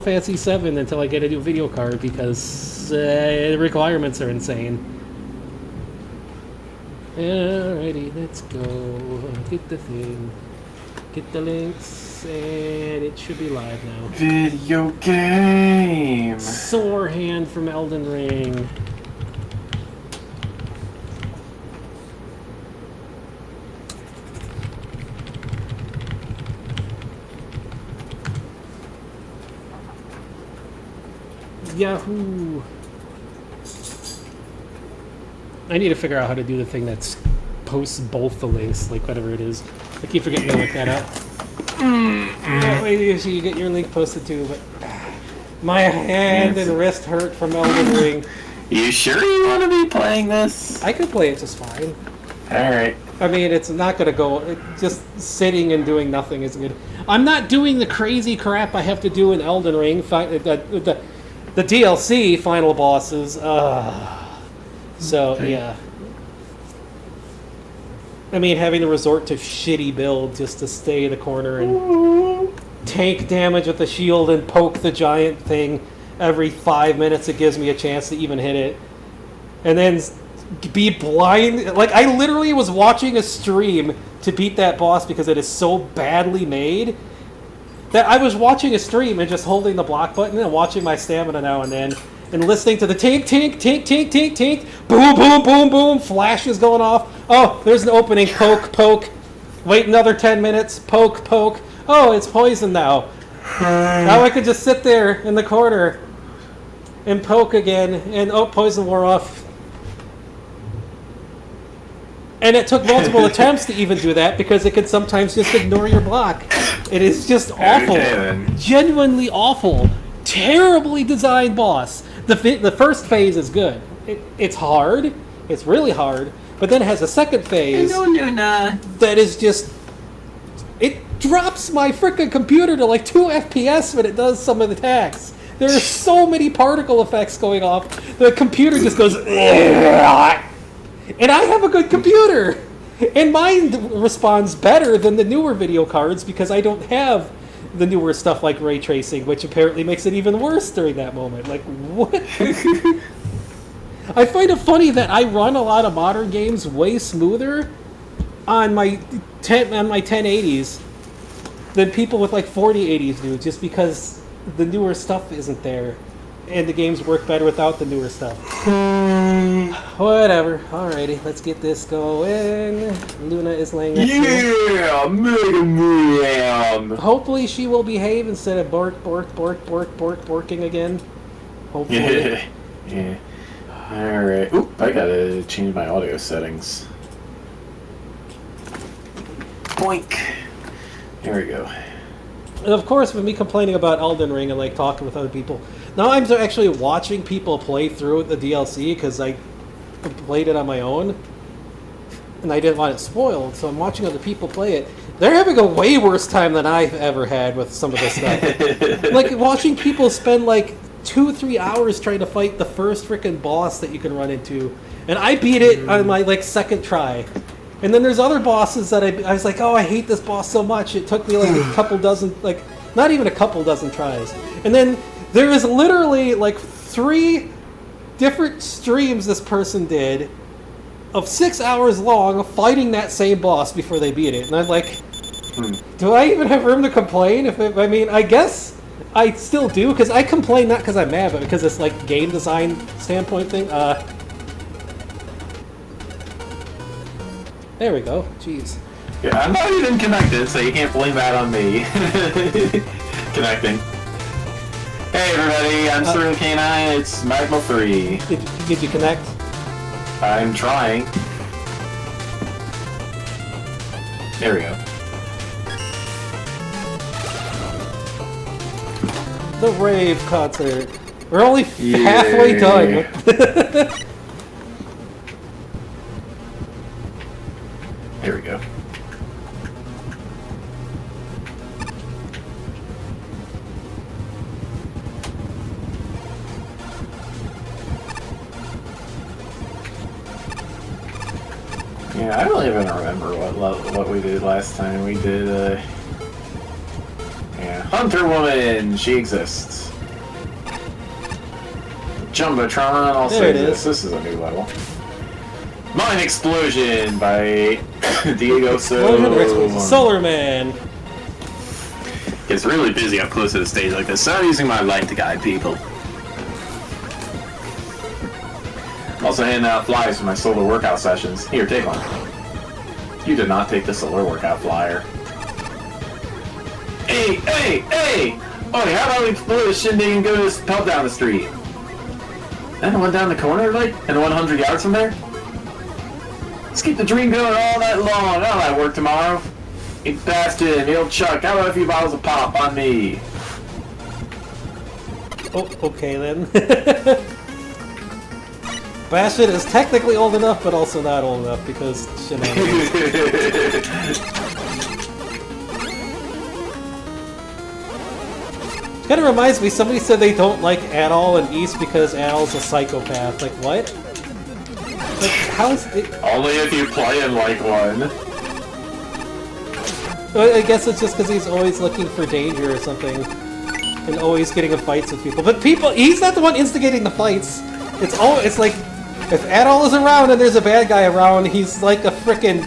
Fantasy 7 until I get a new video card because the requirements are insane. Alrighty, let's go. Get the thing. Get the links, and it should be live now. Video game! Sore hand from Elden Ring. Yahoo! I need to figure out how to do the thing that's posts both the links, like whatever it is. I keep forgetting to look that up. That way you get your link posted too, but my hand and wrist hurt from Elden Ring. You sure you want to be playing this? I could play it just fine. Alright. I mean, it's not going to go... Just sitting and doing nothing is good. I'm not doing the crazy crap I have to do in Elden Ring. The DLC final bosses. So, okay. Yeah. I mean, having to resort to shitty build just to stay in the corner and tank damage with the shield and poke the giant thing every 5 minutes it gives me a chance to even hit it. And then be blind. Like, I literally was watching a stream to beat that boss because it is so badly made that I was watching a stream and just holding the block button and watching my stamina now and then and listening to the tink, tink, tink, tink, tink, tink, boom, boom, boom, boom, flashes going off. Oh, there's an opening, poke, poke. Wait another 10 minutes, poke, poke. Oh, it's poison now. Now I could just sit there in the corner and poke again, and oh, poison wore off. And it took multiple attempts to even do that because it could sometimes just ignore your block. It is just awful. Okay, Genuinely awful. Terribly designed boss. The first phase is good. It's hard. It's really hard. But then it has a second phase that is just... It drops my frickin' computer to like 2 FPS when it does some of the attacks. There are so many particle effects going off. The computer just goes... And I have a good computer! And mine responds better than the newer video cards because I don't have the newer stuff like ray tracing, which apparently makes it even worse during that moment. Like, what? I find it funny that I run a lot of modern games way smoother on my 1080s than people with like 4080s do, just because the newer stuff isn't there. And the games work better without the newer stuff. Whatever. Alrighty, let's get this going. Luna is laying next to me. Yeah, Mega Man! Hopefully she will behave instead of borking again. Hopefully. Yeah. Alright. Oop, I gotta change my audio settings. Boink! There we go. And of course, with me complaining about Elden Ring and like talking with other people, now I'm actually watching people play through the DLC because I played it on my own and I didn't want it spoiled, so I'm watching other people play it. They're having a way worse time than I've ever had with some of this stuff. Like watching people spend like 2-3 hours trying to fight the first freaking boss that you can run into, and I beat it on my like second try. And then there's other bosses that I was like, oh, I hate this boss so much. It took me like a couple dozen, like not even a couple dozen tries. And then there is literally like 3 different streams this person did of 6 hours long fighting that same boss before they beat it. And I'm like, do I even have room to complain? I mean, I guess I still do, because I complain not because I'm mad, but because it's like game design standpoint thing. There we go. Jeez. Yeah, I'm not even connected, so you can't blame that on me. Connecting. Hey everybody, I'm Cereal Canine, it's Magma 3. Did you connect? I'm trying. There we go. The rave concert. We're only halfway done. There we go. Yeah, I don't even remember what we did last time. We did, yeah. Hunter Woman, she exists. Jumbotron also There it exists. is. This is a new level. Mine Explosion by Diego Solar Man. It's really busy up close to the stage like this, so I'm using my light to guide people. Also handing out flyers for my solar workout sessions. Here, take one. You did not take the solar workout flyer. Hey, hey, hey! Oh, how about we blow this shindig and go to this pub down the street? And the one down the corner, like, and the 100 yards from there? Let's keep the dream going all night long. I'll have work tomorrow. You bastard, me old Chuck, how about a few bottles of pop on me? Oh, okay then. Bastard is technically old enough, but also not old enough because shenanigans. Kind of reminds me, somebody said they don't like Adol in East because Adol's a psychopath. Like, what? Like, how's it? Only if you play him like one. Well, I guess it's just because he's always looking for danger or something. And always getting in fights with people. But he's not the one instigating the fights. It's like, if Adol is around and there's a bad guy around, he's like a frickin'...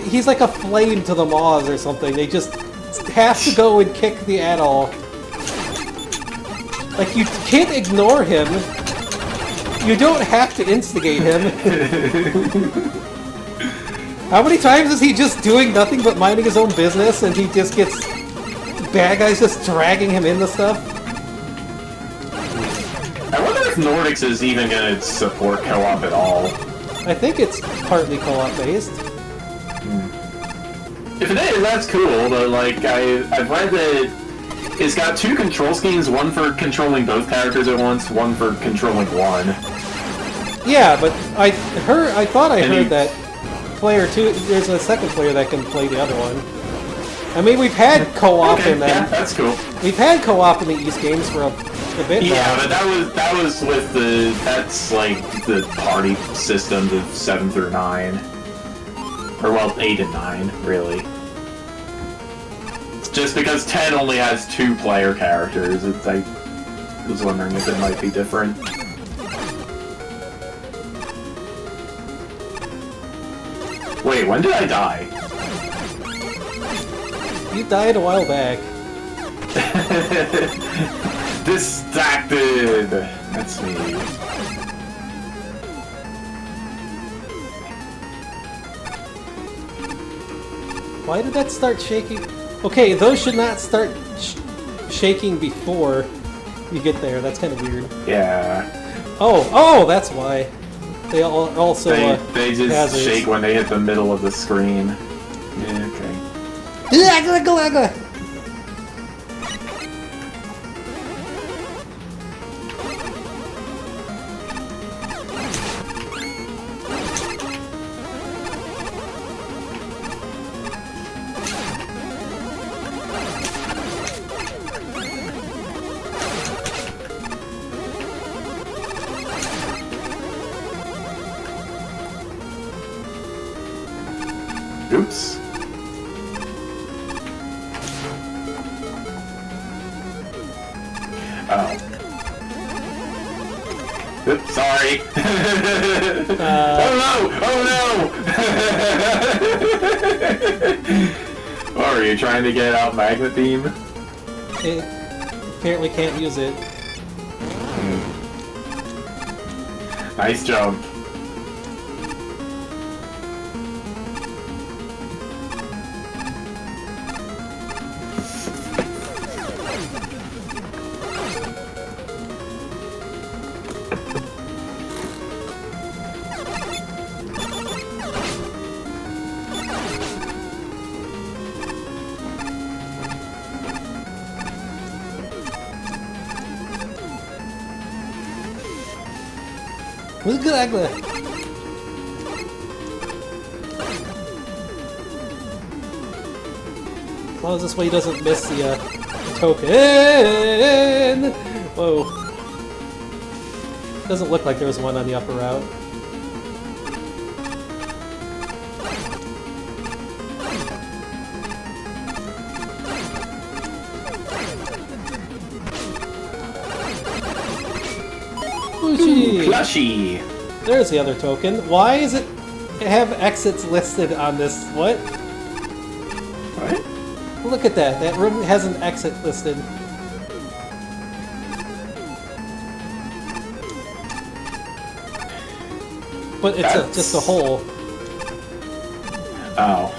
he's like a flame to the Maws or something. They just have to go and kick the Adol. Like, you can't ignore him. You don't have to instigate him. How many times is he just doing nothing but minding his own business and he just gets bad guys just dragging him into stuff? I wonder if Nordics is even going to support co-op at all. I think it's partly co-op based. If it is, that's cool, but like, I've read that it's got two control schemes, one for controlling both characters at once, one for controlling one. Yeah, but I thought I heard that player 2, there's a second player that can play the other one. I mean, we've had co-op in them. Yeah, that's cool. We've had co-op in the East games for a bit now. Yeah, but that was with that's like the party systems of 7 through 9. Or, well, 8 and 9, really. It's just because 10 only has 2 player characters, I was wondering if it might be different. Wait, when did I die? You died a while back. Distracted! That's me. Why did that start shaking? Okay, those should not start shaking before you get there. That's kind of weird. Yeah. Oh, that's why. They also they just hazards. shake when they hit the middle of the screen. Yeah, okay. Oops. Oh. Oops, sorry. Oh no! Oh no! Oh, are you trying to get out magnet beam? It apparently can't use it. Nice jump. Who's good ugly? As long as this way he doesn't miss the token. Whoa. Doesn't look like there was one on the upper route. Sushi! Plushy! There's the other token. Why is it have exits listed on this? What? What? Look at that. That room has an exit listed. But it's just a hole. Oh.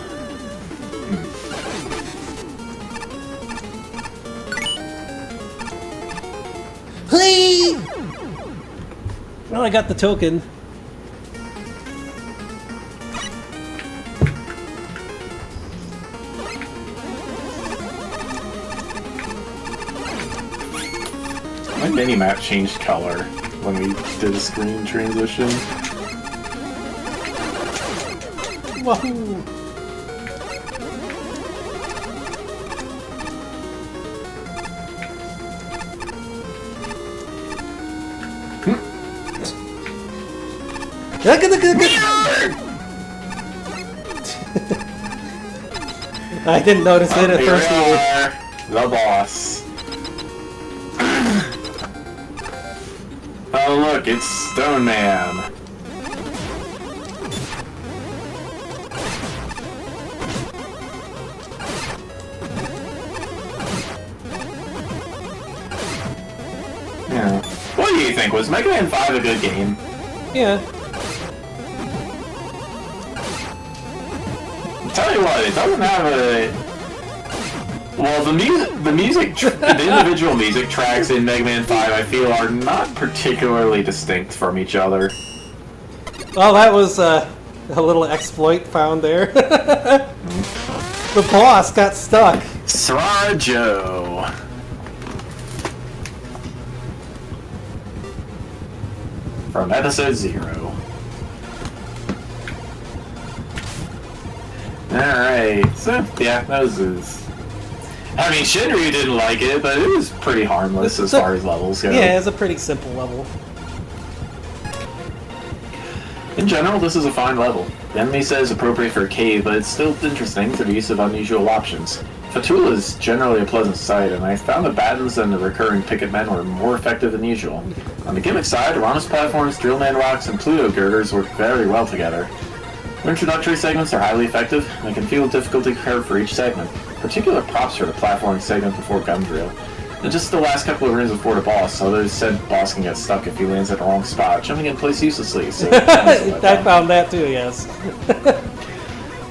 Hey! Well, I got the token. My mini-map changed color when we did a screen transition. Wahoo! I didn't notice it at first either. The boss. Oh look, it's Stone Man. Yeah. What do you think? Was Mega Man 5 a good game? Yeah. Tell you what, it doesn't have a... Well, the individual music tracks in Mega Man 5, I feel, are not particularly distinct from each other. Well, that was a little exploit found there. The boss got stuck. Sarah Joe. From episode 0. Alright, so, yeah, that was his... I mean, Shinryu didn't like it, but it was pretty harmless as far as levels go. Yeah, it's a pretty simple level. In general, this is a fine level. The enemy says appropriate for a cave, but it's still interesting through the use of unusual options. Fatula is generally a pleasant sight, and I found the Battens and the recurring picket men were more effective than usual. On the gimmick side, Uranus platforms, Drillman rocks, and Pluto girders work very well together. The introductory segments are highly effective, and I can feel difficulty curve for each segment. Particular props for the platforming segment before Gun Drill. And just the last couple of rooms before the boss, although said boss can get stuck if he lands at the wrong spot, jumping in place uselessly, so... I found that too, yes.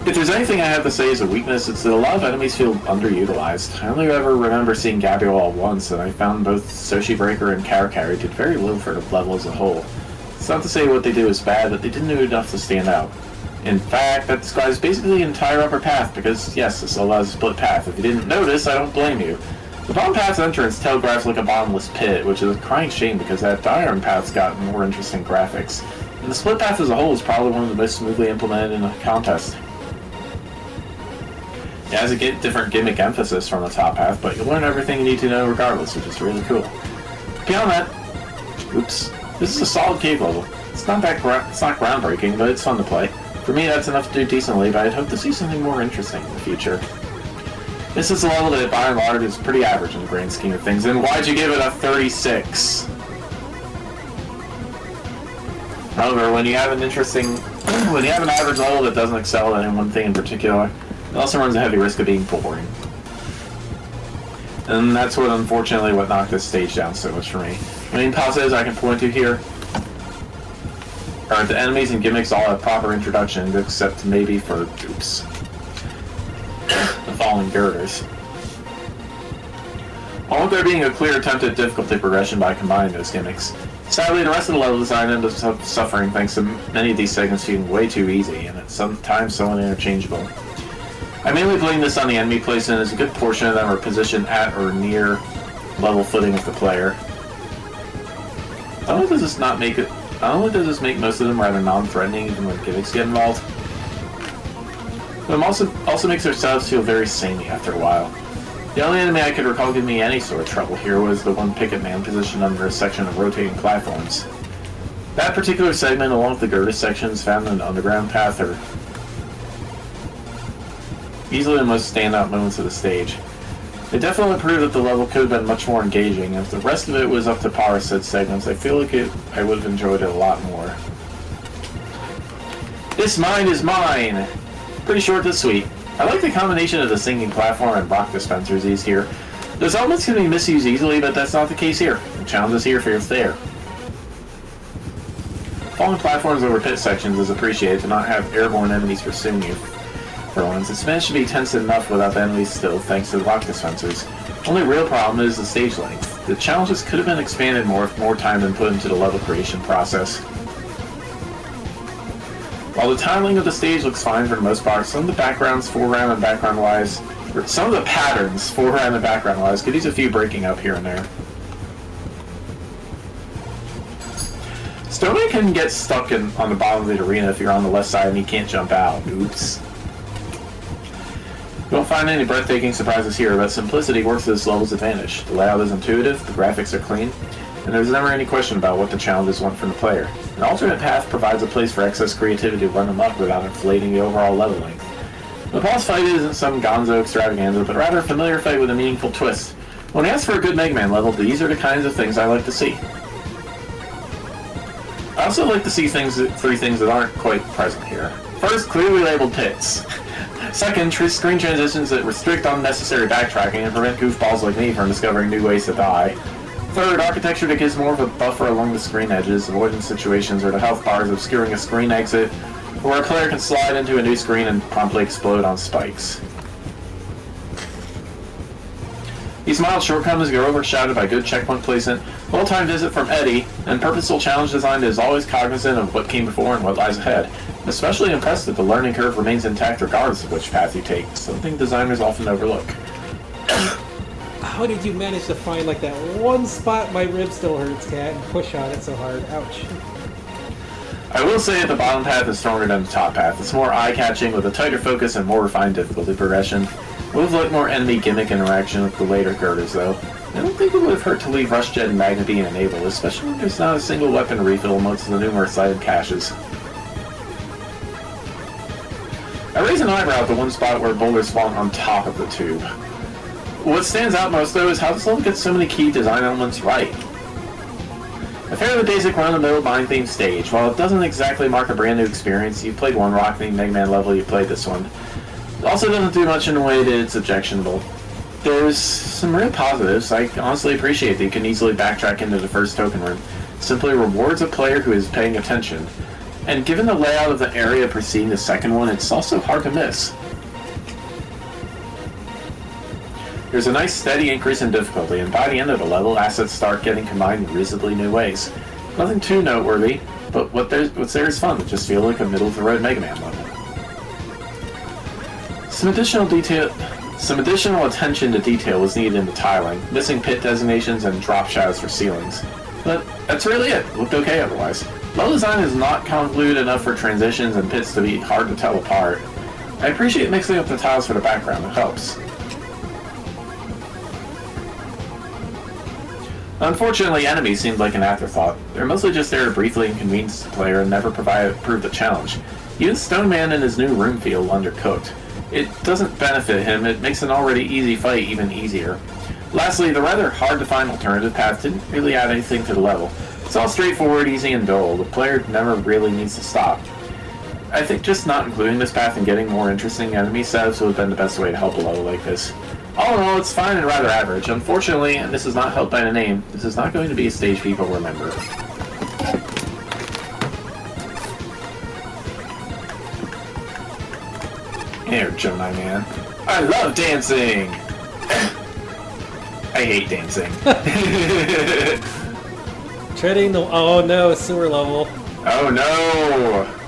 If there's anything I have to say as a weakness, it's that a lot of enemies feel underutilized. I only ever remember seeing Gabriel all once, and I found both Soshi Breaker and Karakari did very little for the level as a whole. It's not to say what they do is bad, but they didn't do enough to stand out. In fact, that describes basically the entire upper path, because yes, this allows a split path. If you didn't notice, I don't blame you. The bottom path's entrance telegraphs like a bottomless pit, which is a crying shame because that diagram path's got more interesting graphics. And the split path as a whole is probably one of the most smoothly implemented in a contest. It has a different gimmick emphasis from the top path, but you'll learn everything you need to know regardless, which is really cool. Beyond that, oops, this is a solid cave level. It's not groundbreaking, but it's fun to play. For me, that's enough to do decently, but I'd hope to see something more interesting in the future. This is a level that, by and large, is pretty average in the grand scheme of things, and why'd you give it a 36? However, when you have an average level that doesn't excel in one thing in particular, it also runs a heavy risk of being boring. And that's what knocked this stage down so much for me. The main positives I can point to here are the enemies and gimmicks all have proper introductions, except maybe for, oops, the falling girders. All of there being a clear attempt at difficulty progression by combining those gimmicks. Sadly, the rest of the level design ends up suffering thanks to many of these segments being way too easy, and at sometimes so interchangeable. I mainly blame this on the enemy placement, as a good portion of them are positioned at or near level footing with the player. Not only does this make most of them rather non-threatening even when gimmicks get involved, but it also makes their setups feel very samey after a while. The only enemy I could recall giving me any sort of trouble here was the one picket man positioned under a section of rotating platforms. That particular segment, along with the girders sections found in the underground path, are easily the most standout moments of the stage. They definitely proved that the level could have been much more engaging. If the rest of it was up to par said segments, I feel like I would have enjoyed it a lot more. This mine is mine! Pretty short but sweet. I like the combination of the singing platform and rock dispensers used here. Those elements can be misused easily, but that's not the case here. The challenge is here for if there. Falling platforms over pit sections is appreciated to not have airborne enemies pursuing you. For once, it's managed to be tense enough without the enemies still, thanks to the rock dispensers. Only real problem is the stage length. The challenges could have been expanded more if more time had been put into the level creation process. While the tiling of the stage looks fine for the most part, some of the backgrounds, foreground and background-wise, or some of the patterns, foreground and background-wise, could use a few breaking up here and there. Stoneman can get stuck on the bottom of the arena if you're on the left side and he can't jump out. Oops. You won't find any breathtaking surprises here, but simplicity works to this level's advantage. The layout is intuitive, the graphics are clean, and there's never any question about what the challenges want from the player. An alternate path provides a place for excess creativity to run amok without inflating the overall level length. The boss fight isn't some gonzo extravaganza, but rather a familiar fight with a meaningful twist. When I ask for a good Mega Man level, these are the kinds of things I like to see. I also like to see three things that aren't quite present here. First, clearly labeled pits. Second, screen transitions that restrict unnecessary backtracking and prevent goofballs like me from discovering new ways to die. Third, architecture that gives more of a buffer along the screen edges, avoiding situations where the health bar is obscuring a screen exit, or where a player can slide into a new screen and promptly explode on spikes. These mild shortcomings are overshadowed by good checkpoint placement, well-timed visit from Eddie, and purposeful challenge design that is always cognizant of what came before and what lies ahead. I'm especially impressed that the learning curve remains intact regardless of which path you take, something designers often overlook. How did you manage to find like that one spot my rib still hurts, Cat, and push on it so hard? Ouch. I will say that the bottom path is stronger than the top path. It's more eye-catching with a tighter focus and more refined difficulty progression. It would have liked more enemy gimmick interaction with the later girders, though. I don't think it would have hurt to leave Rush Jet and Magna being enabled, especially when there's not a single weapon refill amongst the numerous item caches. I raise an eyebrow at the one spot where boulders spawn on top of the tube. What stands out most, though, is how this level gets so many key design elements right. A fairly basic run-of-the-mill mine-themed stage. While it doesn't exactly mark a brand new experience, you've played one Rock League Mega Man level, you've played this one. It also doesn't do much in a way that it's objectionable. There's some real positives. I honestly appreciate that you can easily backtrack into the first token room. It simply rewards a player who is paying attention. And given the layout of the area preceding the second one, it's also hard to miss. There's a nice steady increase in difficulty, and by the end of the level, assets start getting combined in reasonably new ways. Nothing too noteworthy, but what's there is fun to just feel like a middle-of-the-road Mega Man level. Some additional attention to detail was needed in the tiling, missing pit designations and drop shadows for ceilings. But that's really it. Looked okay otherwise. Level design is not convoluted enough for transitions and pits to be hard to tell apart. I appreciate mixing up the tiles for the background, it helps. Unfortunately, enemies seemed like an afterthought. They're mostly just there to briefly inconvenience the player and never prove a challenge. Even Stone Man in his new room feel undercooked. It doesn't benefit him, it makes an already easy fight even easier. Lastly, the rather hard-to-find alternative path didn't really add anything to the level. It's all straightforward, easy, and dull. The player never really needs to stop. I think just not including this path and getting more interesting enemy setups would have been the best way to help a level like this. All in all, it's fine and rather average. Unfortunately, and this is not helped by the name, this is not going to be a stage people remember. Here, Gemini Man. I love dancing! I hate dancing. Treading the... Oh no, sewer level. Oh no!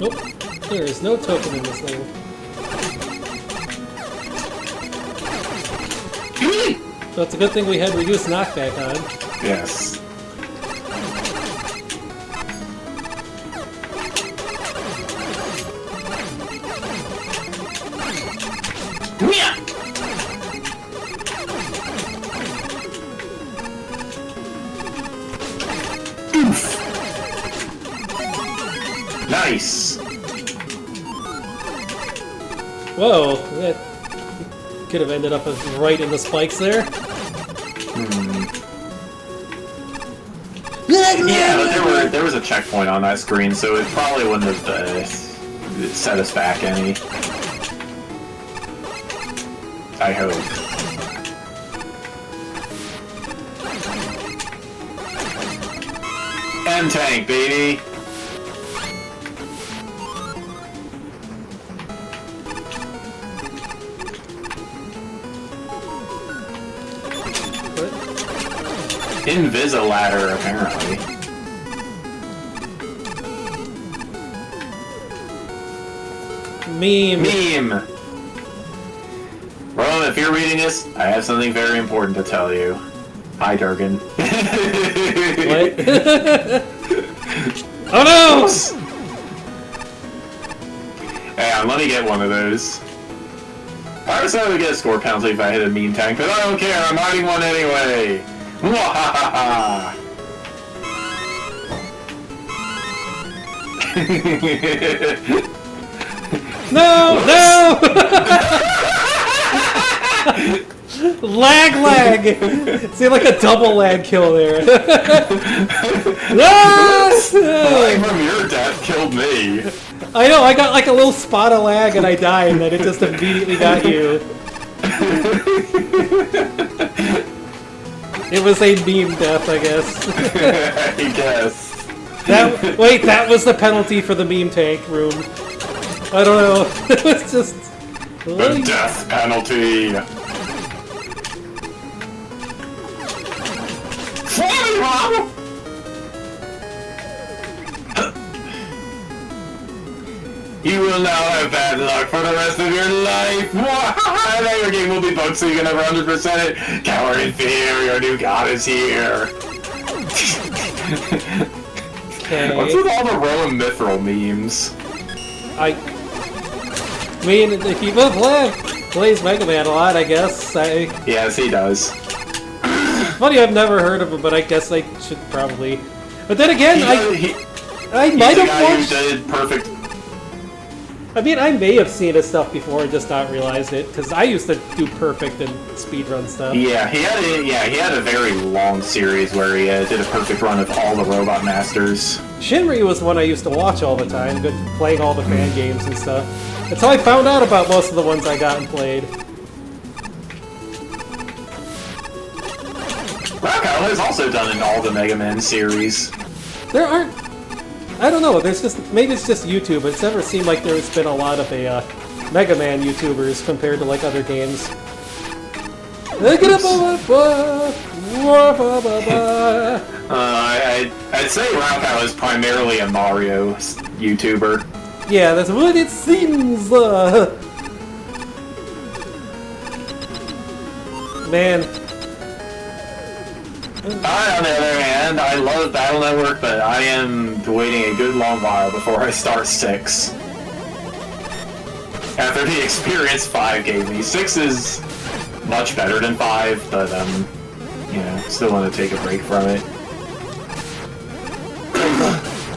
Nope. There is no token in this thing. So it's a good thing we had reduced knockback on. Yes. Nice! Whoa, that could have ended up right in the spikes there. Yeah, but there was a checkpoint on that screen, so it probably wouldn't have set us back any. I hope. M-Tank, baby! Invisi-ladder, apparently. Meme. Well, if you're reading this, I have something very important to tell you. Hi, Durgan. What? Oh no! Oops. Hang on, let me get one of those. I was going to get a score penalty if I hit a meme tank, but I don't care, I'm hiding one anyway! Mwahaha! No! No! Lag! See, like a double lag kill there. Yes! Lag from your death killed me. I know, I got like a little spot of lag and I died, and then it just immediately got you. It was a meme death, I guess. I guess. Wait, that was the penalty for the meme tank room. I don't know. It was just... The death penalty. Funny, Mom! You will now have bad luck for the rest of your life! Now your game will be bugged so you can never 100% it! Cower in fear, your new god is here! Okay. What's with all the Rowan Mithril memes? I mean, if he plays Mega Man a lot, I guess. Yes, he does. Funny, I've never heard of him, but I guess I should probably. But then again, I might have watched. He's the guy who did perfect. I mean, I may have seen his stuff before and just not realized it, because I used to do perfect and speedrun stuff. Yeah, he had a very long series where he did a perfect run of all the Robot Masters. Shinry was one I used to watch all the time, playing all the fan games and stuff. That's how I found out about most of the ones I got and played. Rockout has also done in all the Mega Man series. There aren't... I don't know, maybe it's just YouTube, but it's never seemed like there's been a lot of Mega Man YouTubers compared to like other games. I'd say Rockout is primarily a Mario YouTuber. Yeah, that's what it seems. Man. I, on the other hand, I love Battle Network, but I am waiting a good long while before I start 6. After the experience 5 gave me. 6 is much better than 5, but, you know, still want to take a break from it.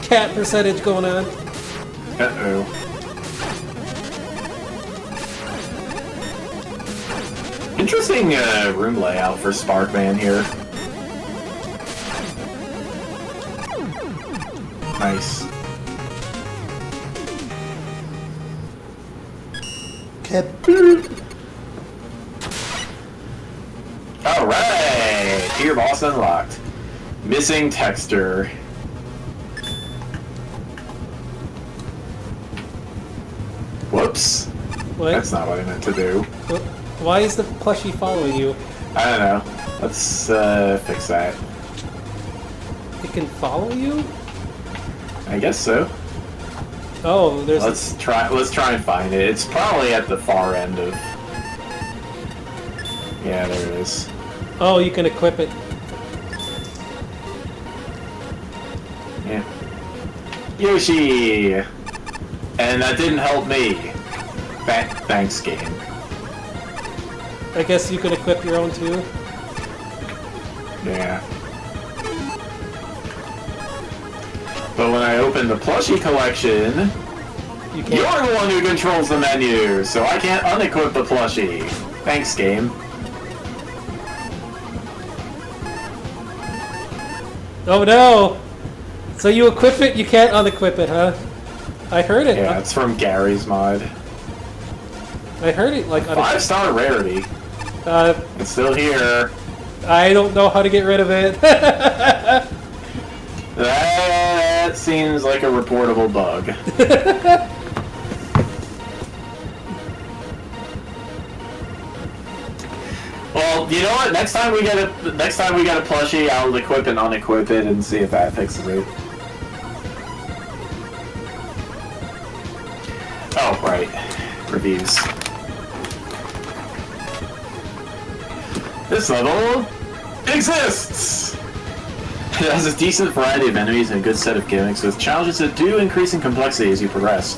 Cat percentage going on. Uh-oh. Interesting room layout for Sparkman here. Nice. Alright! Tier boss unlocked. Missing texture. Whoops. What? That's not what I meant to do. Why is the plushie following you? I don't know. Let's fix that. It can follow you? I guess so. Oh, there's. Let's try and find it. It's probably at the far end of. Yeah, there it is. Oh, you can equip it. Yeah. Yoshi! And that didn't help me. Thanks, game. I guess you can equip your own too. Yeah. But when I open the plushie collection, You you're can't. the one who controls the menu, so I can't unequip the plushie. Thanks, game. Oh no! So you equip it, you can't unequip it, huh? I heard it. Yeah, it's from Gary's mod. I heard it like 5-star rarity. It's still here. I don't know how to get rid of it. That seems like a reportable bug. Well, you know what? Next time we get a plushie, I'll equip and unequip it and see if that fixes it. Oh, right. Reviews. This level exists! It has a decent variety of enemies and a good set of gimmicks, with challenges that do increase in complexity as you progress.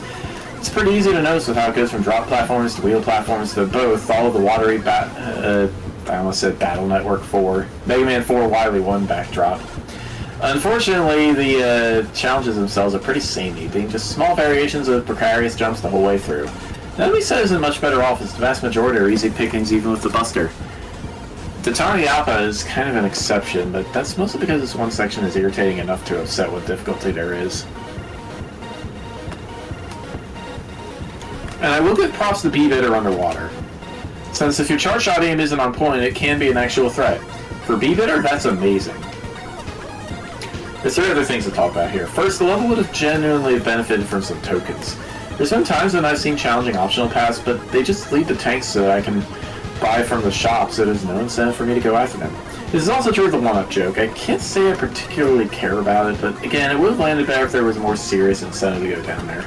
It's pretty easy to notice with how it goes from drop platforms to wheel platforms to both. Follow the watery I almost said Battle Network 4. Mega Man 4 Wily 1 backdrop. Unfortunately, the challenges themselves are pretty samey, being just small variations of precarious jumps the whole way through. The enemy set isn't much better off, as the vast majority are easy pickings even with the Buster. Tatani Appa is kind of an exception, but that's mostly because this one section is irritating enough to upset what difficulty there is. And I will give props to B-Bitter underwater. Since if your charge shot aim isn't on point, it can be an actual threat. For B-Bitter, that's amazing. There's 3 other things to talk about here. First, the level would have genuinely benefited from some tokens. There's been times when I've seen challenging optional paths, but they just lead to tanks so that I can buy from the shops, so there's no incentive for me to go after them. This is also true of the one-up joke. I can't say I particularly care about it, but again, it would have landed better if there was a more serious incentive to go down there.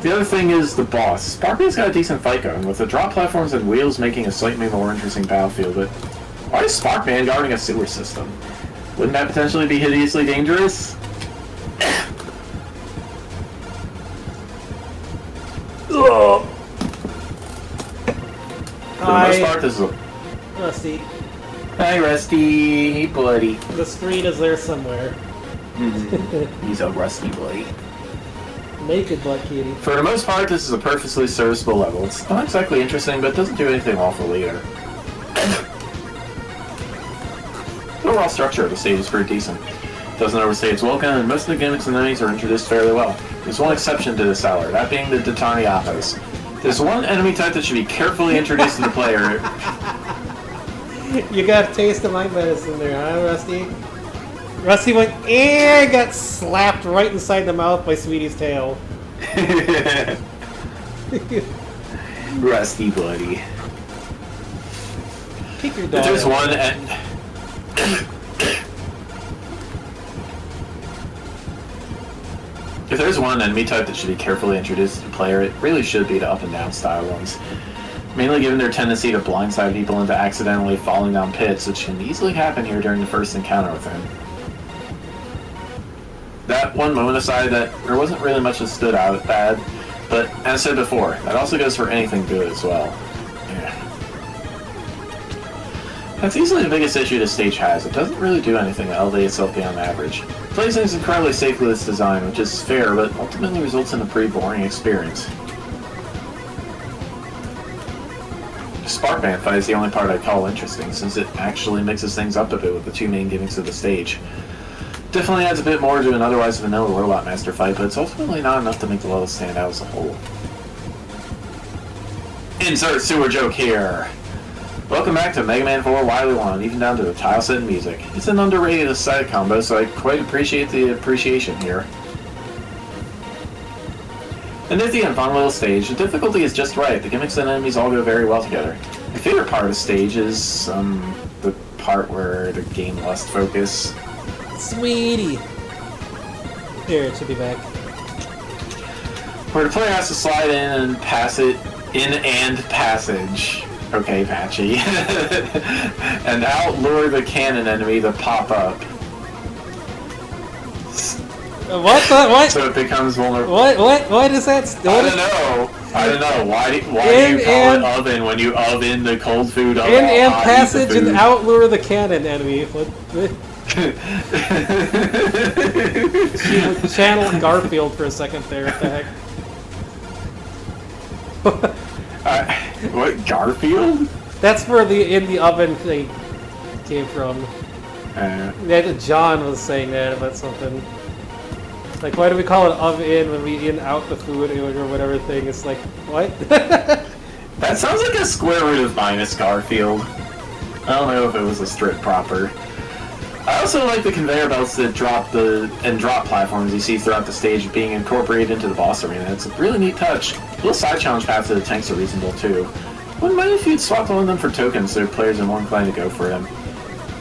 The other thing is the boss. Sparkman's got a decent fight going, with the drop platforms and wheels making a slightly more interesting battlefield, but why is Sparkman guarding a sewer system? Wouldn't that potentially be hideously dangerous? Ugh. For the most part, this is a... Rusty. Hi, Rusty. Hey, buddy. The screen is there somewhere. He's a rusty buddy. Naked butt kitty. For the most part, this is a perfectly serviceable level. It's not exactly interesting, but it doesn't do anything awful either. The overall structure of the stage is pretty decent. It doesn't overstay its welcome, and most of the gimmicks and enemies are introduced fairly well. There's one exception to this hour, that being the Datani Appas. There's one enemy type that should be carefully introduced to the player. You got a taste of my medicine there, huh, Rusty? Rusty went, and got slapped right inside the mouth by Sweetie's tail. Rusty buddy. Kick your dog. If there's one If there's one enemy type that should be carefully introduced to the player, it really should be the up and down style ones. Mainly given their tendency to blindside people into accidentally falling down pits, which can easily happen here during the first encounter with him. That one moment aside, that there wasn't really much that stood out bad, but as I said before, that also goes for anything good as well. Yeah. That's easily the biggest issue this stage has. It doesn't really do anything to elevate itself beyond average. It plays things incredibly safe with its design, which is fair, but ultimately results in a pretty boring experience. The Sparkman fight is the only part I'd call interesting, since it actually mixes things up a bit with the 2 main gimmicks of the stage. Definitely adds a bit more to an otherwise vanilla Robot Master fight, but it's ultimately not enough to make the level stand out as a whole. Insert sewer joke here! Welcome back to Mega Man 4 Wily 1, even down to the tile set and music. It's an underrated side combo, so I quite appreciate the appreciation here. A nifty and fun little stage, the difficulty is just right, the gimmicks and enemies all go very well together. My favorite part of the stage is, the part where the game lust focus. Sweetie! Here, it should be back. where the player has to slide in and pass it in and passage. Okay, Patchy. And outlure the cannon enemy to pop up. What? So it becomes vulnerable. What is that? I don't know. Why do you call it oven when you oven the cold food up? In and passage and outlure the cannon enemy. What? Channel Garfield for a second there. What the heck? What, Garfield? That's where the in the oven thing came from. John was saying that about something. Like, why do we call it oven when we in out the food or whatever thing? It's like, what? That sounds like a square root of minus Garfield. I don't know if it was a strip proper. I also like the conveyor belts that drop platforms you see throughout the stage being incorporated into the boss arena. It's a really neat touch. Little side challenge paths to the tanks are reasonable too. Wouldn't mind if you'd swap one of them for tokens so players are more inclined to go for them.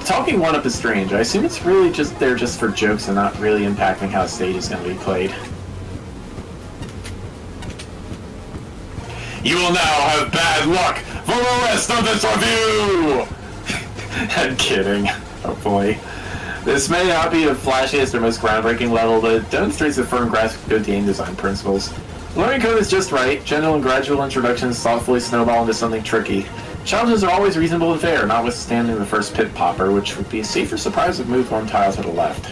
Talking one-up is strange. I assume it's really just there just for jokes and not really impacting how the stage is going to be played. You will now have bad luck for the rest of this review! I'm kidding, hopefully. This may not be the flashiest or most groundbreaking level, but it demonstrates the firm grasp of good game design principles. The learning curve is just right, gentle and gradual introductions thoughtfully snowball into something tricky. Challenges are always reasonable and fair, notwithstanding the first pit popper, which would be a safer surprise if moved one tile to the left.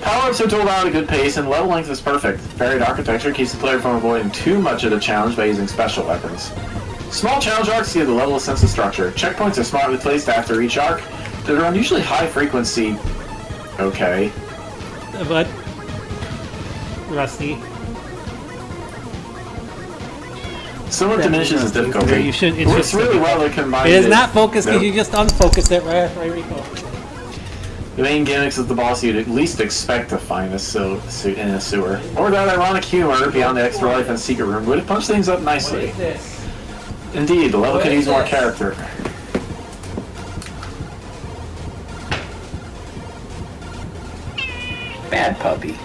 Power-ups are doled out at a good pace, and level length is perfect. Varied architecture keeps the player from avoiding too much of the challenge by using special weapons. Small challenge arcs give the level a sense of structure. Checkpoints are smartly placed after each arc. They're unusually high frequency. Okay. But Rusty. Somewhat diminishes its difficulty. It works really well to combine it is not focused because you just unfocused it right Rico. The main gimmicks of the boss you'd at least expect to find in a sewer. Or that ironic humor beyond the extra life and secret room would have punched things up nicely. Indeed, the level could use more character. Bad puppy.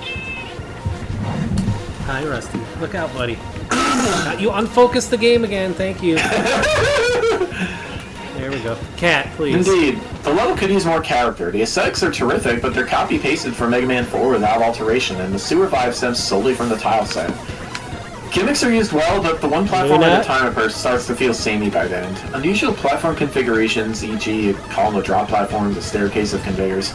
Hi, Rusty. Look out, buddy. You unfocused the game again. Thank you. There we go. Cat, please. Indeed. The level could use more character. The aesthetics are terrific, but they're copy-pasted from Mega Man 4 without alteration, and the sewer vibe stems solely from the tile set. Gimmicks are used well, but the one platform at a time approach starts to feel samey by the end. Unusual platform configurations, e.g. a column of drop platforms, a staircase of conveyors,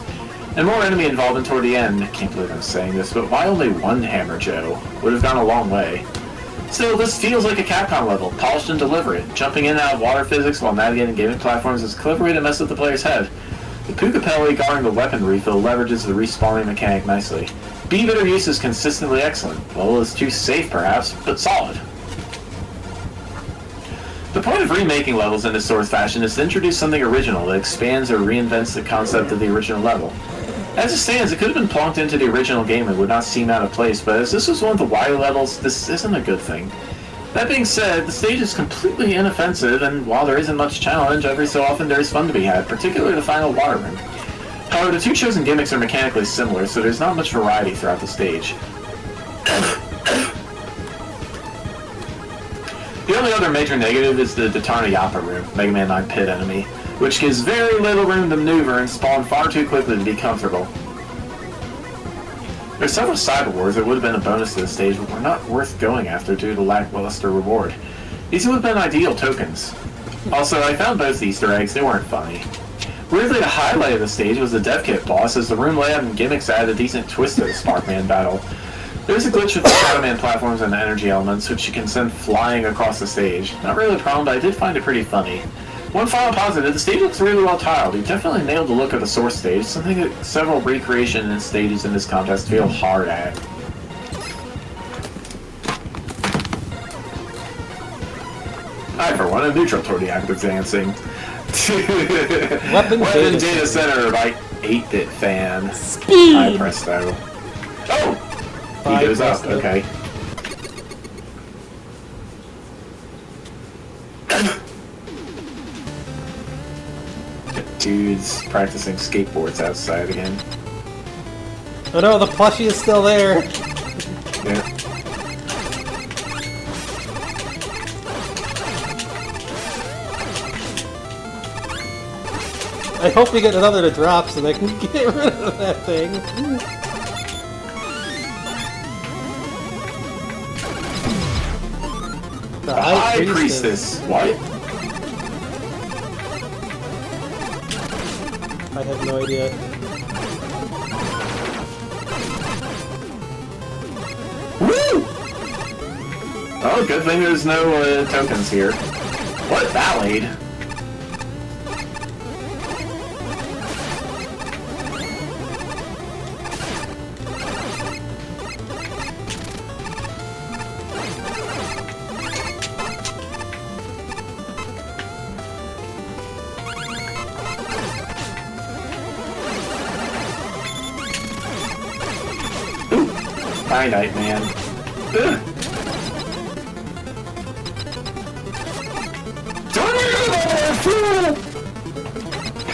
and more enemy involvement toward the end. I can't believe I'm saying this, but why only one Hammer Joe? Would have gone a long way. Still, this feels like a Capcom level, polished and deliberate. Jumping in and out of water physics while navigating gaming platforms is a clever way to mess with the player's head. The Pukapelli guarding the weapon refill leverages the respawning mechanic nicely. B-bitter use is consistently excellent. The level is too safe, perhaps, but solid. The point of remaking levels in this sort of fashion is to introduce something original that expands or reinvents the concept of the original level. As it stands, it could have been plonked into the original game and would not seem out of place, but as this was one of the Wily levels, this isn't a good thing. That being said, the stage is completely inoffensive, and while there isn't much challenge, every so often there is fun to be had, particularly the final water room. However, the two chosen gimmicks are mechanically similar, so there's not much variety throughout the stage. The only other major negative is the Datarna Yappa room, Mega Man 9 pit enemy, which gives very little room to maneuver and spawn far too quickly to be comfortable. There's several cyber wars that would have been a bonus to the stage, but were not worth going after due to lackluster reward. These would have been ideal tokens. Also, I found both Easter eggs, they weren't funny. Weirdly, the highlight of the stage was the dev kit boss, as the room layout and gimmicks added a decent twist to the Sparkman battle. There's a glitch with the Shadow Man platforms and the energy elements, which you can send flying across the stage. Not really a problem, but I did find it pretty funny. One final positive, the stage looks really well tiled. You definitely nailed the look of the source stage, something that several recreation stages in this contest feel hard at. I, for one, am neutral toward the act of dancing. Weapon Data Center by 8-Bit Fan. Speed! Hi, presto. Oh! He goes up, okay. Dude's practicing skateboards outside again. Oh no, the plushie is still there. Yeah. I hope we get another to drop so they can get rid of that thing. The High Priestess. What? I have no idea. Woo! Oh, good thing there's no tokens here. What Ballade? Night, man. Ugh.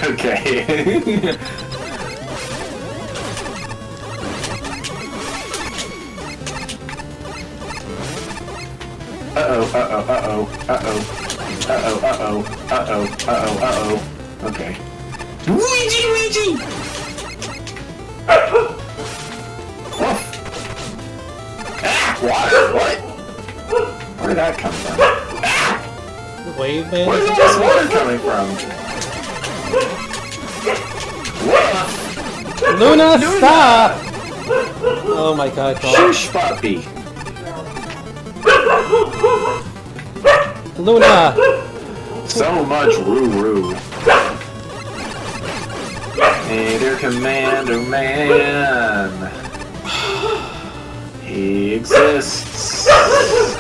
Okay. Uh-oh. Okay. Luigi! Woof! Water, what? Where did that come from? Wave man? Where's all this water coming from? What? Luna, stop! Oh my god, God. Shush, puppy. Luna! So much roo-roo. Hey there, Commander Man. He exists.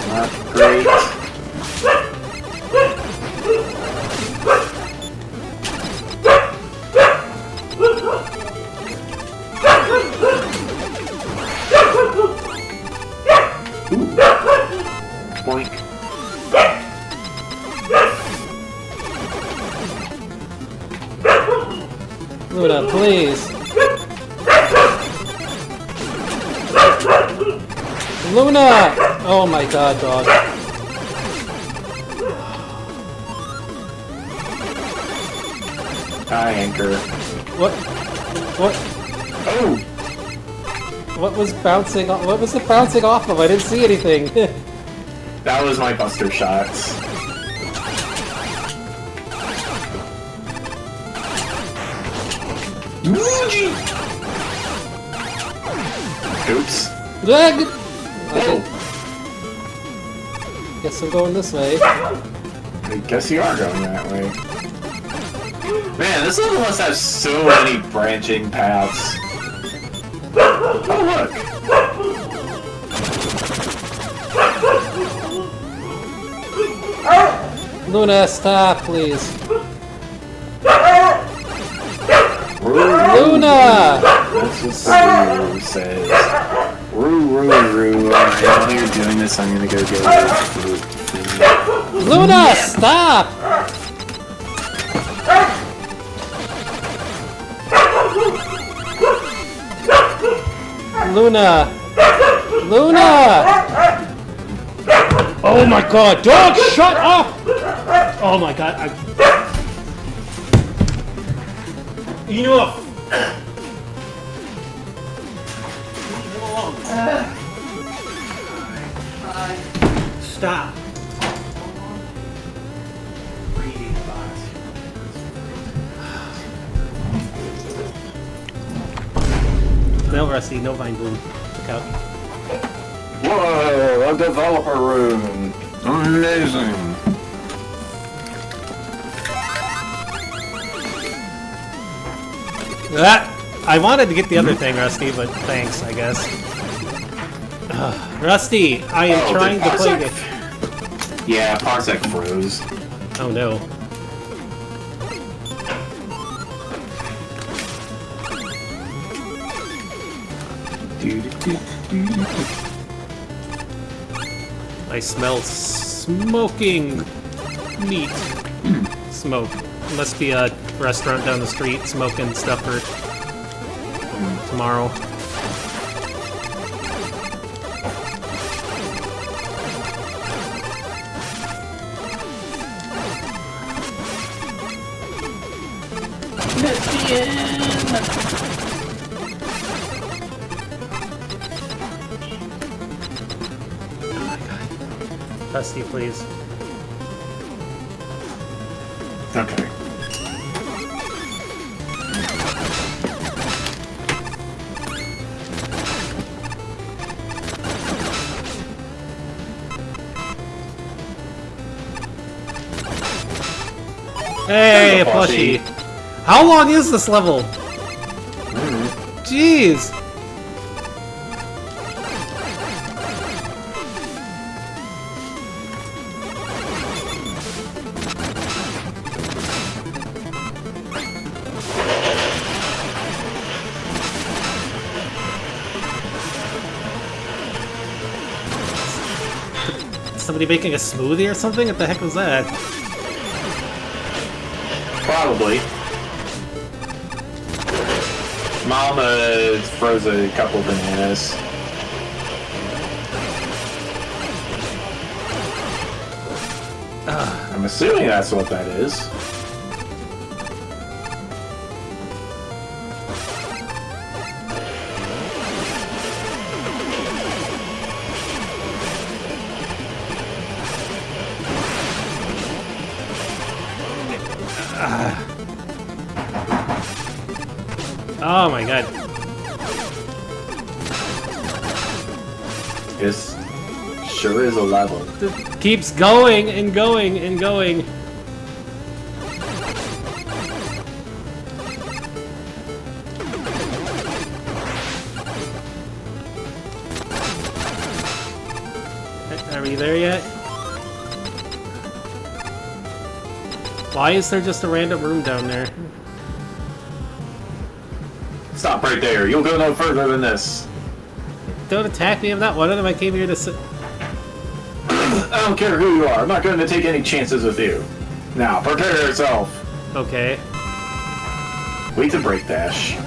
Not great. Ooh. Boink. Luna, please! Luna! Oh my god, dog. Hi, Anchor. What? What? Oh! What was bouncing off? What was it bouncing off of? I didn't see anything. That was my buster shots. Luigi! Oops. Okay. Whoa. Guess I'm going this way. I guess you are going that way. Man, this level must have so many branching paths. Oh, look! Luna, stop, please. Roo, Luna! that's what Roo says. Roo. While you're doing this, I'm gonna go get Luna, stop! Luna! Luna! Oh my god, dog, shut up! Oh my god, Enough! Leave him alone. Stop. No, Rusty, no Vine Bloom. Look out. Whoa, a developer room. Amazing. I wanted to get the other thing, Rusty, but thanks, I guess. Rusty, I am trying to play it. Yeah, Parsec froze. Oh no. I smell smoking meat. Smoke. Must be a restaurant down the street smoking stuff for tomorrow. Dusty, please. Okay. Hey, There's a plushie. How long is this level? Jeez. Somebody making a smoothie or something? What the heck was that? Probably. Mama froze a couple bananas. I'm assuming that's what that is. Oh my god. This sure is a level. It keeps going and going and going. Are we there yet? Why is there just a random room down there? Stop right there. You'll go no further than this. Don't attack me, I'm not one of them. I came here to sit. I don't care who you are. I'm not going to take any chances with you. Now, prepare yourself. Okay. Wait to break dash.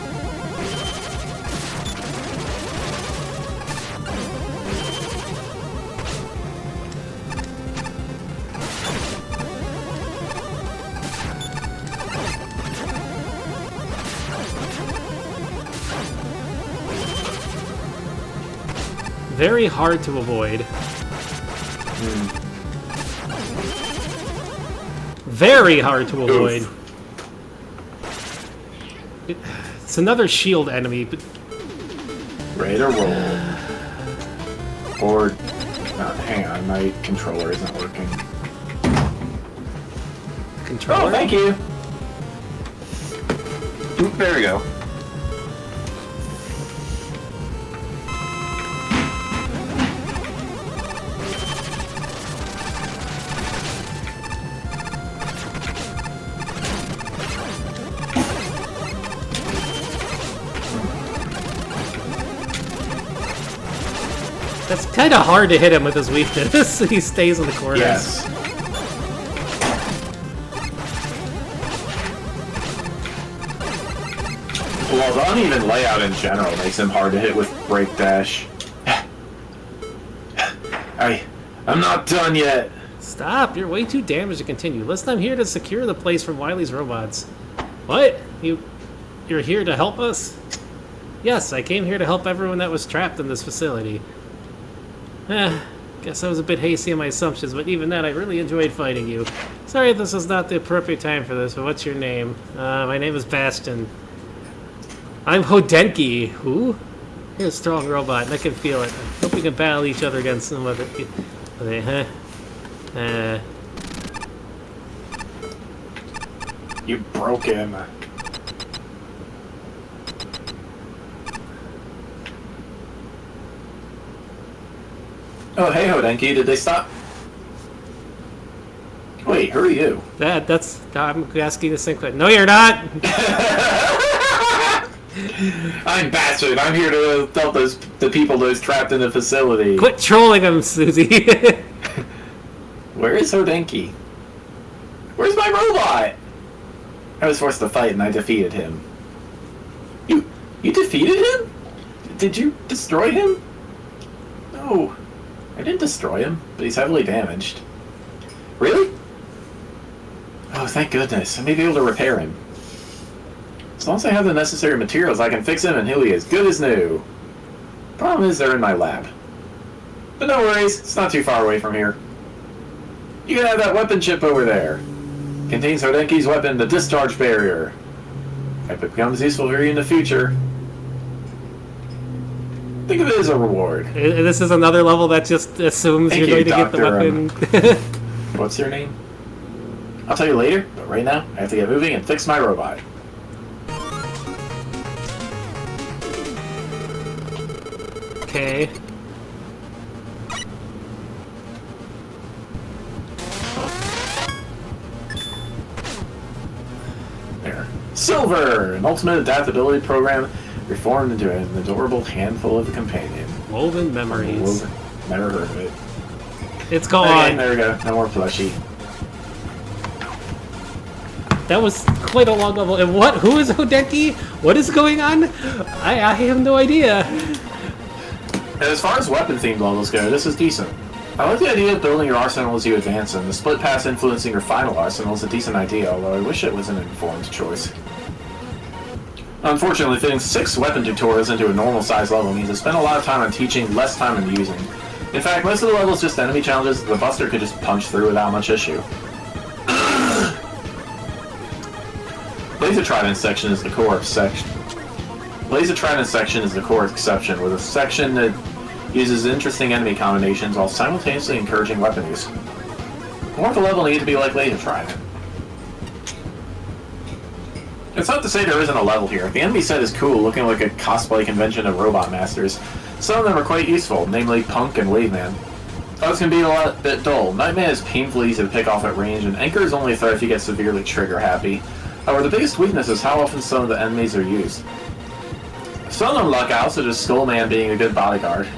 Very hard to avoid. Very hard to avoid. It's another shield enemy, but... Ready to roll. Or... hang on, my controller isn't working. Controller? Oh, thank you! Oop, there we go. That's kind of hard to hit him with his weakness. He stays in the corners. Yes. Well, the uneven layout in general makes him hard to hit with break dash. I'm not done yet. Stop! You're way too damaged to continue. Listen, I'm here to secure the place from Wily's robots. What? You're here to help us? Yes, I came here to help everyone that was trapped in this facility. Guess I was a bit hasty in my assumptions, but even that, I really enjoyed fighting you. Sorry if this is not the appropriate time for this, but what's your name? My name is Bastion. I'm Hodenki. Who? You're a strong robot, and I can feel it. I hope we can battle each other against some other... You broke him. Oh, hey, Hodenki, did they stop? Wait, who are you? That's... I'm asking the same question. No, you're not! I'm Bastard. I'm here to help the people those trapped in the facility. Quit trolling him, Susie! Where is Hodenki? Where's my robot? I was forced to fight and I defeated him. You defeated him? Did you destroy him? No. I didn't destroy him, but he's heavily damaged. Really? Oh, thank goodness. I may be able to repair him. As long as I have the necessary materials, I can fix him and he'll be as good as new. Problem is, they're in my lab. But no worries, it's not too far away from here. You can have that weapon chip over there. Contains Hodenki's weapon, the discharge barrier. If it becomes useful for you in the future, think of it as a reward. This is another level that just assumes Thank you're you, going to get the weapon. What's your name? I'll tell you later, but right now, I have to get moving and fix my robot. Okay. There. Silver! An ultimate adaptability program reformed into an adorable handful of a companion. Woven memories. Never heard of it. It's gone. Okay, there we go. No more plushie. That was quite a long level. And what? Who is Hodenki? What is going on? I have no idea. And as far as weapon-themed levels go, this is decent. I like the idea of building your arsenal as you advance, and the split pass influencing your final arsenal is a decent idea, although I wish it was an informed choice. Unfortunately, fitting 6 weapon tutorials into a normal-sized level means I spend a lot of time on teaching, less time on using. In fact, most of the levels just enemy challenges that the Buster could just punch through without much issue. Laser Trident section is the core section. Laser Trident section is the core exception, with a section that uses interesting enemy combinations while simultaneously encouraging weapon use. More of the level need to be like Laser Trident. It's not to say there isn't a level here. The enemy set is cool, looking like a cosplay convention of robot masters. Some of them are quite useful, namely Punk and Waveman. Others can be a bit dull. Nightman is painfully easy to pick off at range, and Anchor is only a threat if you get severely trigger-happy. However, the biggest weakness is how often some of the enemies are used. Some of them luck out, such as Skullman being a good bodyguard.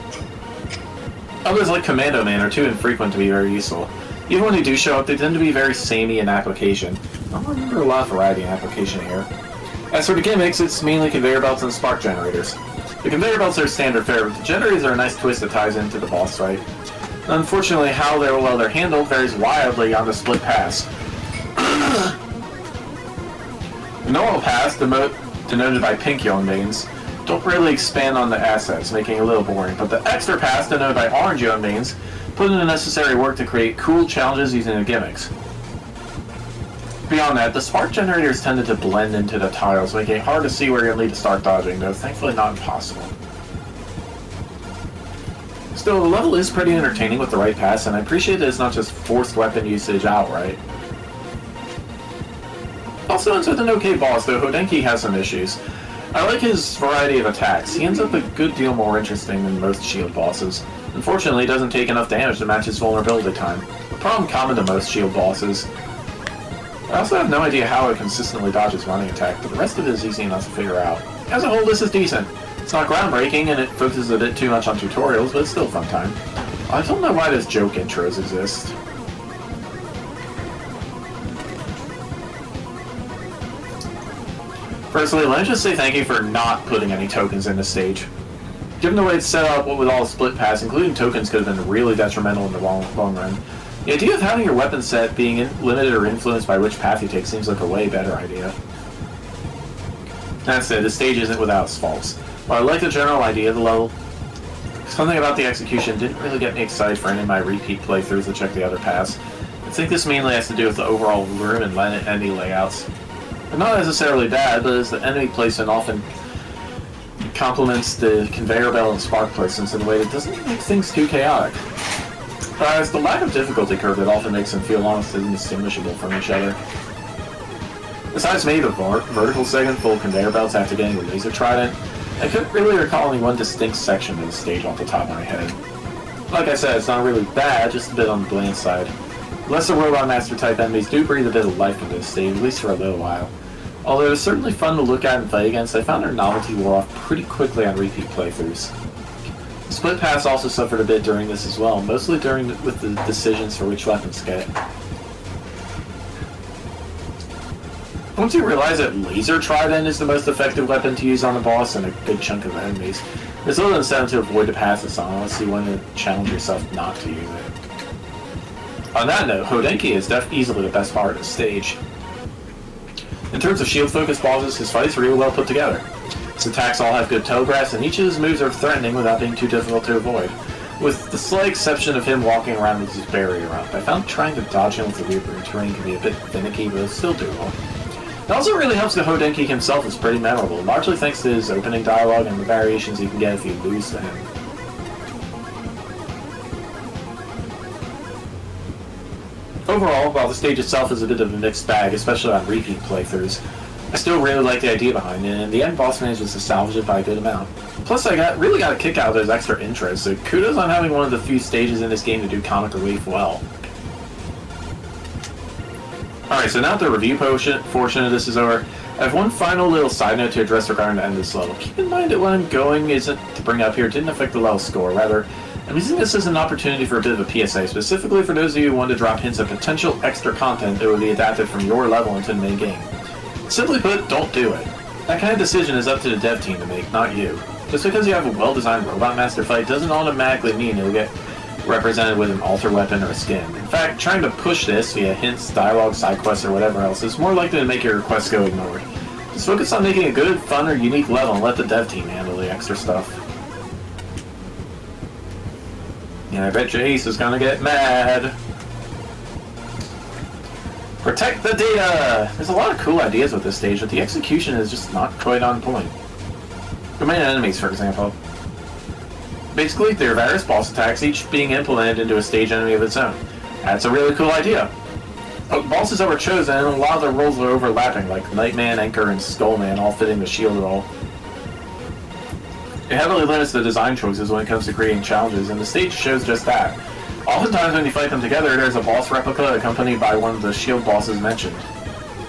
Others, like Commando Man, are too infrequent to be very useful. Even when they do show up, they tend to be very samey in application. I don't remember a lot of variety in application here. As for the gimmicks, it's mainly conveyor belts and spark generators. The conveyor belts are standard fare, but the generators are a nice twist that ties into the boss fight. Unfortunately, how well they're handled varies wildly on the split pass. The normal pass, denoted by pink young mains, don't really expand on the assets, making it a little boring, but the extra pass, denoted by orange young mains, put in the necessary work to create cool challenges using the gimmicks. Beyond that, the spark generators tended to blend into the tiles, making it hard to see where you'll need to start dodging, though thankfully not impossible. Still, the level is pretty entertaining with the right pass, and I appreciate that it's not just forced weapon usage outright. Also ends with an okay boss, though Hodenki has some issues. I like his variety of attacks. He ends up a good deal more interesting than most shield bosses. Unfortunately, he doesn't take enough damage to match his vulnerability time, a problem common to most shield bosses. I also have no idea how it consistently dodges running attack, but the rest of it is easy enough to figure out. As a whole, this is decent. It's not groundbreaking, and it focuses a bit too much on tutorials, but it's still a fun time. I don't know why those joke intros exist. Firstly, let me just say thank you for not putting any tokens in this stage. Given the way it's set up with all the split pass, including tokens could have been really detrimental in the long run. The idea of having your weapon set being limited or influenced by which path you take seems like a way better idea. That said, the stage isn't without its faults. While I like the general idea of the level, something about the execution didn't really get me excited for any of my repeat playthroughs to check the other paths. I think this mainly has to do with the overall room and enemy layouts. They're not necessarily bad, but as the enemy placement often complements the conveyor belt and spark placements in a way that doesn't make things too chaotic. It's the lack of difficulty curve that often makes them feel almost indistinguishable from each other. Besides maybe the vertical segment full of conveyor belts after getting the laser trident, I couldn't really recall any one distinct section of the stage off the top of my head. Like I said, it's not really bad, just a bit on the bland side. Lesser Robot Master type enemies do breathe a bit of life into this stage, at least for a little while. Although it was certainly fun to look at and fight against, I found their novelty wore off pretty quickly on repeat playthroughs. The split pass also suffered a bit during this as well, mostly with the decisions for which weapons to get. Once you realize that Laser Trident is the most effective weapon to use on the boss and a good chunk of the enemies, there's little incentive to avoid the passes on unless you want to challenge yourself not to use it. On that note, Hodenki is easily the best part of the stage. In terms of shield-focused bosses, his fights are really well put together. His attacks all have good toe graphs, and each of his moves are threatening without being too difficult to avoid. With the slight exception of him walking around with his barrier up, I found trying to dodge him with the weird terrain can be a bit finicky, but it's still doable. It also really helps that Hodenki himself is pretty memorable, largely thanks to his opening dialogue and the variations you can get if you lose to him. Overall, while the stage itself is a bit of a mixed bag, especially on repeat playthroughs, I still really like the idea behind it, and the end boss manages to salvage it by a good amount. Plus, I really got a kick out of those extra intros, so kudos on having one of the few stages in this game to do comic relief well. Alright, so now that the review portion of this is over, I have one final little side note to address regarding the end of this level. Keep in mind that what I'm going isn't to bring up here didn't affect the level score, rather, I'm using this as an opportunity for a bit of a PSA, specifically for those of you who want to drop hints of potential extra content that would be adapted from your level into the main game. Simply put, don't do it. That kind of decision is up to the dev team to make, not you. Just because you have a well-designed Robot Master fight doesn't automatically mean it'll get represented with an alter weapon or a skin. In fact, trying to push this via hints, dialogue, side quests, or whatever else is more likely to make your requests go ignored. Just focus on making a good, fun, or unique level and let the dev team handle the extra stuff. And I bet Jace is gonna get mad. Protect the data! There's a lot of cool ideas with this stage, but the execution is just not quite on point. The main enemies, for example. Basically, there are various boss attacks, each being implemented into a stage enemy of its own. That's a really cool idea. But bosses that were chosen, and a lot of their roles are overlapping, like Nightman, Anchor, and Skullman, all fitting the shield role. It heavily limits the design choices when it comes to creating challenges, and the stage shows just that. Oftentimes when you fight them together, there's a boss replica accompanied by one of the shield bosses mentioned.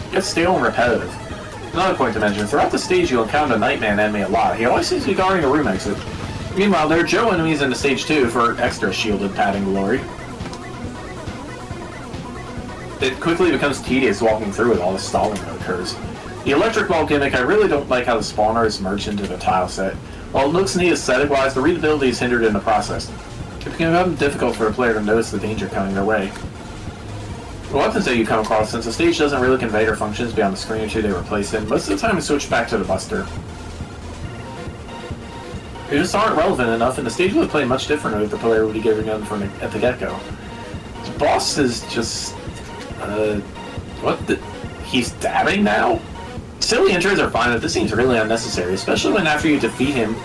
It gets stale and repetitive. Another point to mention, throughout the stage you'll encounter a Nightman enemy a lot. He always seems to be guarding a room exit. Meanwhile, there are Joe enemies in the stage too for extra shielded padding glory. It quickly becomes tedious walking through with all the stalling that occurs. The electric ball gimmick, I really don't like how the spawner is merged into the tile set. While it looks neat aesthetic-wise, the readability is hindered in the process. It can become difficult for a player to notice the danger coming their way. The weapons that you come across, since the stage doesn't really convey their functions beyond the screen or two they were placed in, most of the time we switch back to the Buster. They just aren't relevant enough, and the stage would play much differently if the player would be giving them from at the get-go. The boss is just... what the... He's dabbing now? Silly intros are fine, but this seems really unnecessary, especially when after you defeat him,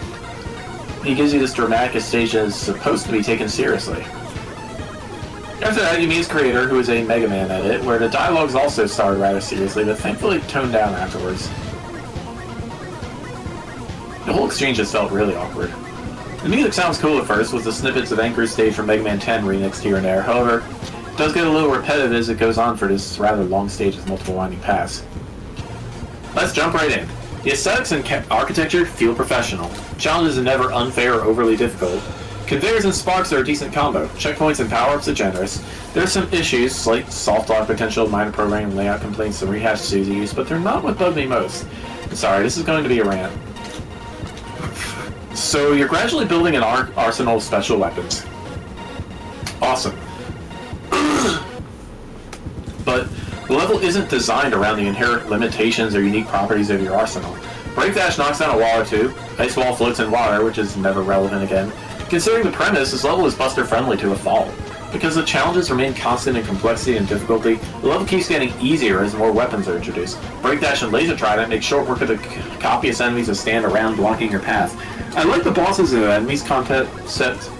he gives you this dramatic stage that is supposed to be taken seriously. After that, you meet his creator, who is a Mega Man edit, where the dialogues also started rather seriously, but thankfully toned down afterwards. The whole exchange just felt really awkward. The music sounds cool at first, with the snippets of Anchor's stage from Mega Man 10 remixed here and there, however, it does get a little repetitive as it goes on for this rather long stage with multiple winding paths. Let's jump right in. The aesthetics and architecture feel professional. Challenges are never unfair or overly difficult. Conveyors and sparks are a decent combo. Checkpoints and power-ups are generous. There are some issues, slight soft lock potential, minor programming and layout complaints, some rehashed Suzy use, but they're not what bugged me most. Sorry, this is going to be a rant. So you're gradually building an arsenal of special weapons. Awesome. But the level isn't designed around the inherent limitations or unique properties of your arsenal. Breakdash knocks down a wall or two, Ice Wall floats in water, which is never relevant again. Considering the premise, this level is Buster friendly to a fault. Because the challenges remain constant in complexity and difficulty, the level keeps getting easier as more weapons are introduced. Breakdash and Laser Trident make short work of the copious enemies that stand around blocking your path. I like the bosses in the enemies concept,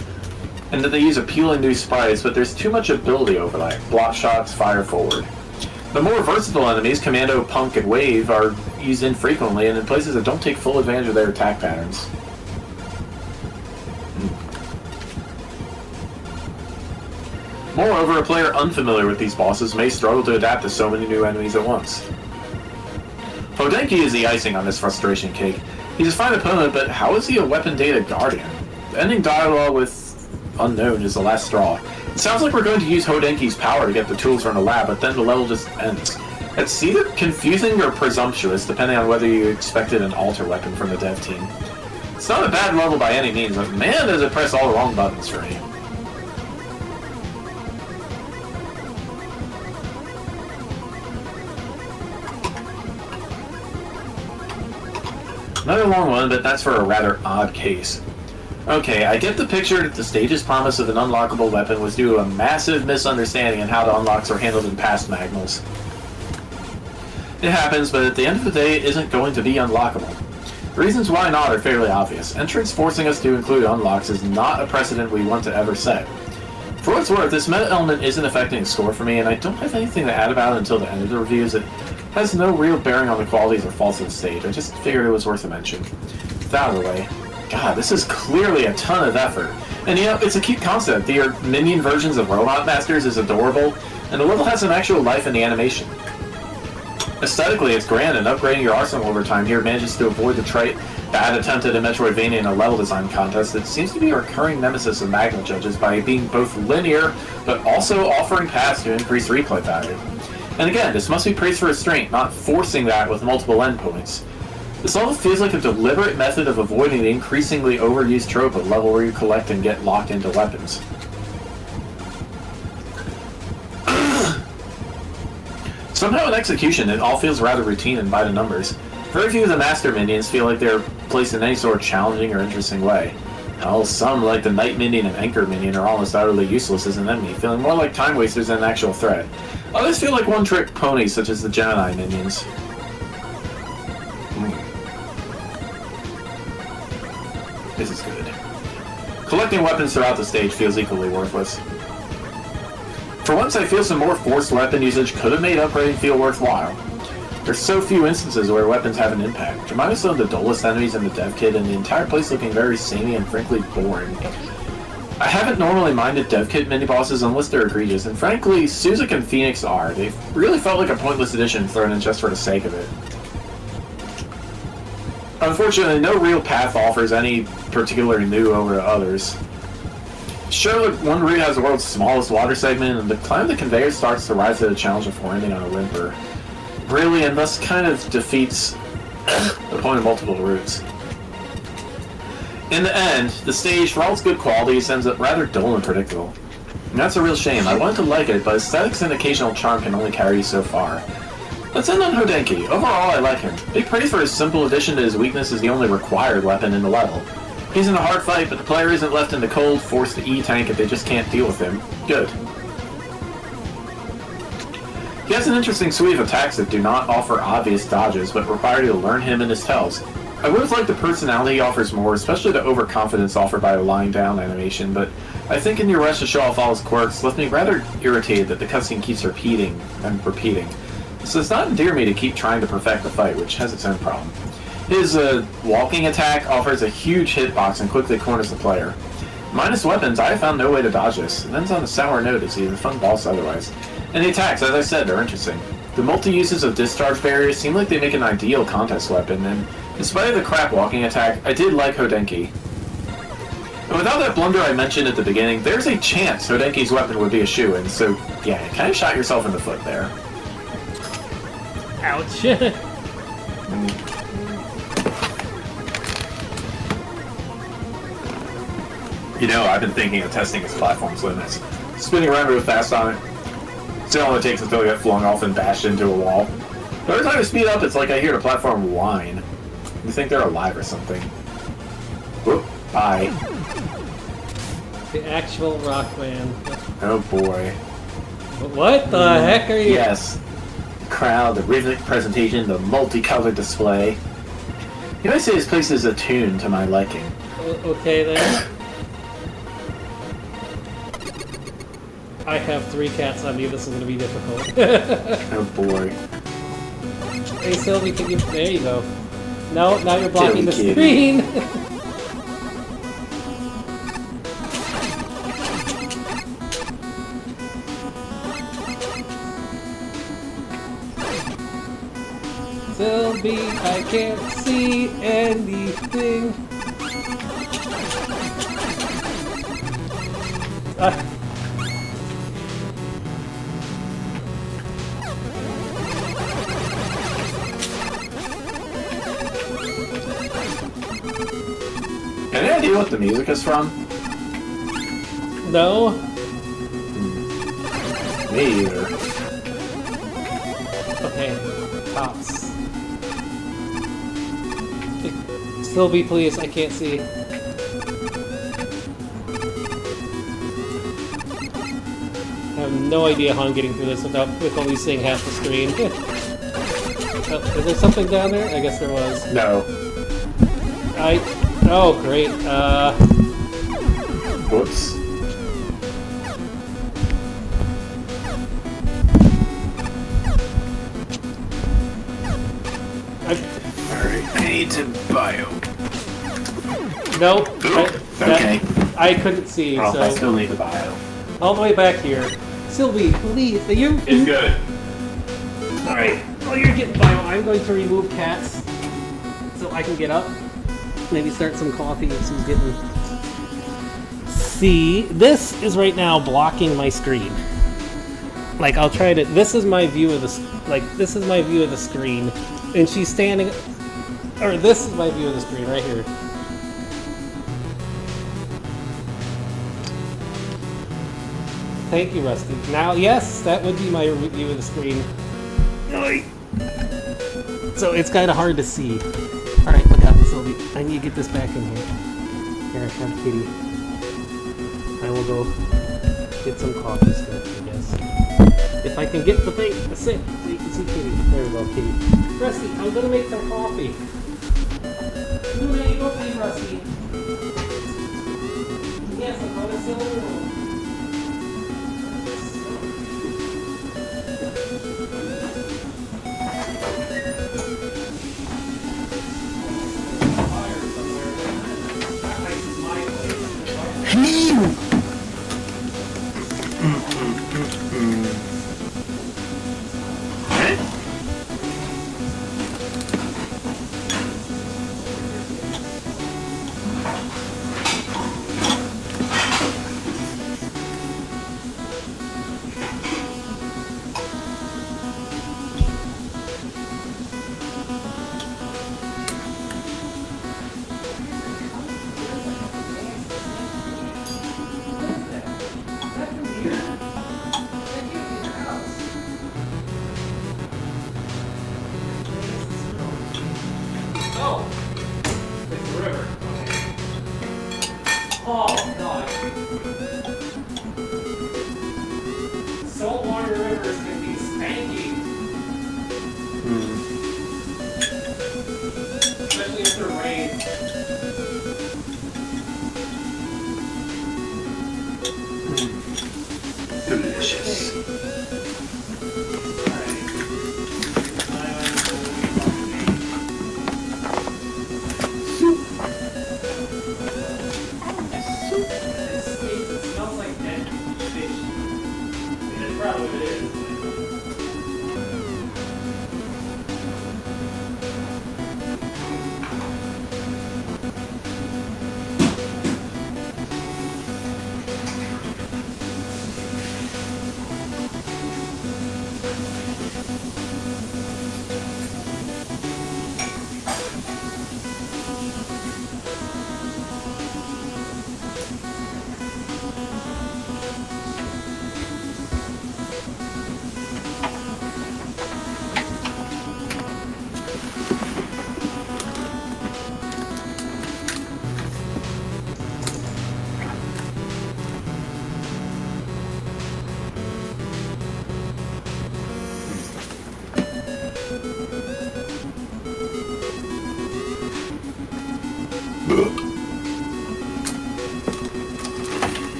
and that they use appealing new sprites, but there's too much ability overlap. Block shots, fire forward. The more versatile enemies, Commando, Punk, and Wave, are used infrequently and in places that don't take full advantage of their attack patterns. Moreover, a player unfamiliar with these bosses may struggle to adapt to so many new enemies at once. Hodenki is the icing on this frustration cake. He's a fine opponent, but how is he a weapon data guardian? The ending dialogue with Unknown is the last straw. It sounds like we're going to use Hodenki's power to get the tools from the lab, but then the level just ends. It's either confusing or presumptuous, depending on whether you expected an alter weapon from the dev team. It's not a bad level by any means, but man does it press all the wrong buttons for me. Another long one, but that's for a rather odd case. Okay, I get the picture that the stage's promise of an unlockable weapon was due to a massive misunderstanding in how the unlocks were handled in past Magnals. It happens, but at the end of the day, it isn't going to be unlockable. The reasons why not are fairly obvious. Entrance forcing us to include unlocks is not a precedent we want to ever set. For what it's worth, this meta element isn't affecting the score for me, and I don't have anything to add about it until the end of the reviews. It has no real bearing on the qualities or faults of the stage. I just figured it was worth a mention. With that out of the way, God, this is clearly a ton of effort. And you know, it's a cute concept. The minion versions of Robot Masters is adorable, and the level has some actual life in the animation. Aesthetically, it's grand, and upgrading your arsenal over time here manages to avoid the trite, bad attempt at a Metroidvania in a level design contest that seems to be a recurring nemesis of Magna judges by being both linear, but also offering paths to increase replay value. And again, this must be praised for restraint, not forcing that with multiple endpoints. This level feels like a deliberate method of avoiding the increasingly overused trope of level where you collect and get locked into weapons. Somehow in execution, it all feels rather routine and by the numbers. Very few of the master minions feel like they're placed in any sort of challenging or interesting way. While some, like the Knight Minion and Anchor Minion, are almost utterly useless as an enemy, feeling more like time wasters than an actual threat. Others feel like one-trick ponies, such as the Gemini Minions. This is good. Collecting weapons throughout the stage feels equally worthless. For once, I feel some more forced weapon usage could have made upgrading feel worthwhile. There's so few instances where weapons have an impact. Remind us of the duelist enemies in the dev kit, and the entire place looking very samey and frankly boring. I haven't normally minded dev kit mini-bosses unless they're egregious, and frankly, Suzik and Phoenix are. They really felt like a pointless addition thrown in just for the sake of it. Unfortunately, no real path offers any particularly new over to others. Sure, one route has the world's smallest water segment, and the climb of the conveyor starts to rise to the challenge before ending on a whimper. Really, and thus kind of defeats the point of multiple routes. In the end, the stage, for all its good qualities, ends up rather dull and predictable. And that's a real shame. I wanted to like it, but aesthetics and occasional charm can only carry you so far. Let's end on Hodenki. Overall, I like him. Big praise for his simple addition to his weakness as the only required weapon in the level. He's in a hard fight, but the player isn't left in the cold, forced to E-tank if they just can't deal with him. Good. He has an interesting suite of attacks that do not offer obvious dodges, but require you to learn him and his tells. I would have liked the personality he offers more, especially the overconfidence offered by the lying down animation, but I think in your rush to show off all his quirks left me rather irritated that the cutscene keeps repeating and repeating. So does not endear me to keep trying to perfect the fight, which has its own problem. His walking attack offers a huge hitbox and quickly corners the player. Minus weapons, I have found no way to dodge this. It ends on a sour note as he's a fun boss otherwise. And the attacks, as I said, are interesting. The multi-uses of discharge barriers seem like they make an ideal contest weapon, and in spite of the crap walking attack, I did like Hodenki. And without that blunder I mentioned at the beginning, there's a chance Hodenki's weapon would be a shoo-in, so yeah, you kind of shot yourself in the foot there. Ouch. You know, I've been thinking of testing its platform's limits. Spinning around real fast on it. Still only takes until I get flung off and bashed into a wall. But every time I speed up, it's like I hear the platform whine. You think they're alive or something. Whoop. Bye. The actual Rockman. Oh boy. What the heck are you? Yes. The crowd, the rhythmic presentation, the multicolored display. You might say this place is attuned to my liking. Okay then. I have 3 cats on me, this is going to be difficult. Oh boy. Hey Sylvie, can you... There you go. No, now you're blocking the Silly screen! Sylvie, I can't see anything. Any idea what the music is from? No? Me either. Okay, tops. Sylvie, please. I can't see. I have no idea how I'm getting through this with only seeing half the screen. Oh, is there something down there? I guess there was. No. Oh, great. Whoops. Alright, I need to bio. Nope. Okay. I couldn't see, Oh, so... I still need the bio. All the way back here. Sylvie, please, are you... It's good. Alright, while you're getting bio, I'm going to remove cats so I can get up. Maybe start some coffee if she's getting... See, this is right now blocking my screen. Like, I'll try to... This is my view of the... this is my view of the screen. And she's standing... Or this is my view of the screen, right here. Thank you, Rusty. Now, yes, that would be my view of the screen. So it's kind of hard to see. Alright, look out, Sylvie. I need to get this back in here. Here, I have Kitty. I will go get some coffee still, I guess. If I can get the thing to sit so you can see Kitty. There we go, Kitty. Rusty, I'm gonna make some coffee. Luna, you go play, Rusty. Yes, I'm gonna sit in the room. Oh! It's the river. Oh, God. Saltwater rivers can be spanky. Especially if they're rain. Delicious.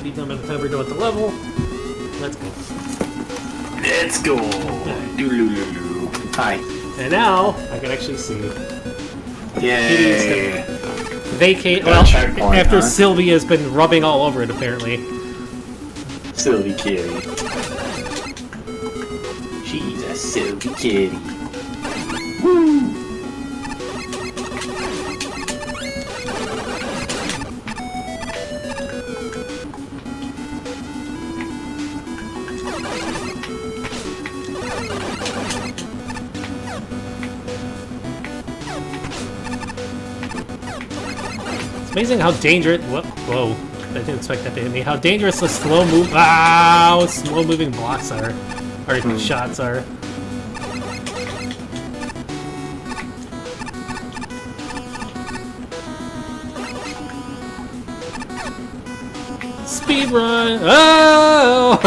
beat them at the time we're done with the level. Let's go. Let's go. Doo-doo-doo-doo. Hi. And now I can actually see. Yay. Vacate. Got a Well, checkpoint, after huh? Sylvie has been rubbing all over it, apparently. Silly kitty. She's a silly kitty. Woo! It's amazing how dangerous. Whoa! I didn't expect that to hit me. How dangerous the slow moving blocks are, or shots are. Speed run! Oh!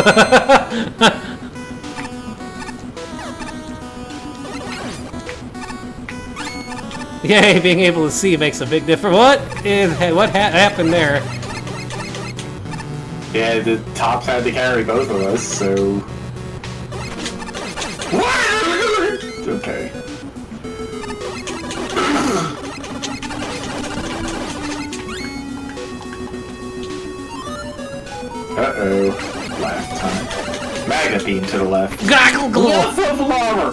Yay! Being able to see makes a big difference. What happened there? Yeah, the tops had to carry both of us, so... Okay. Uh-oh. Left time. Magnet beam to the left. Goggle Left of armor!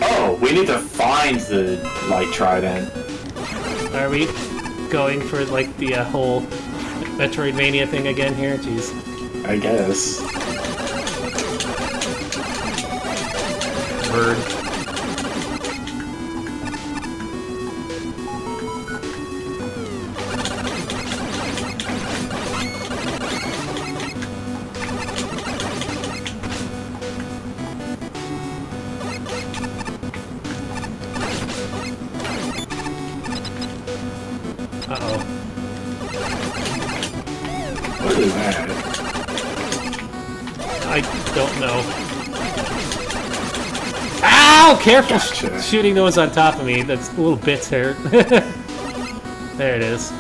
Oh, we need to find the light trident. Are we going for like the whole Metroidvania thing again here? Jeez. I guess. Bird. Uh-oh. What is that? I don't know. Ow! Careful Gotcha. shooting those on top of me. That's little bits here. There it is.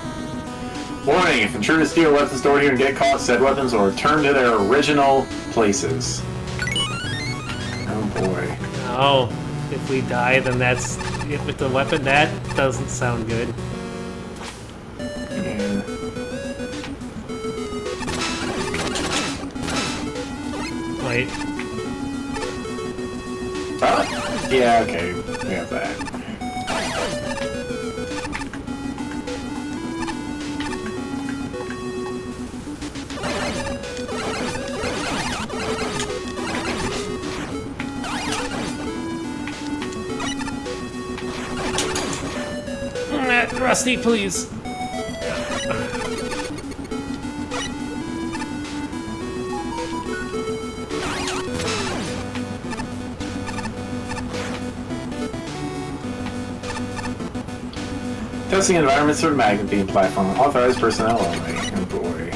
Warning, if intruders steal weapons stored here and get caught, said weapons will return to their original places. Oh boy. Oh, if we die, then that's it with the weapon. That doesn't sound good. Yeah. Wait. Yeah, okay. We have that. Rusty, please. Testing environments for magnet beam platform. Authorized personnel only. Oh boy.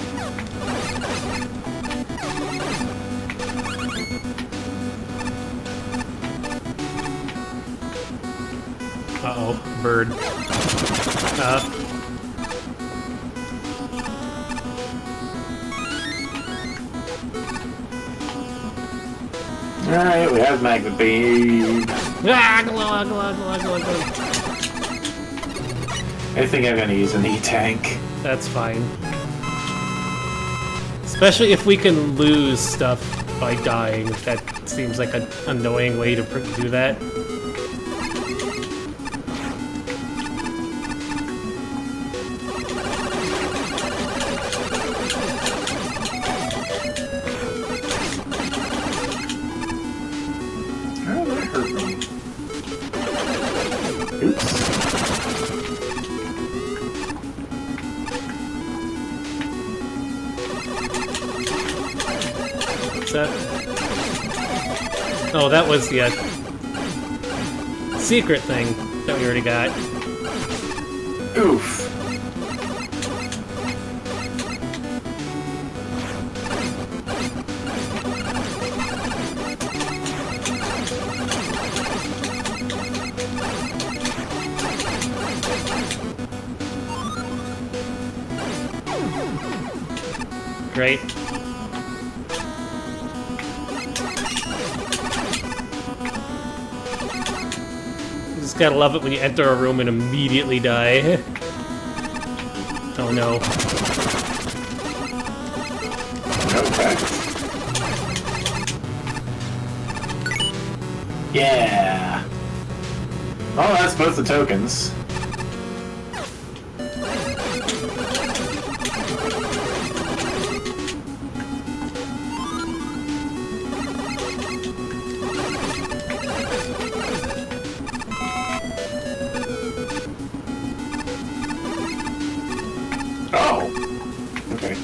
Uh-oh, bird. Alright, we have magnet beam. Ah, glug, glug, glug, glug, glug. I think I'm gonna use an E-tank. That's fine. Especially if we can lose stuff by dying. That seems like an annoying way to do that. How did that hurt me? Oops. What's that? Oh, that was the secret thing that we already got. Oof. right? You just gotta love it when you enter a room and immediately die. Oh no. Okay. Yeah. Oh, that's both the tokens. Oh. Okay.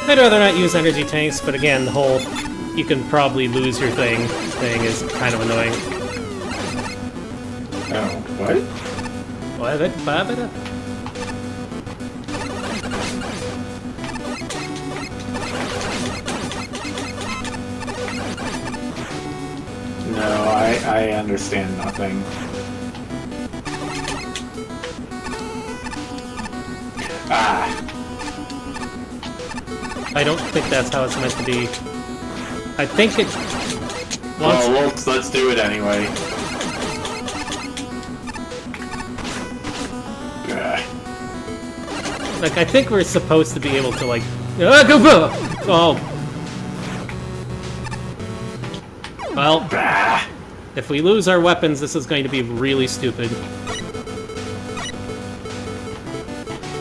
I'd rather not use energy tanks, but again, the whole you can probably lose your thing is kind of annoying. Oh, what? No, I understand nothing. Ah. I don't think that's how it's meant to be. I think it... Well, let's do it anyway. Like, I think we're supposed to be able to, like... Oh! Well, if we lose our weapons, this is going to be really stupid.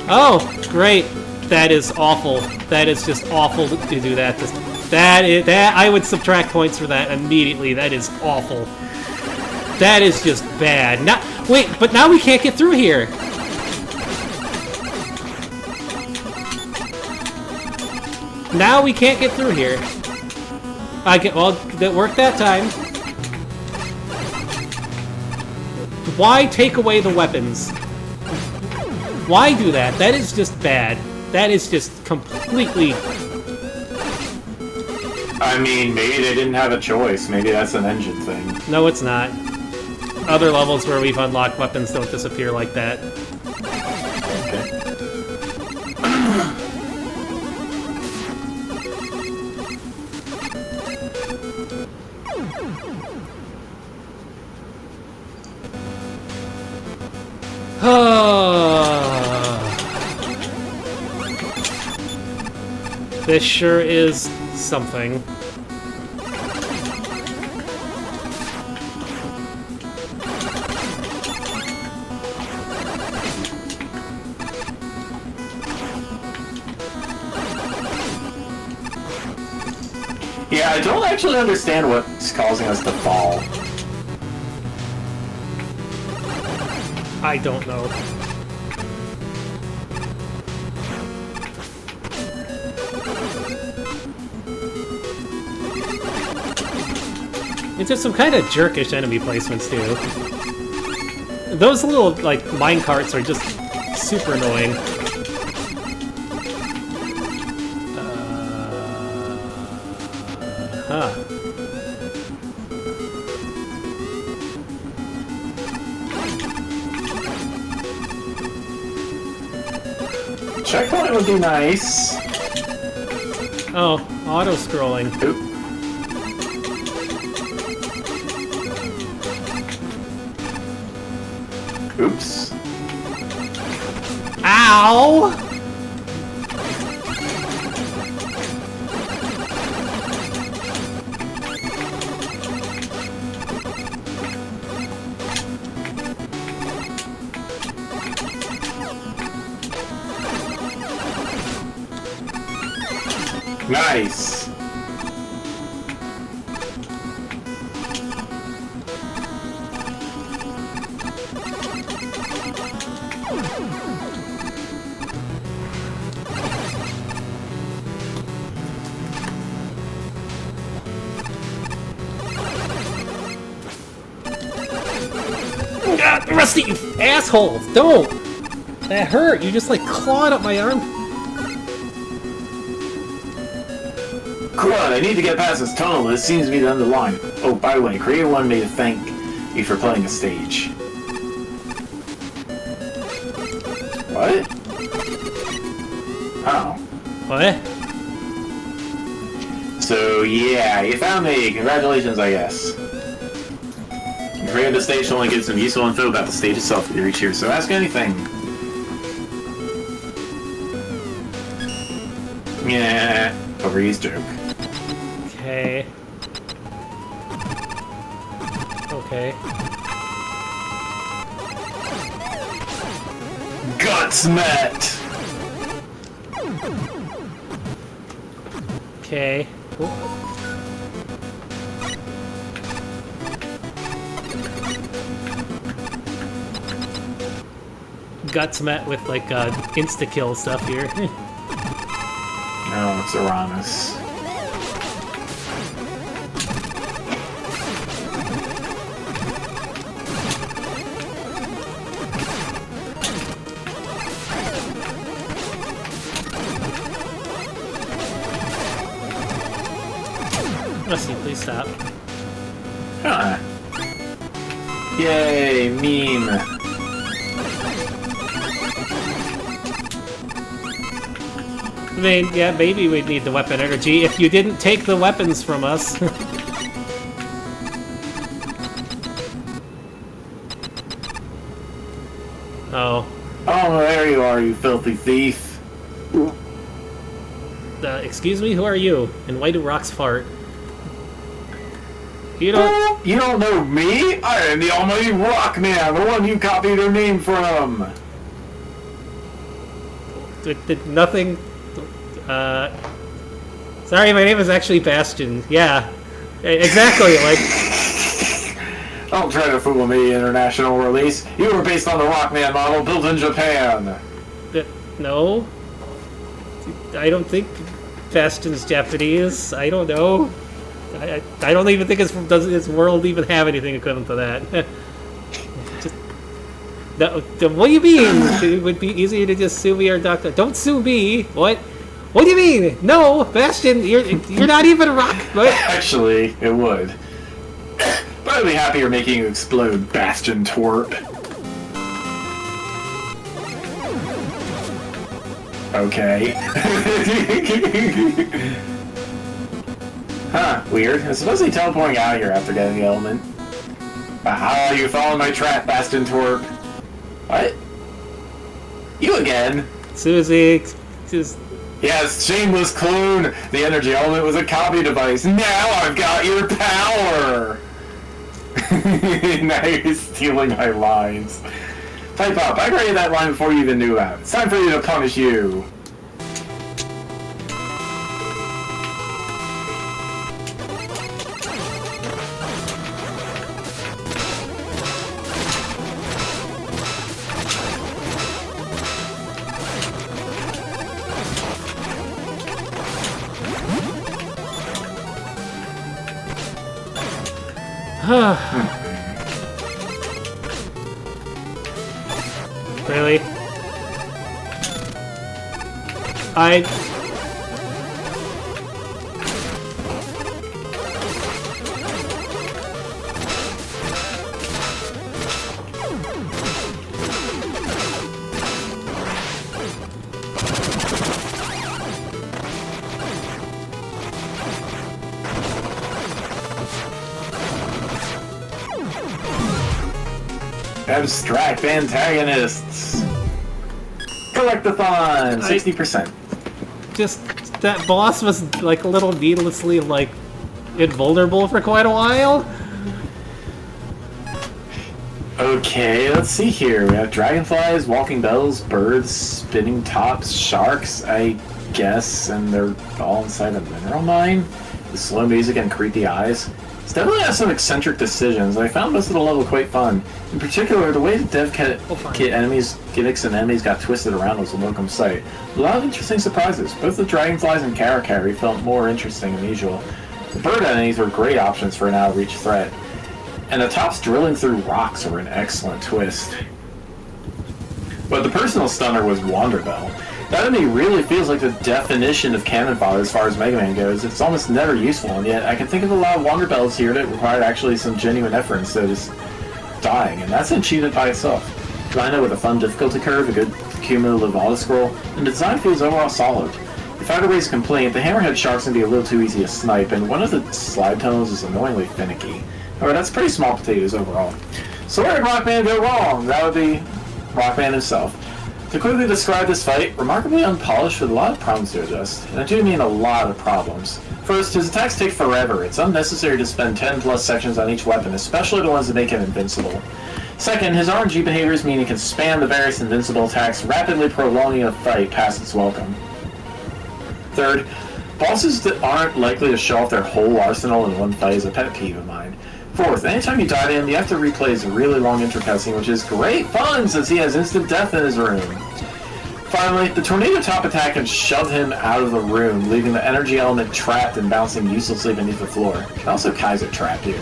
Oh, great. That is awful. That is just awful to do that. That I would subtract points for that immediately. That is awful. That is just bad. Wait, but now we can't get through here. Now we can't get through here. Well, that worked that time. Why take away the weapons? Why do that? That is just bad. That is just completely... I mean, maybe they didn't have a choice. Maybe that's an engine thing. No, it's not. Other levels where we've unlocked weapons don't disappear like that. This sure is something. Yeah, I don't actually understand what's causing us to fall. I don't know. It's just some kind of jerkish enemy placements, too. Those little, like, minecarts are just super annoying. Checkpoint would be nice. Oh, auto-scrolling. Oop. Oops. Ow! Nice. God, Rusty, you asshole! Don't! That hurt! You just, like, clawed up my arm. Good, I need to get past this tunnel. This seems to be the end of the line. Oh, by the way, Creator wanted me to thank you for playing a stage. What? Oh. What? So, yeah, you found me. Congratulations, I guess. You created the stage to only get some useful info about the stage itself when you reach here, so ask anything. Yeah, overused joke. Okay. Okay. Guts met! Okay. Guts met with like insta-kill stuff here. No, it's Uranus. Rusty, please stop. Huh. Yay, meme. I mean, yeah, maybe we'd need the weapon energy if you didn't take the weapons from us. Oh. Oh, there you are, you filthy thief. Excuse me, who are you? And why do rocks fart? You You don't know me? I am the almighty Rock Man, the one you copied her name from. did nothing. Sorry, my name is actually Bastion. Yeah, exactly. Like, Don't try to fool me, international release. You were based on the Rockman model built in Japan. no, I don't think Bastion's Japanese. I don't know. I don't even think does his world even have anything equivalent to that. Just, no, what do you mean? It would be easier to just sue me or Doctor. Don't sue me. What? What do you mean? No, Bastion, you're not even a rock. What? Actually, it would. But I'd be happier making you explode, Bastion twerp. Okay. Huh, weird. I'm supposedly teleporting out here after getting the element. Aha, you followed my trap, Bastion twerp. What? You again? Susie, just... Yes, shameless clone! The energy element was a copy device. Now I've got your power! Now you're stealing my lines. Type up, I created that line before you even knew about it. It's time for you to punish you. Really? Abstract antagonists. Collectathon, 60%. Just that boss was like a little needlessly like invulnerable for quite a while. Okay, let's see here. We have dragonflies, walking bells, birds, spinning tops, sharks, I guess, and they're all inside a mineral mine. The slow music and creepy eyes. It's definitely has some eccentric decisions. I found most of the level quite fun. In particular, the way the dev kit enemies, gimmicks and enemies got twisted around was a welcome sight. A lot of interesting surprises. Both the dragonflies and Karakari felt more interesting than usual. The bird enemies were great options for an out-of-reach threat. And the tops drilling through rocks were an excellent twist. But the personal stunner was Wanderbell. That enemy really feels like the definition of cannon fodder as far as Mega Man goes. It's almost never useful, and yet I can think of a lot of Wonder Bells here that required actually some genuine effort instead of just dying, and that's an achievement by itself. Rhino with a fun difficulty curve, a good cumulative auto-scroll, and the design feels overall solid. If I had to raise a complaint, the Hammerhead Sharks can be a little too easy to snipe, and one of the slide tunnels is annoyingly finicky. However, that's pretty small potatoes overall. So where did Rockman go wrong? That would be Rockman himself. To quickly describe this fight, remarkably unpolished with a lot of problems to adjust. And I do mean a lot of problems. First, his attacks take forever. It's unnecessary to spend 10 plus sections on each weapon, especially the ones that make him invincible. Second, his RNG behaviors mean he can spam the various invincible attacks, rapidly prolonging a fight past its welcome. Third, bosses that aren't likely to show off their whole arsenal in one fight is a pet peeve of mine. Fourth, anytime you die to him, you have to replay his really long intro cutscene, which is great fun since he has instant death in his room. Finally, the tornado top attack can shove him out of the room, leaving the energy element trapped and bouncing uselessly beneath the floor. It can also Kaiser trap you.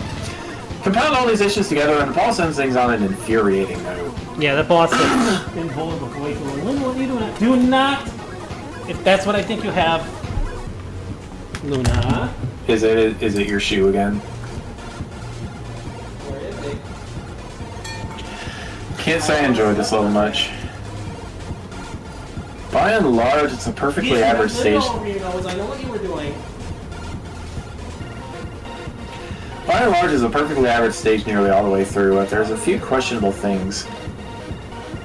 Compound all these issues together, and the boss ends things on an infuriating note. Yeah, that boss has been vulnerable for way too long. What are you doing? Do not, if that's what I think you have, Luna. Is it your shoe again? Where is it? Can't say I enjoyed this level much. By and large, it's a perfectly average stage. I know what you were doing. By and large, it's a perfectly average stage nearly all the way through, but there's a few questionable things,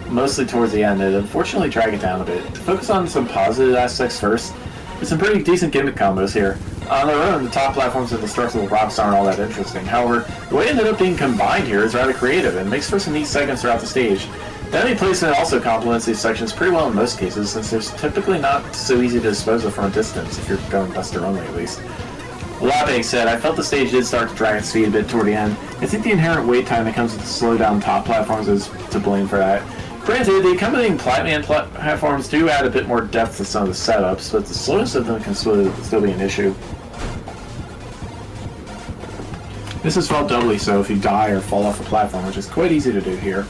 mostly towards the end, that unfortunately drag it down a bit. To focus on some positive aspects first, there's some pretty decent gimmick combos here. On their own, the top platforms and destructible rocks aren't all that interesting. However, the way it ended up being combined here is rather creative and makes for some neat segments throughout the stage. The enemy placement also complements these sections pretty well in most cases, since they're typically not so easy to dispose of from a distance, if you're going Buster only at least. Well, that being said, I felt the stage did start to drag its feet a bit toward the end. I think the inherent wait time that comes with the slow down top platforms is to blame for that. Granted, the accompanying Platman platforms do add a bit more depth to some of the setups, but the slowness of them can still be an issue. This has felt doubly so if you die or fall off a platform, which is quite easy to do here.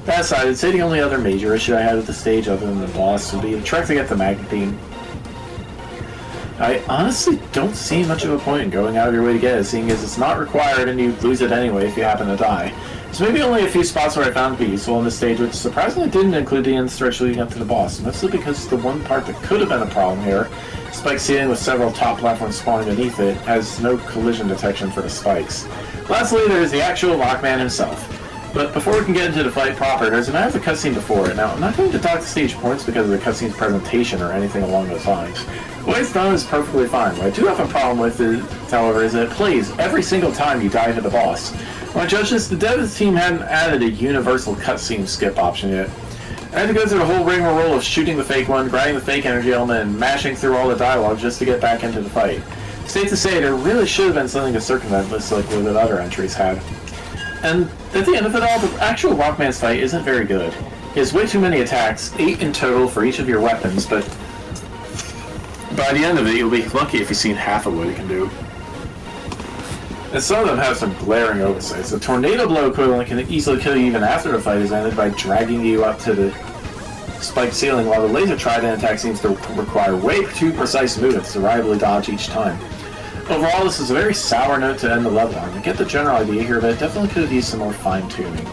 That aside, I'd say the only other major issue I had with the stage other than the boss would be the trek to get the magnet beam. I honestly don't see much of a point in going out of your way to get it, seeing as it's not required and you lose it anyway if you happen to die. There's maybe only a few spots where I found it to be useful in this stage, which surprisingly didn't include the end stretch leading up to the boss, mostly because the one part that could have been a problem here, spike ceiling with several top platforms spawning beneath it, has no collision detection for the spikes. Lastly, there's the actual Rockman himself. But before we can get into the fight proper, there's a matter of the cutscene before it. Now, I'm not going to talk to stage points because of the cutscene's presentation or anything along those lines. The way it's done is perfectly fine. What I do have a problem with it, however, is that it plays every single time you die to the boss. When I judge this, the devs team hadn't added a universal cutscene skip option yet. I had to go through the whole rigmarole of shooting the fake one, grinding the fake energy element, and mashing through all the dialogue just to get back into the fight. Safe to say, there really should have been something to circumvent this like what the other entries had. And at the end of it all, the actual Rockman's fight isn't very good. He has way too many attacks, 8 in total for each of your weapons, but by the end of it, you'll be lucky if you've seen half of what he can do. And some of them have some glaring oversights. The tornado blow equivalent can easily kill you even after the fight is ended by dragging you up to the spiked ceiling, while the laser trident attack seems to require way too precise movements to reliably dodge each time. Overall, this is a very sour note to end the level on. I get the general idea here, but it definitely could have used some more fine-tuning.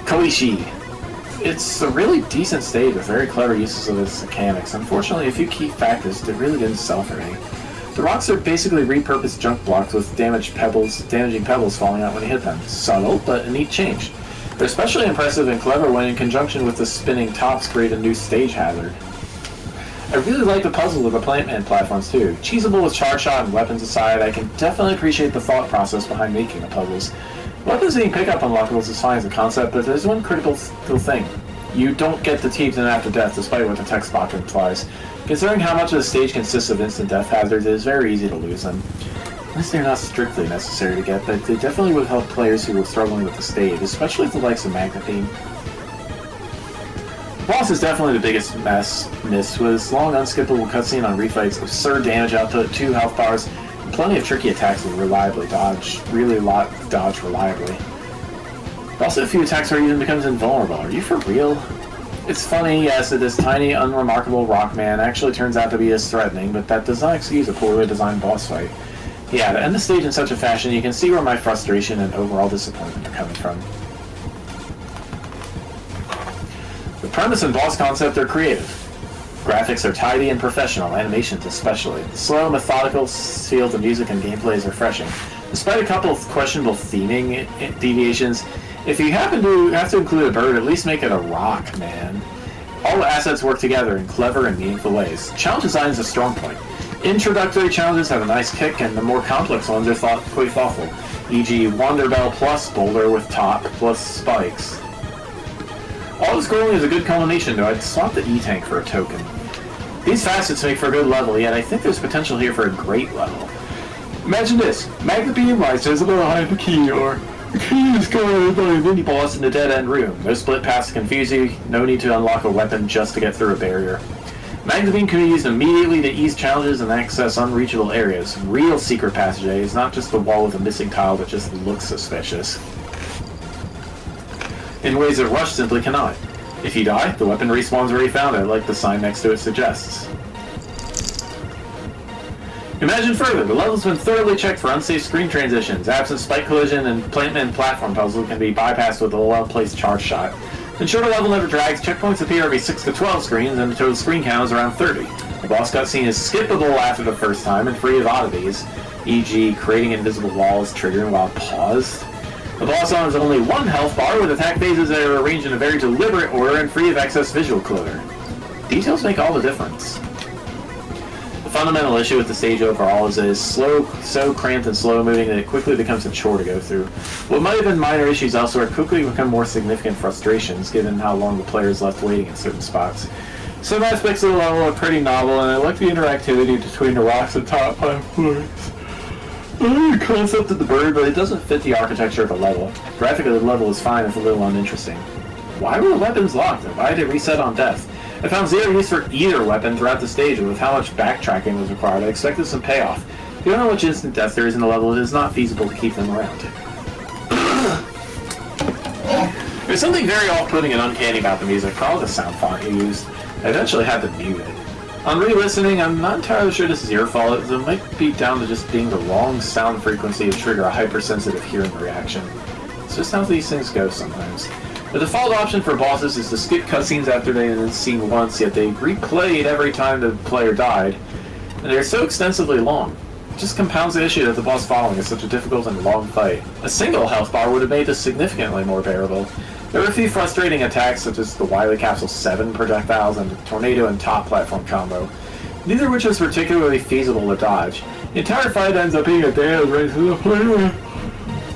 Koishi. It's a really decent stage with very clever uses of its mechanics. Unfortunately, a few key factors that really didn't sell for me. The rocks are basically repurposed junk blocks with damaging pebbles falling out when you hit them. Subtle, but a neat change. They're especially impressive and clever when in conjunction with the spinning tops create a new stage hazard. I really like the puzzle of the Plantman platforms too. Cheesable with charge shot and weapons aside, I can definitely appreciate the thought process behind making the puzzles. Weapons being pick-up unlockables is fine as a concept, but there's one critical thing. You don't get the teeth in after death, despite what the text box implies. Considering how much of the stage consists of instant death hazards, it is very easy to lose them. At least they're not strictly necessary to get, but they definitely would help players who were struggling with the stage, especially the likes of Magnet Beam. The boss is definitely the biggest miss, with its long unskippable cutscene on refights, absurd damage output, 2 health bars, and plenty of tricky attacks that reliably dodge reliably. Also a few attacks where he even becomes invulnerable. Are you for real? It's funny, yes, that this tiny, unremarkable rock man actually turns out to be as threatening, but that does not excuse a poorly designed boss fight. Yeah, to end the stage in such a fashion, you can see where my frustration and overall disappointment are coming from. The premise and boss concept are creative. Graphics are tidy and professional, animations especially. The slow, methodical feel to music and gameplay is refreshing. Despite a couple of questionable theming deviations, if you happen to have to include a bird, at least make it a rock, man. All the assets work together in clever and meaningful ways. Challenge design is a strong point. Introductory challenges have a nice kick, and the more complex ones are quite thoughtful, e.g. Wonder Bell plus boulder with top plus spikes. All this scrolling is a good culmination, though I'd swap the E-Tank for a token. These facets make for a good level, yet I think there's potential here for a great level. Imagine this. Magnet Beam rises behind the key, or the key is guarded by a mini-boss in a dead-end room. No split paths to confuse you, no need to unlock a weapon just to get through a barrier. Magnet Beam can be used immediately to ease challenges and access unreachable areas. Real secret passageways, not just the wall with a missing tile that just looks suspicious. In ways that Rush simply cannot. If you die, the weapon respawns where you found it, like the sign next to it suggests. Imagine further, the level's been thoroughly checked for unsafe screen transitions. Absent spike collision and platform puzzle can be bypassed with a well-placed charge shot. Ensure the level never drags, checkpoints appear every 6 to 12 screens, and the total screen count is around 30. The boss cutscene is skippable after the first time and free of oddities, e.g. creating invisible walls, triggering while paused. The boss owns only one health bar with attack phases that are arranged in a very deliberate order and free of excess visual clutter. Details make all the difference. The fundamental issue with the stage overall is that it is so cramped and slow moving that it quickly becomes a chore to go through. What might have been minor issues elsewhere quickly become more significant frustrations given how long the player is left waiting in certain spots. Some aspects of the level are pretty novel, and I like the interactivity between the rocks and top platforms. I like the concept of the bird, but it doesn't fit the architecture of the level. Graphically, the level is fine if a little uninteresting. Why were the weapons locked, and why did it reset on death? I found zero use for either weapon throughout the stage, and with how much backtracking was required, I expected some payoff. If you don't know which instant death there is in the level, it is not feasible to keep them around. There's something very off-putting and uncanny about the music, probably the sound font you used. I eventually had to mute it. On re-listening, I'm not entirely sure this is your fault. It might be down to just being the wrong sound frequency to trigger a hypersensitive hearing reaction. It's just how these things go sometimes. The default option for bosses is to skip cutscenes after they have been seen once, yet they replayed every time the player died, and they're so extensively long. It just compounds the issue that the boss following is such a difficult and long fight. A single health bar would have made this significantly more bearable. There were a few frustrating attacks, such as the Wily Capsule 7 projectiles and the Tornado and Top platform combo, neither of which was particularly feasible to dodge. The entire fight ends up being a dance race to the player.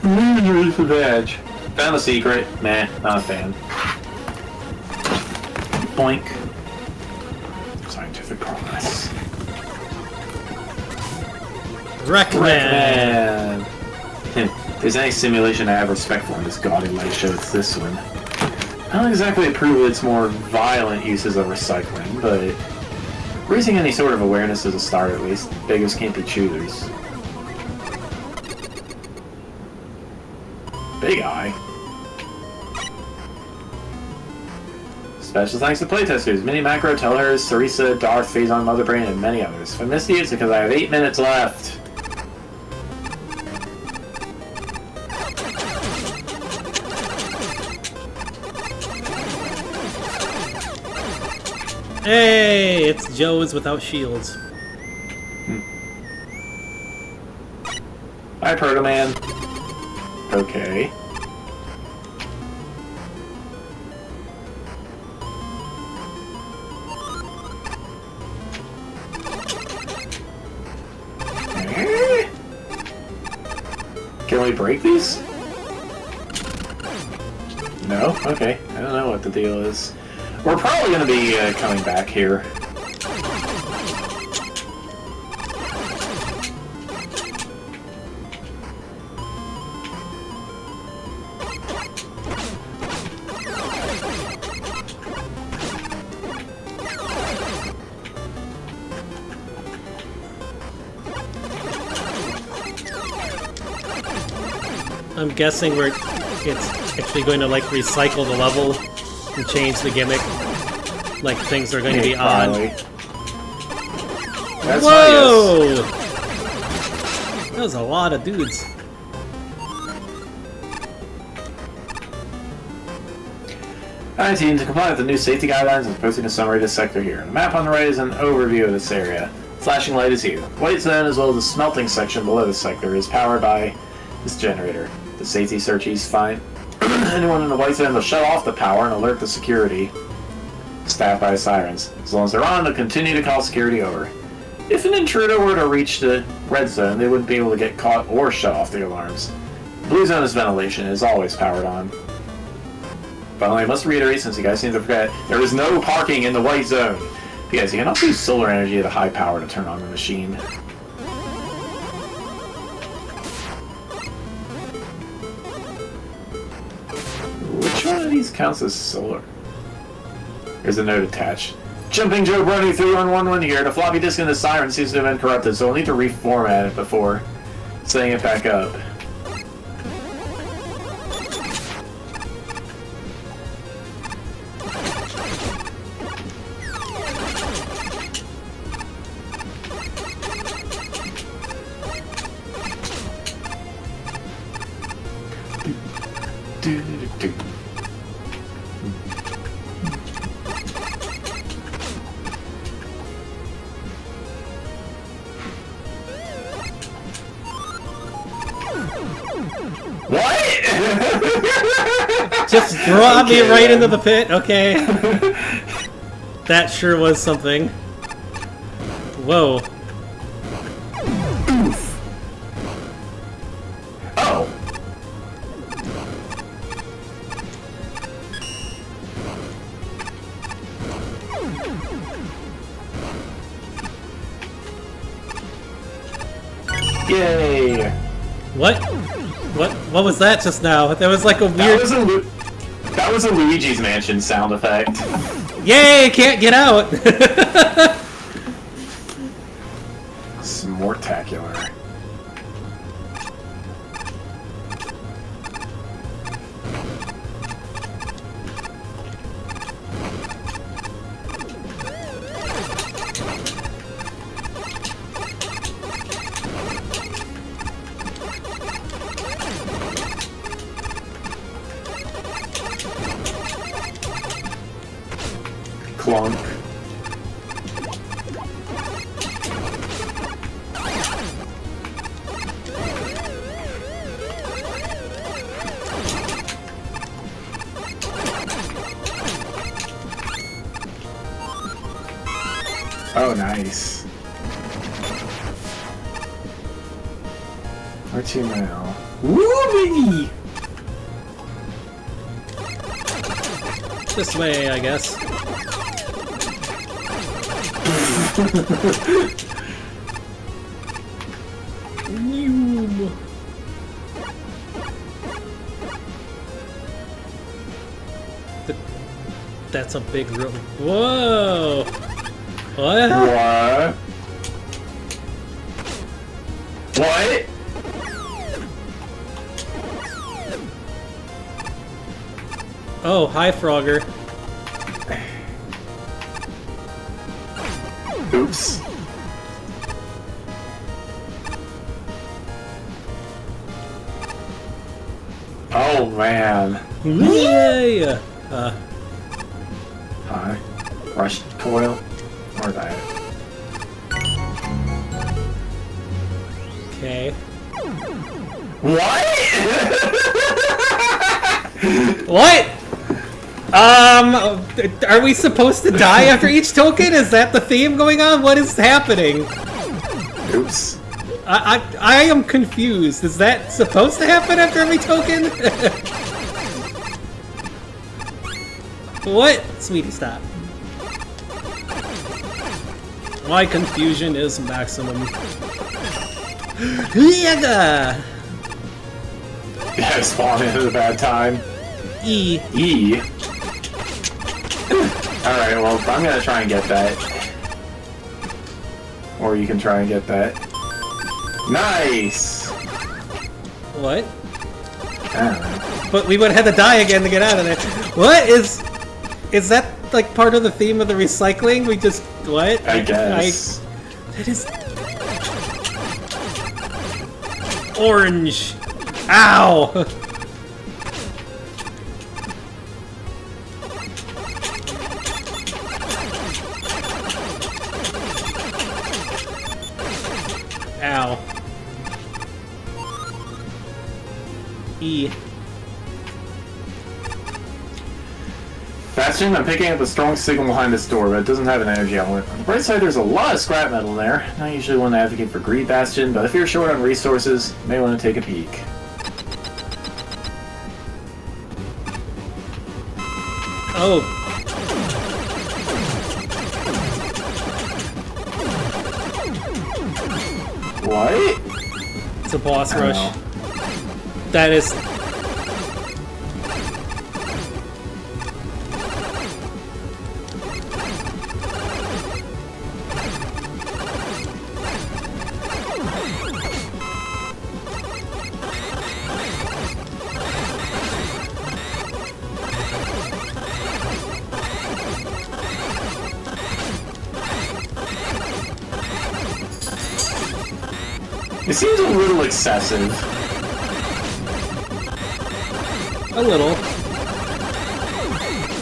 Race of edge. Found the secret. Meh, not a fan. Boink. Scientific progress. Recommend. If there's any simulation I have respect for in this gaudy light show, it's this one. I don't exactly approve of its more violent uses of recycling, but raising any sort of awareness is a start at least. Beggars can't be choosers. Big Eye. Special thanks to playtesters, Mini Macro, Telhers, Sarisa, Darth, Phazon, Motherbrain, and many others. If I missed you, it's because I have 8 minutes left. Hey, it's Joe's without shields. Hi, Proto Man. Okay. Can we break these? No? Okay. I don't know what the deal is. We're probably going to be coming back here. I'm guessing it's actually going to like recycle the level and change the gimmick. like things are going to be on. Probably. That's Whoa! That was a lot of dudes. Alright team, to comply with the new safety guidelines, I'm posting a summary of this sector here. The map on the right is an overview of this area. Flashing light is here. White zone, as well as the smelting section below this sector, is powered by this generator. The safety searchies find anyone in the white zone will shut off the power and alert the security staff by sirens. As long as they're on, they'll continue to call security over. If an intruder were to reach the red zone, they wouldn't be able to get caught or shut off the alarms. The blue zone is ventilation. It is always powered on. Finally, I must reiterate, since you guys seem to forget, there is no parking in the white zone. Because you can also use solar energy at a high power to turn on the machine. Which one of these counts as solar? There's a note attached. Jumping Joe running through on 1-1 here. The floppy disk in the siren seems to have been corrupted, so we'll need to reformat it before setting it back up. What? Just drop me right into the pit, okay? That sure was something. Whoa. Oof. Oh. Yay. What? What was that just now? That was like a weird... That was a Luigi's Mansion sound effect. Yay! Can't get out! Smortacular. Clunk. Oh, nice. Where to now? Woo-wee! This way, I guess. That's a big room. Whoa! What? What? What? Oh, hi, Frogger. Oops. Oh man. Yay! Hi. Rush coil. Or that. Okay. What? What? Are we supposed to die after each token? Is that the theme going on? What is happening? Oops. I am confused. Is that supposed to happen after every token? What? Sweetie, stop. My confusion is maximum. Yaga! Yeah, spawn in at a bad time. E. E. Alright, well, I'm gonna try and get that. Or you can try and get that. Nice! What? I don't know. But we would have had to die again to get out of there. What is that like part of the theme of the recycling? We just what? I guess. That is orange. Ow! Ow. E. Bastion, I'm picking up a strong signal behind this door, but it doesn't have an energy outlet. On the bright side, there's a lot of scrap metal in there. Not usually one to advocate for greed, Bastion, but if you're short on resources, you may want to take a peek. Oh. What? It's a boss I don't rush. know. That is... It seems a little excessive. a little.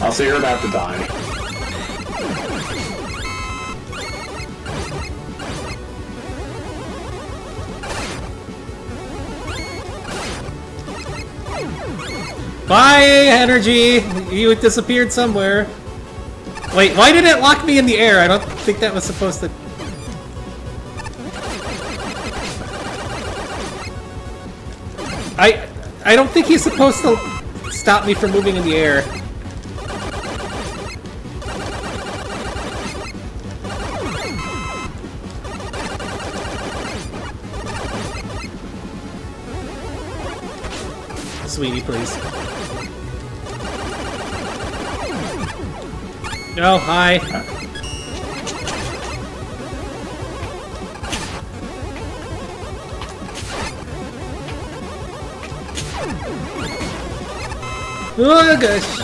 Also, you're about to die. Bye, energy! You disappeared somewhere. Wait, why did it lock me in the air? I don't think that was supposed to... I don't think he's supposed to stop me from moving in the air. Sweetie, please. No, hi. Oh gosh.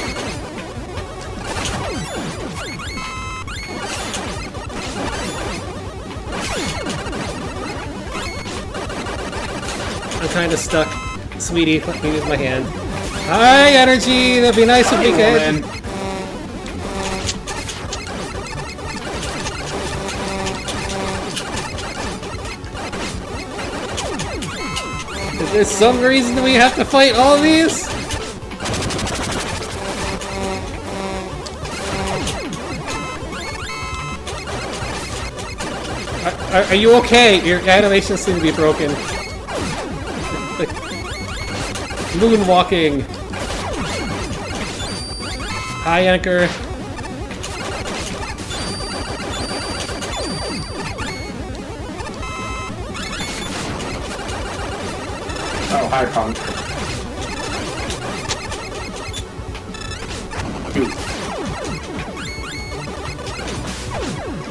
I'm kind of stuck. Sweetie, let me use my hand. Hi, energy! That'd be nice if we could. Is there some reason we have to fight all of these? Are you okay? Your animations seem to be broken. Like, moonwalking. Hi, Anchor. Oh, hi, Punk.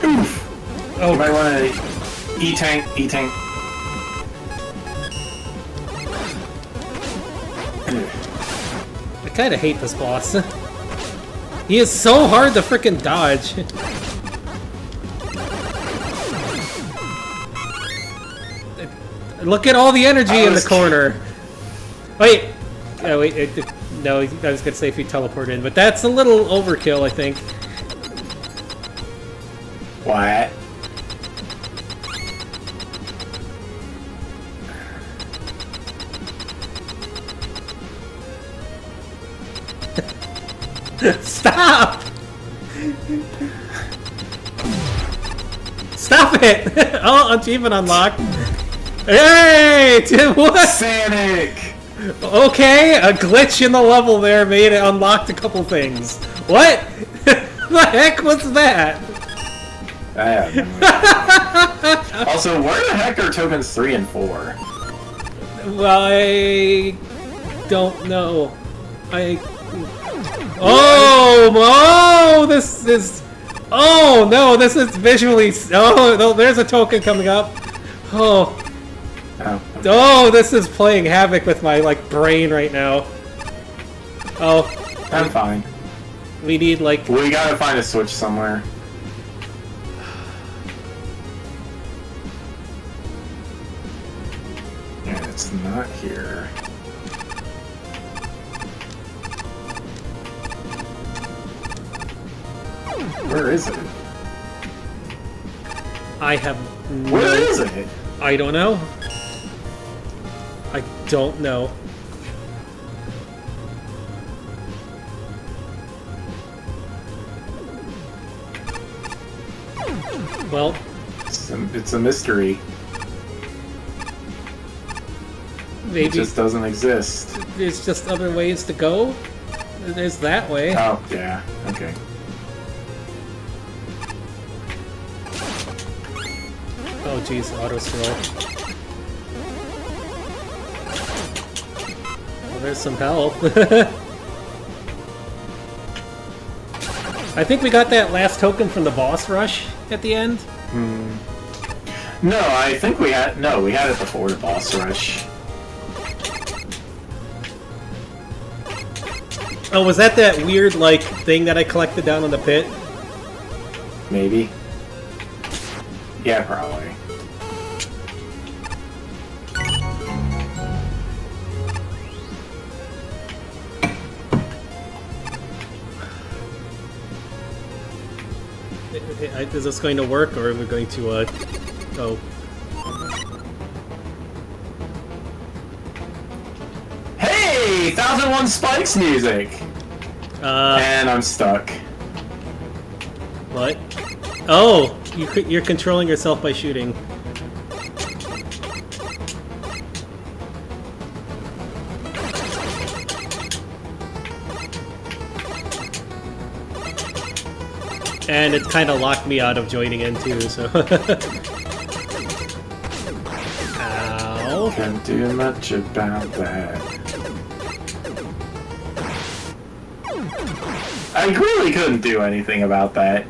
Oof. Oh, You might want to E-tank, E-tank. I kind of hate this boss. He is so hard to frickin' dodge. Look at all the energy in the corner. Wait. Oh, wait. No, I was gonna say if you teleport in, but that's a little overkill, I think. What? Stop! Stop it! Oh, achievement unlocked. Hey! What? Sanic! Okay, a glitch in the level there made it unlocked a couple things. What? The heck was that? I have no idea. Also, where the heck are tokens 3 and 4? Well, I don't know. Oh, this is... Oh, no, this is visually... Oh, no, there's a token coming up. Oh. Oh, this is playing havoc with my, like, brain right now. Oh. I'm fine. We need, like... We gotta find a switch somewhere. Yeah, it's not here. Where is it? I have no... Where is it? I don't know. I don't know. Well... It's a mystery. Maybe It just doesn't exist. there's just other ways to go. There's that way. Oh, yeah. Okay. Oh jeez, auto scroll. Well, there's some help. I think we got that last token from the boss rush at the end. No, I think we had... No, we had it before the boss rush. Oh, was that weird, like, thing that I collected down in the pit? Maybe. Yeah, probably. Is this going to work, or are we going to, oh. Hey! 1001 Spikes music! And I'm stuck. What? Oh! You're controlling yourself by shooting. And it kind of locked me out of joining in too, so... Ow. Can't do much about that. I really couldn't do anything about that.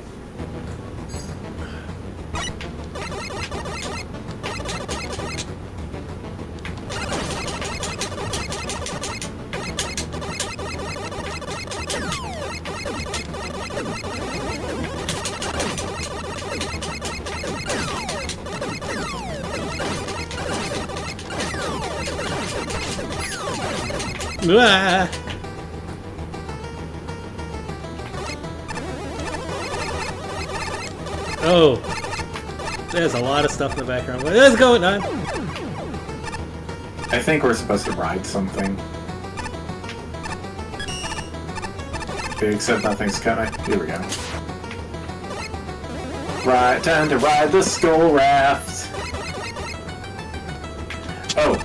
Ah. Oh, there's a lot of stuff in the background. What is going on? I think we're supposed to ride something. Except nothing's coming. Here we go. Right, time to ride the skull raft. Oh.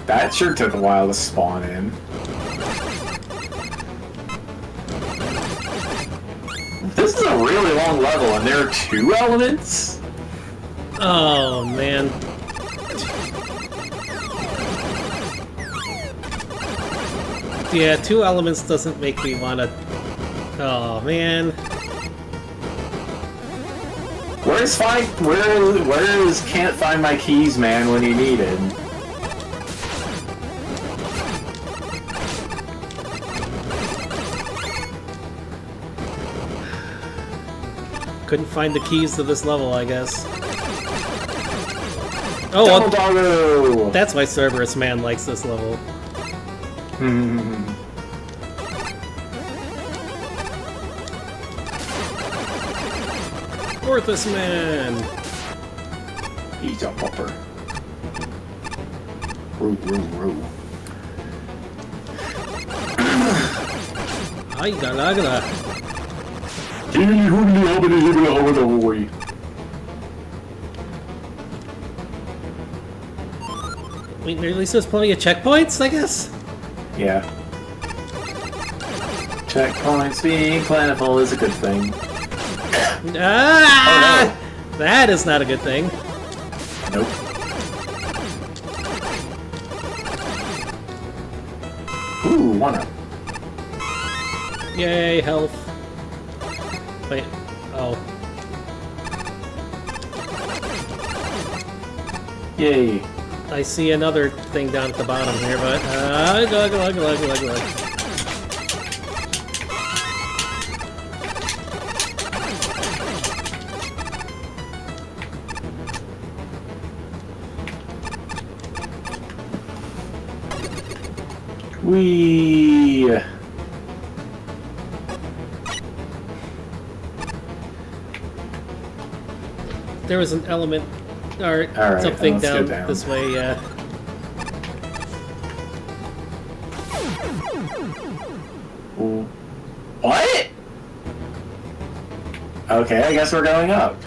That sure took a while to spawn in. This is a really long level, and there are 2 elements? Oh, man. Yeah, 2 elements doesn't make me wanna... Oh, man. Where's can't find my keys man when you need it? Couldn't find the keys to this level, I guess. Oh, Double doggo! that's why Cerberus Man likes this level. Orthus Man! He's a pupper. Roo, roo, roo. Ay, galagra. I mean, at least there's plenty of checkpoints, I guess? Yeah. Checkpoints being plentiful is a good thing. Ah! Oh, That is not a good thing. Nope. Ooh, 1-up. Yay, health. Wait. Oh. Yay. I see another thing down at the bottom here, but glug. Whee! There was an element or All right, something let's go down this way, yeah. What? Okay, I guess we're going up.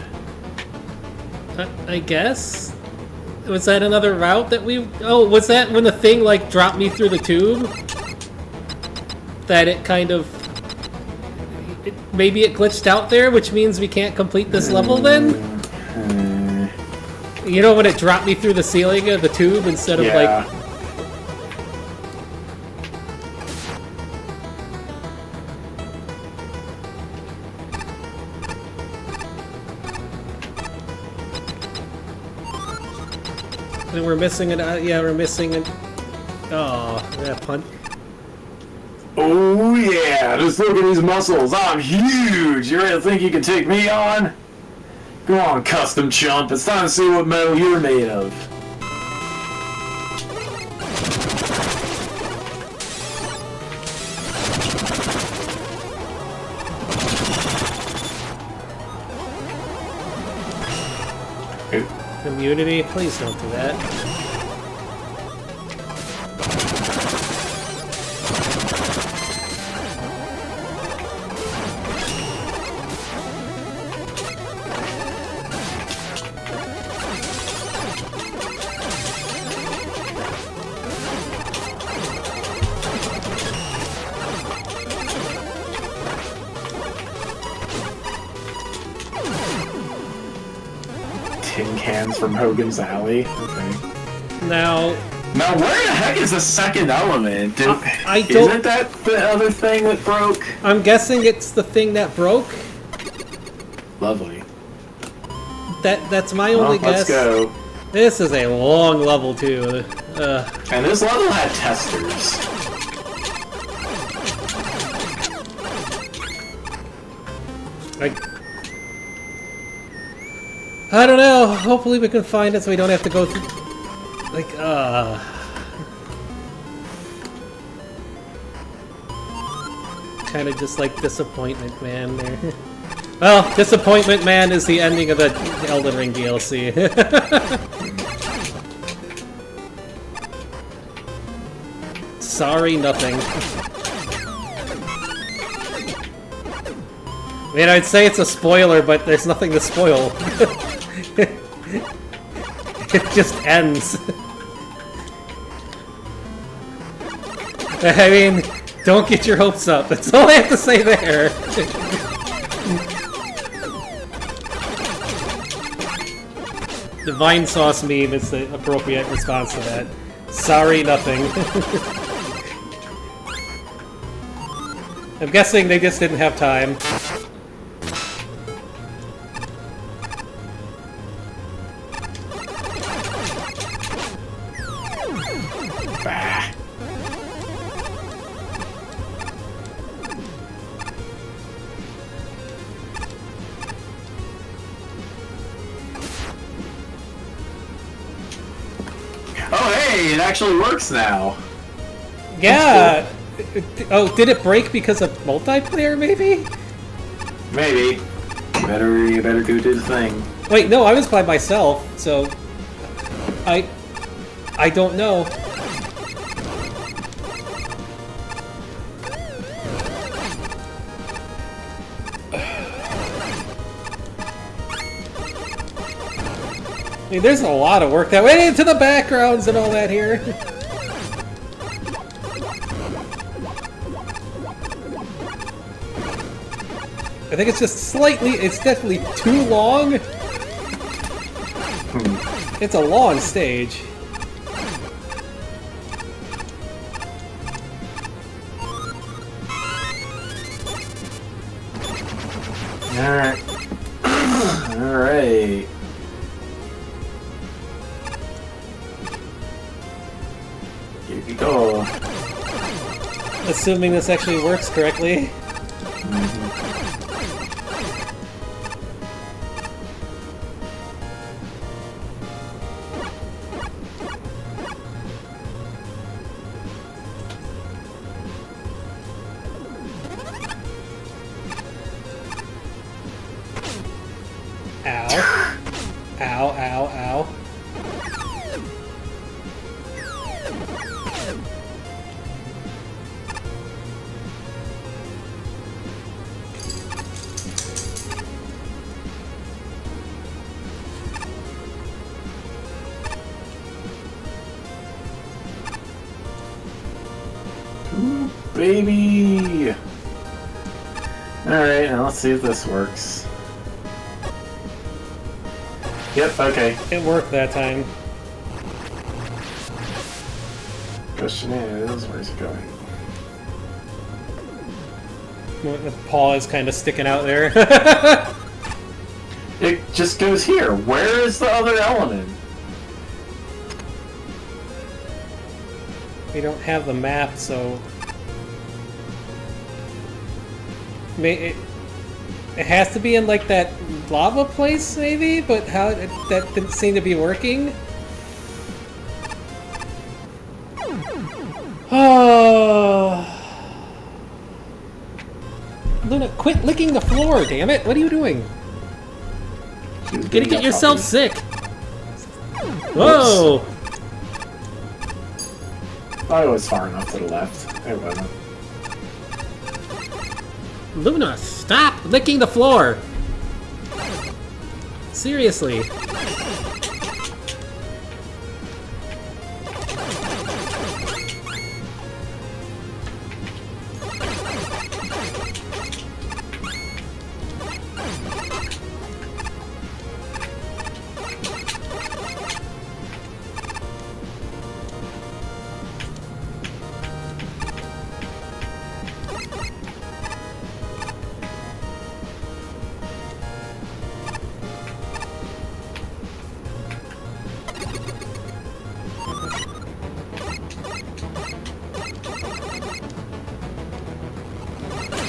I guess? Was that another route that we... Oh, was that when the thing, like, dropped me through the tube? That it kind of... maybe it glitched out there, which means we can't complete this level then? You know when it dropped me through the ceiling of the tube instead of, like... And we're missing it. Yeah, we're missing it. Oh, yeah, punt. Oh yeah, just look at these muscles. I'm huge. You really think you can take me on? Go on, custom chump. It's time to see what metal you're made of. Immunity? Please don't do that. Tin cans from Hogan's Alley. Okay. Now, where the heck is the second element? I don't... Isn't that the other thing that broke? I'm guessing it's the thing that broke. Lovely. That's my only guess. Let's go. This is a long level too. And this level had testers. I don't know. Hopefully we can find it so we don't have to go through... Like, kind of just like Disappointment Man there. Well, Disappointment Man is the ending of the Elden Ring DLC. Sorry, nothing. I mean, I'd say it's a spoiler, but there's nothing to spoil. It just ends. I mean, don't get your hopes up. That's all I have to say there. The Vine Sauce meme is the appropriate response to that. Sorry, nothing. I'm guessing they just didn't have time. Bah. Oh hey, it actually works now. Yeah. Oh, did it break because of multiplayer, maybe? Maybe. You better go do the thing. Wait, no, I was by myself, so... I don't know. I mean, there's a lot of work that went into the backgrounds and all that here. I think it's just slightly, it's definitely too long. It's a long stage. Alright. Alright. we go. Assuming this actually works correctly. Ow. Ow, ow, ow. Ooh, baby! Alright, now let's see if this works. Yep, okay. It worked that time. Question is, where's it going? The paw is kind of sticking out there. It just goes here. Where is the other element? We don't have the map, so... It has to be in, like, that lava place, maybe? But how... that didn't seem to be working? Oh... Luna, quit licking the floor, damn it! What are you doing? She's You're gonna being get a yourself puppy. sick! Whoa! I was far enough to the left. It wasn't. Luna, stop licking the floor! Seriously.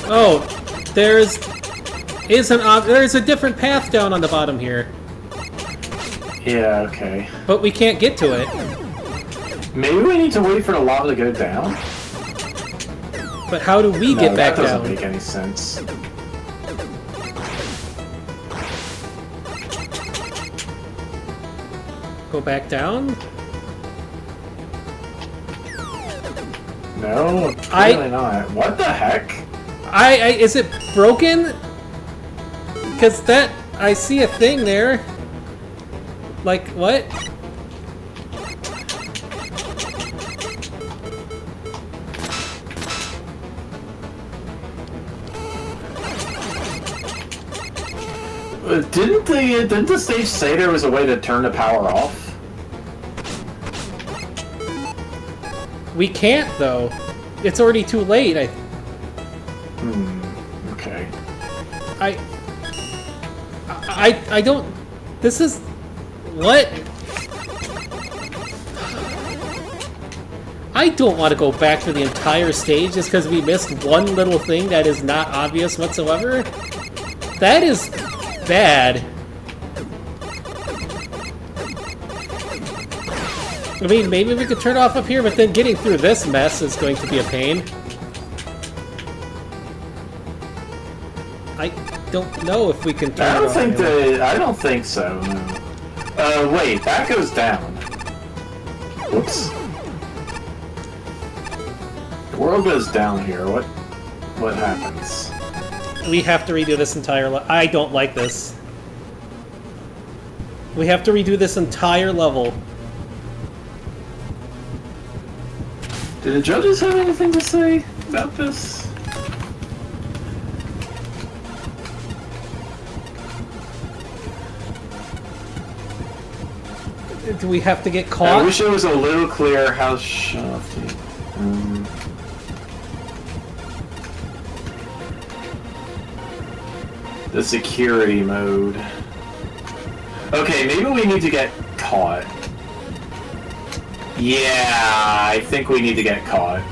Oh, there's a different path down on the bottom here, Yeah, okay. but we can't get to it. Maybe we need to wait for the lava to go down? But how do we No, get back that doesn't down? make any sense. Go back down? No, clearly not. What the heck? Is it broken? Because that, I see a thing there. Like, what? Didn't the stage say there was a way to turn the power off? We can't, though. It's already too late. Okay. I don't... This is... What? I don't want to go back to the entire stage just because we missed one little thing that is not obvious whatsoever. That is bad. I mean, maybe we could turn it off up here, but then getting through this mess is going to be a pain. I don't know if we can turn it off. I don't think so, no. Wait, that goes down. Whoops. The world goes down here. What happens? We have to redo this entire I don't like this. We have to redo this entire level. Do the judges have anything to say about this? Do we have to get I caught? wish it was a little clear how shafty. The security mode. Okay, maybe we need to get caught. Yeah, I think we need to get caught.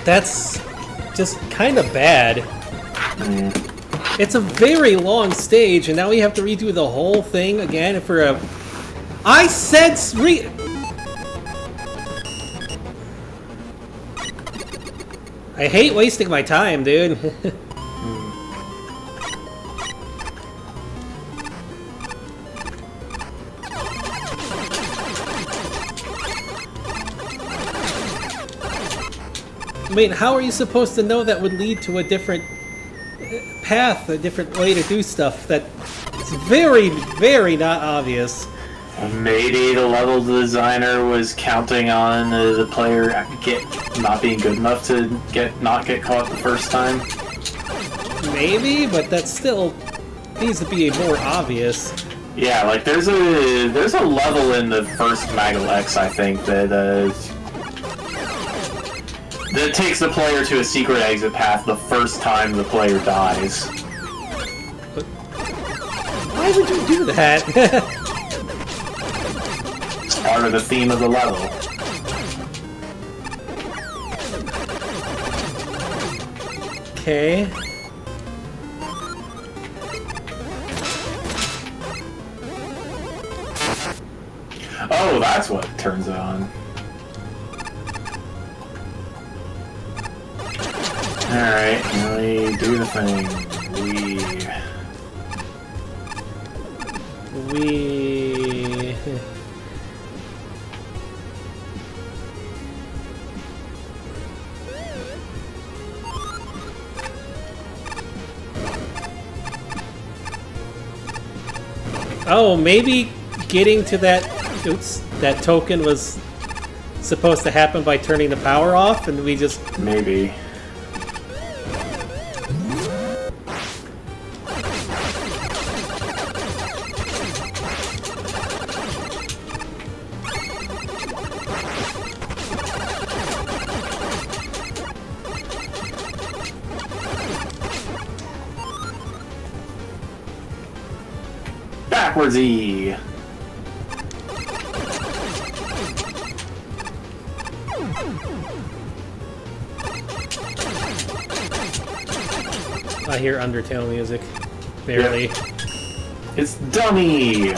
That's just kind of bad. Mm. It's a very long stage, and now we have to redo the whole thing again for a... I said I hate wasting my time, dude. I mean, how are you supposed to know that would lead to a different path, a different way to do stuff that is very, very not obvious? Maybe the level designer was counting on the player not being good enough to not get caught the first time. Maybe, but that still needs to be more obvious. Yeah, like there's a level in the first Maggle X, I think, that takes the player to a secret exit path the first time the player dies. Why would you do that? It's part of the theme of the level. Okay. Oh, that's what turns it on. Alright, really do the thing. We... Oh, maybe getting to that... Oops, that token was supposed to happen by turning the power off, and we just... Maybe. Backwards E. I hear Undertale music. Barely. Yep. It's dummy!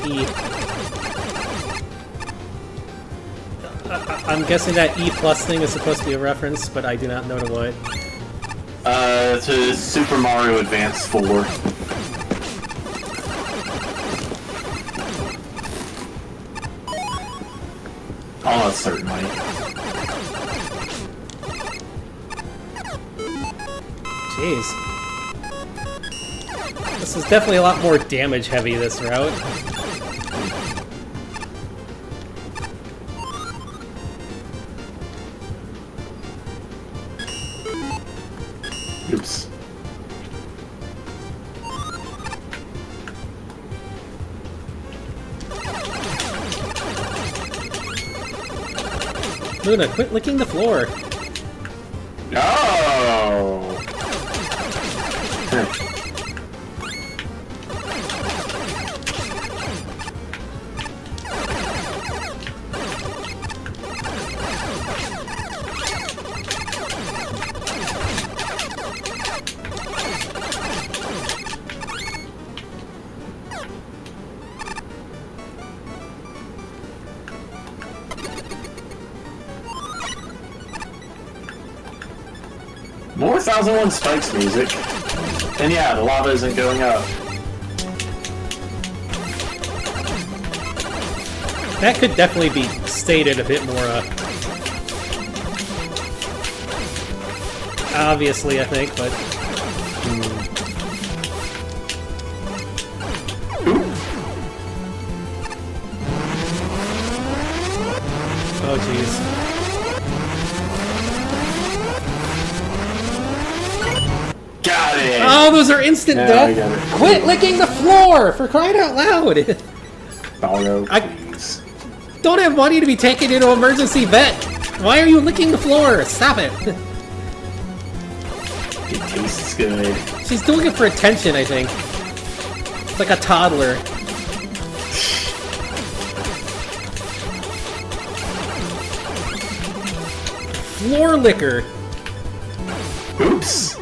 E. I'm guessing that E plus thing is supposed to be a reference, but I do not know to what. To Super Mario Advance 4. Almost certainly. Jeez. This is definitely a lot more damage heavy, this route. Oops. Luna, quit licking the floor. Oh! More 1001 Spikes music. And yeah, the lava isn't going up. That could definitely be stated a bit more, obviously, I think, but... Oh, jeez. Got it! Oh, those are instant Yeah, death! I got it. Quit licking the floor! For crying out loud! Balro, I- please. Don't have money to be taken into emergency vet! Why are you licking the floor? Stop it! It tastes good. She's doing it for attention, I think. It's like a toddler. Floor liquor. Oops.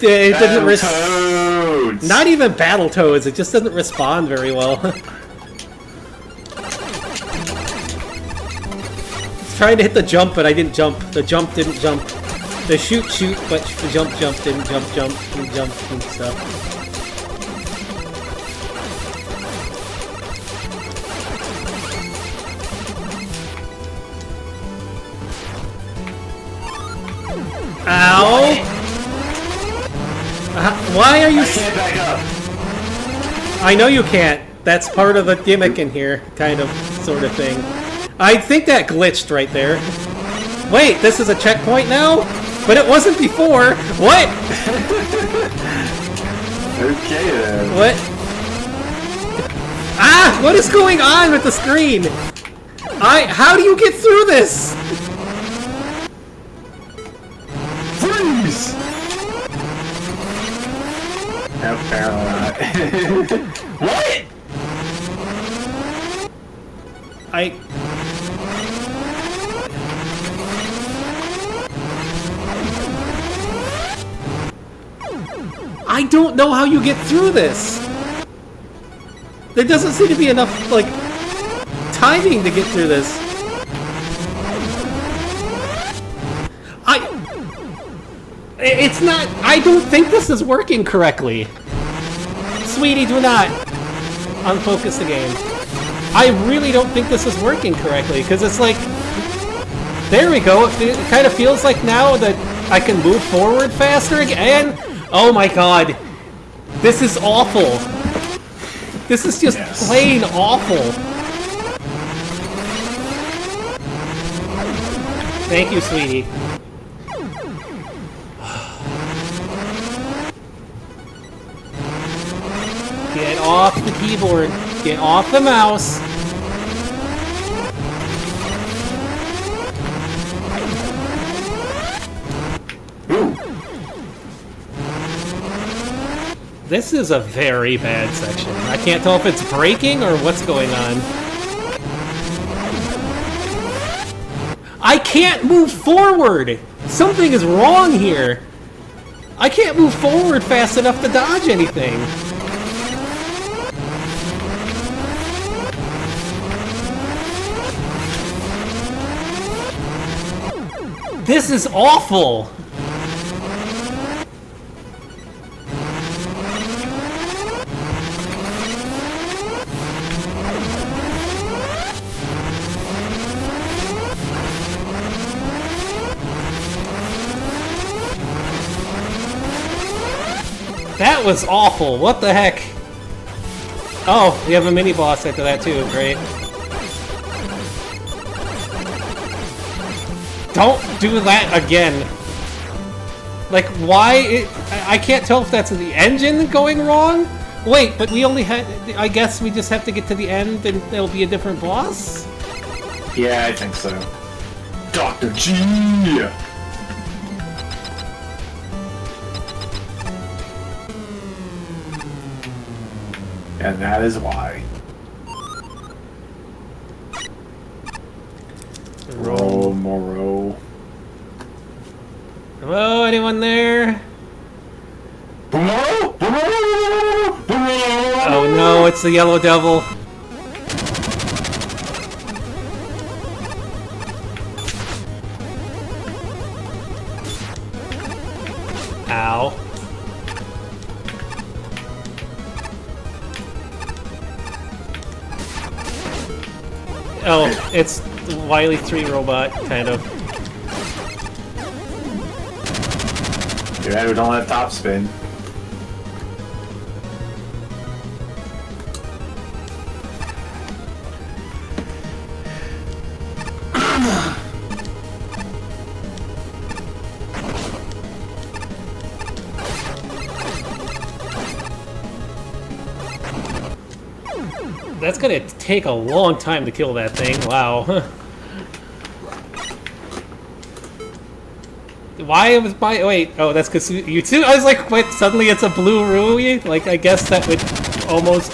It doesn't Toads. Not even Battletoads, it just doesn't respond very well. It's trying to hit the jump, but I didn't jump. The jump didn't jump. The shoot, but the jump didn't jump, and jump and stuff. Ow! Why are you? I can't back up. I know you can't. That's part of the gimmick in here, kind of, sort of thing. I think that glitched right there. Wait, this is a checkpoint now? But it wasn't before. What? Okay then. What? Ah! What is going on with the screen? How do you get through this? Freeze! Apparently not. What? I don't know how you get through this. There doesn't seem to be enough, like, timing to get through this. It's not... I don't think this is working correctly. Sweetie, do not unfocus the game. I really don't think this is working correctly, because it's like... There we go. It kind of feels like now that I can move forward faster again. Oh my god. This is awful. This is just plain awful. Thank you, sweetie. Get off the keyboard. Get off the mouse. Ooh. This is a very bad section. I can't tell if it's breaking or what's going on. I can't move forward! Something is wrong here! I can't move forward fast enough to dodge anything. This is awful! That was awful. What the heck? Oh, we have a mini boss after that too. Great. Don't do that again. Like, why? I can't tell if that's the engine going wrong. Wait, but we only had... I guess we just have to get to the end and there'll be a different boss? Yeah, I think so. Dr. G! And that is why. Roll, Moro. Hello, anyone there? Oh no, it's the Yellow Devil. Ow. Oh, it's the Wily 3 robot, kind of. Yeah, we don't let top spin. That's gonna take a long time to kill that thing. Wow. Why was my... Wait, oh, that's because you too? I was like, wait, suddenly it's a blue Rui? Like, I guess that would almost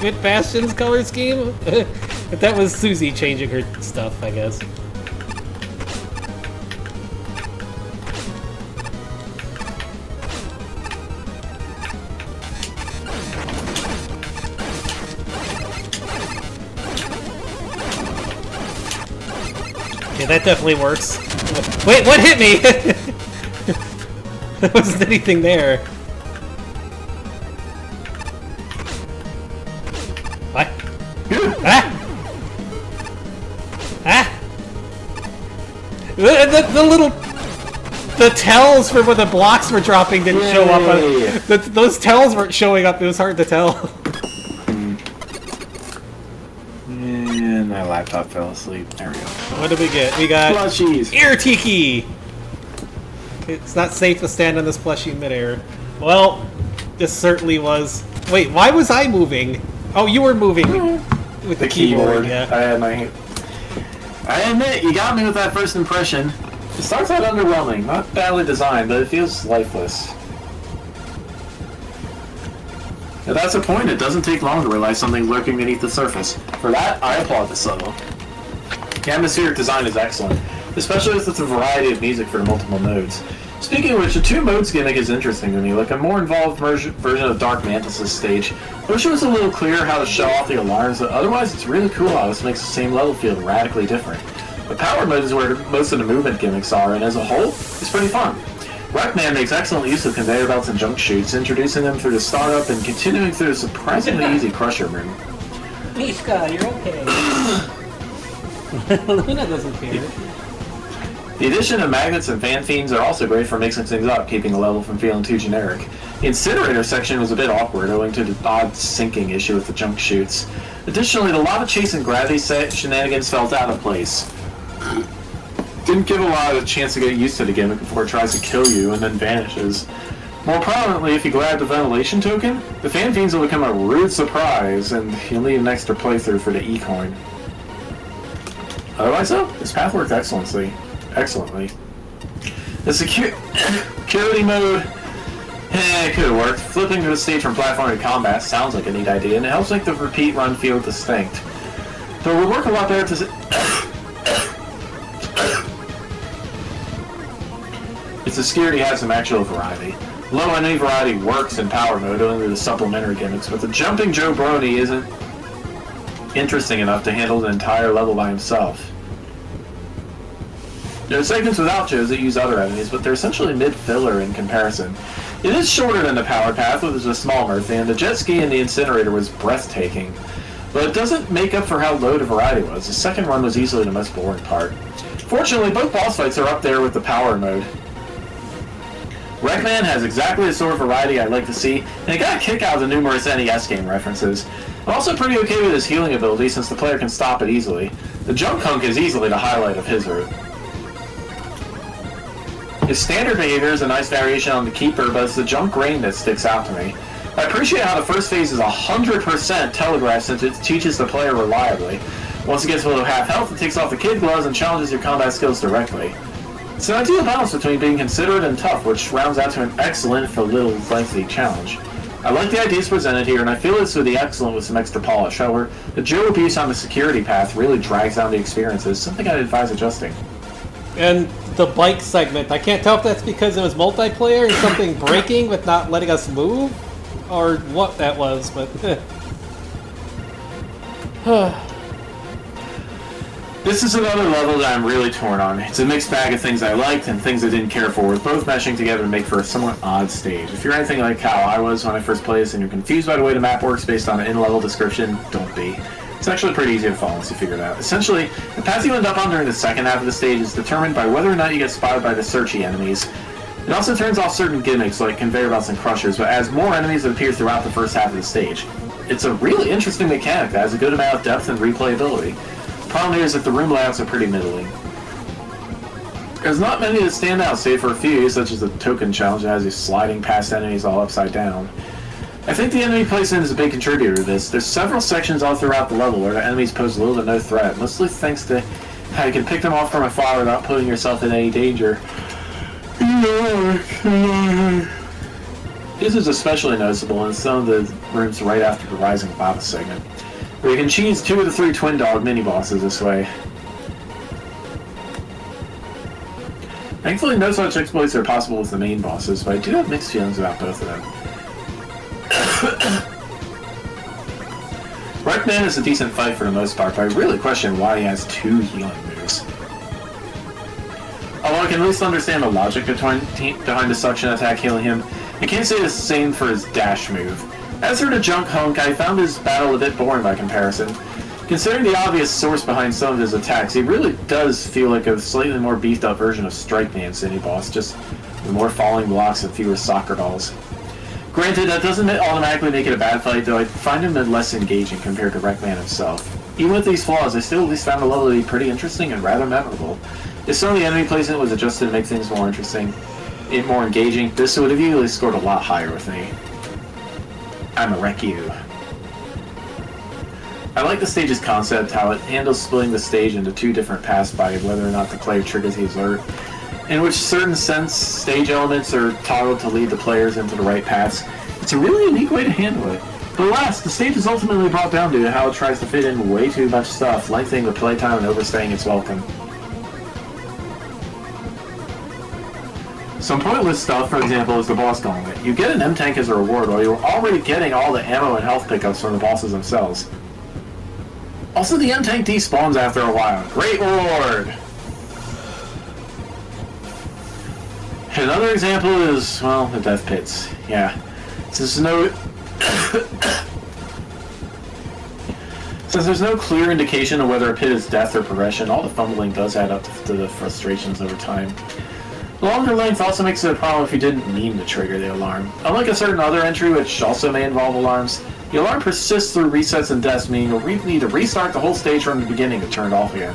fit Bastion's color scheme? But that was Susie changing her stuff, I guess. Yeah, that definitely works. Wait, what hit me? There wasn't anything there. What? Ah! Ah! The little... The tells for where the blocks were dropping didn't show up. Those tells weren't showing up. It was hard to tell. And my laptop fell asleep. There we go. What did we get? We got... Plushies! Ear Tiki! It's not safe to stand on this plushie in midair. Well, this certainly was... Wait, why was I moving? Oh, you were moving with the keyboard. Yeah. I admit, you got me with that first impression. It starts out underwhelming, not badly designed, but it feels lifeless. If that's the point, it doesn't take long to realize something lurking beneath the surface. For that, I applaud this level. The atmospheric design is excellent, especially with the variety of music for the multiple modes. Speaking of which, the two modes gimmick is interesting to me, like a more involved version of Dark Mantis' stage. I wish it was a little clearer how to show off the alarms, but otherwise it's really cool how this makes the same level feel radically different. The power mode is where most of the movement gimmicks are, and as a whole, it's pretty fun. Wreckman makes excellent use of conveyor belts and junk chutes, introducing them through the startup and continuing through the surprisingly easy crusher room. Mishka, you're okay. Luna doesn't care. The addition of magnets and fan fiends are also great for mixing things up, keeping the level from feeling too generic. The incinerator section was a bit awkward, owing to the odd syncing issue with the junk chutes. Additionally, the lava chase and gravity set shenanigans felt out of place. Didn't give a lot of a chance to get used to the gimmick before it tries to kill you and then vanishes. More prominently, if you grab the ventilation token, the fan fiends will become a rude surprise, and you'll need an extra playthrough for the E-coin. Otherwise though, this path worked excellently. The security mode, it could have worked. Flipping to the stage from platform to combat sounds like a neat idea, and it helps make the repeat run feel distinct. Though it would work a lot better to... Its security has some actual variety. Low enemy variety works in power mode under the supplementary gimmicks, but the jumping Joe Brony isn't interesting enough to handle the entire level by himself. There are segments without Joes that use other enemies, but they're essentially mid-filler in comparison. It is shorter than the powered path, which is a small Murphy, and the jet ski and the incinerator was breathtaking. But it doesn't make up for how low the variety was. The second run was easily the most boring part. Fortunately, both boss fights are up there with the power mode. Wreckman has exactly the sort of variety I'd like to see, and it got a kick out of the numerous NES game references. I'm also pretty okay with his healing ability since the player can stop it easily. The jump hunk is easily the highlight of his route. His standard behavior is a nice variation on the Keeper, but it's the junk rain that sticks out to me. I appreciate how the first phase is 100% telegraphed since it teaches the player reliably. Once it gets below half health, it takes off the kid gloves and challenges your combat skills directly. It's an ideal balance between being considerate and tough, which rounds out to an excellent, if a little lengthy, challenge. I like the ideas presented here, and I feel this would be excellent with some extra polish. However, the Joe abuse on the security path really drags down the experiences, something I'd advise adjusting. And the bike segment, I can't tell if that's because it was multiplayer and something breaking with not letting us move, or what that was, but... This is another level that I'm really torn on. It's a mixed bag of things I liked and things I didn't care for, with both meshing together to make for a somewhat odd stage. If you're anything like how I was when I first played this and you're confused by the way the map works based on an in-level description, don't be. It's actually pretty easy to follow once you figure it out. Essentially, the path you end up on during the second half of the stage is determined by whether or not you get spotted by the searchy enemies. It also turns off certain gimmicks like conveyor belts and crushers, but adds more enemies that appear throughout the first half of the stage. It's a really interesting mechanic that has a good amount of depth and replayability. The problem here is that the room layouts are pretty middling. There's not many that stand out, save for a few, such as the token challenge that has you sliding past enemies all upside down. I think the enemy placement is a big contributor to this. There's several sections all throughout the level where the enemies pose little to no threat, mostly thanks to how you can pick them off from afar without putting yourself in any danger. This is especially noticeable in some of the rooms right after the Rising Lava segment, where you can cheese 2 of the 3 Twin Dog mini-bosses this way. Thankfully, no such exploits are possible with the main bosses, but I do have mixed feelings about both of them. Wreckman is a decent fight for the most part, but I really question why he has 2 healing moves. Although I can at least understand the logic behind the suction attack healing him, I can't say the same for his dash move. As for the Junk Hunk, I found his battle a bit boring by comparison. Considering the obvious source behind some of his attacks, he really does feel like a slightly more beefed up version of Strike Man City Boss, just with more falling blocks and fewer soccer balls. Granted, that doesn't automatically make it a bad fight, though I find him less engaging compared to Wreckman himself. Even with these flaws, I still at least found the level to be pretty interesting and rather memorable. If some of the enemy placement was adjusted to make things more interesting, more engaging, this would have easily scored a lot higher with me. I'ma wreck you. I like the stage's concept, how it handles splitting the stage into 2 different paths by whether or not the player triggers the alert, in which certain stage elements are toggled to lead the players into the right paths. It's a really unique way to handle it. But alas, the stage is ultimately brought down to how it tries to fit in way too much stuff, lengthening the playtime and overstaying its welcome. Some pointless stuff, for example, is the boss gauntlet. You get an M-Tank as a reward, while you're already getting all the ammo and health pickups from the bosses themselves. Also, the M-Tank despawns after a while. Great reward! Another example is, well, the death pits. Yeah. Since there's no clear indication of whether a pit is death or progression, all the fumbling does add up to the frustrations over time. The longer length also makes it a problem if you didn't mean to trigger the alarm. Unlike a certain other entry, which also may involve alarms, the alarm persists through resets and deaths, meaning you'll need to restart the whole stage from the beginning to turn it off again.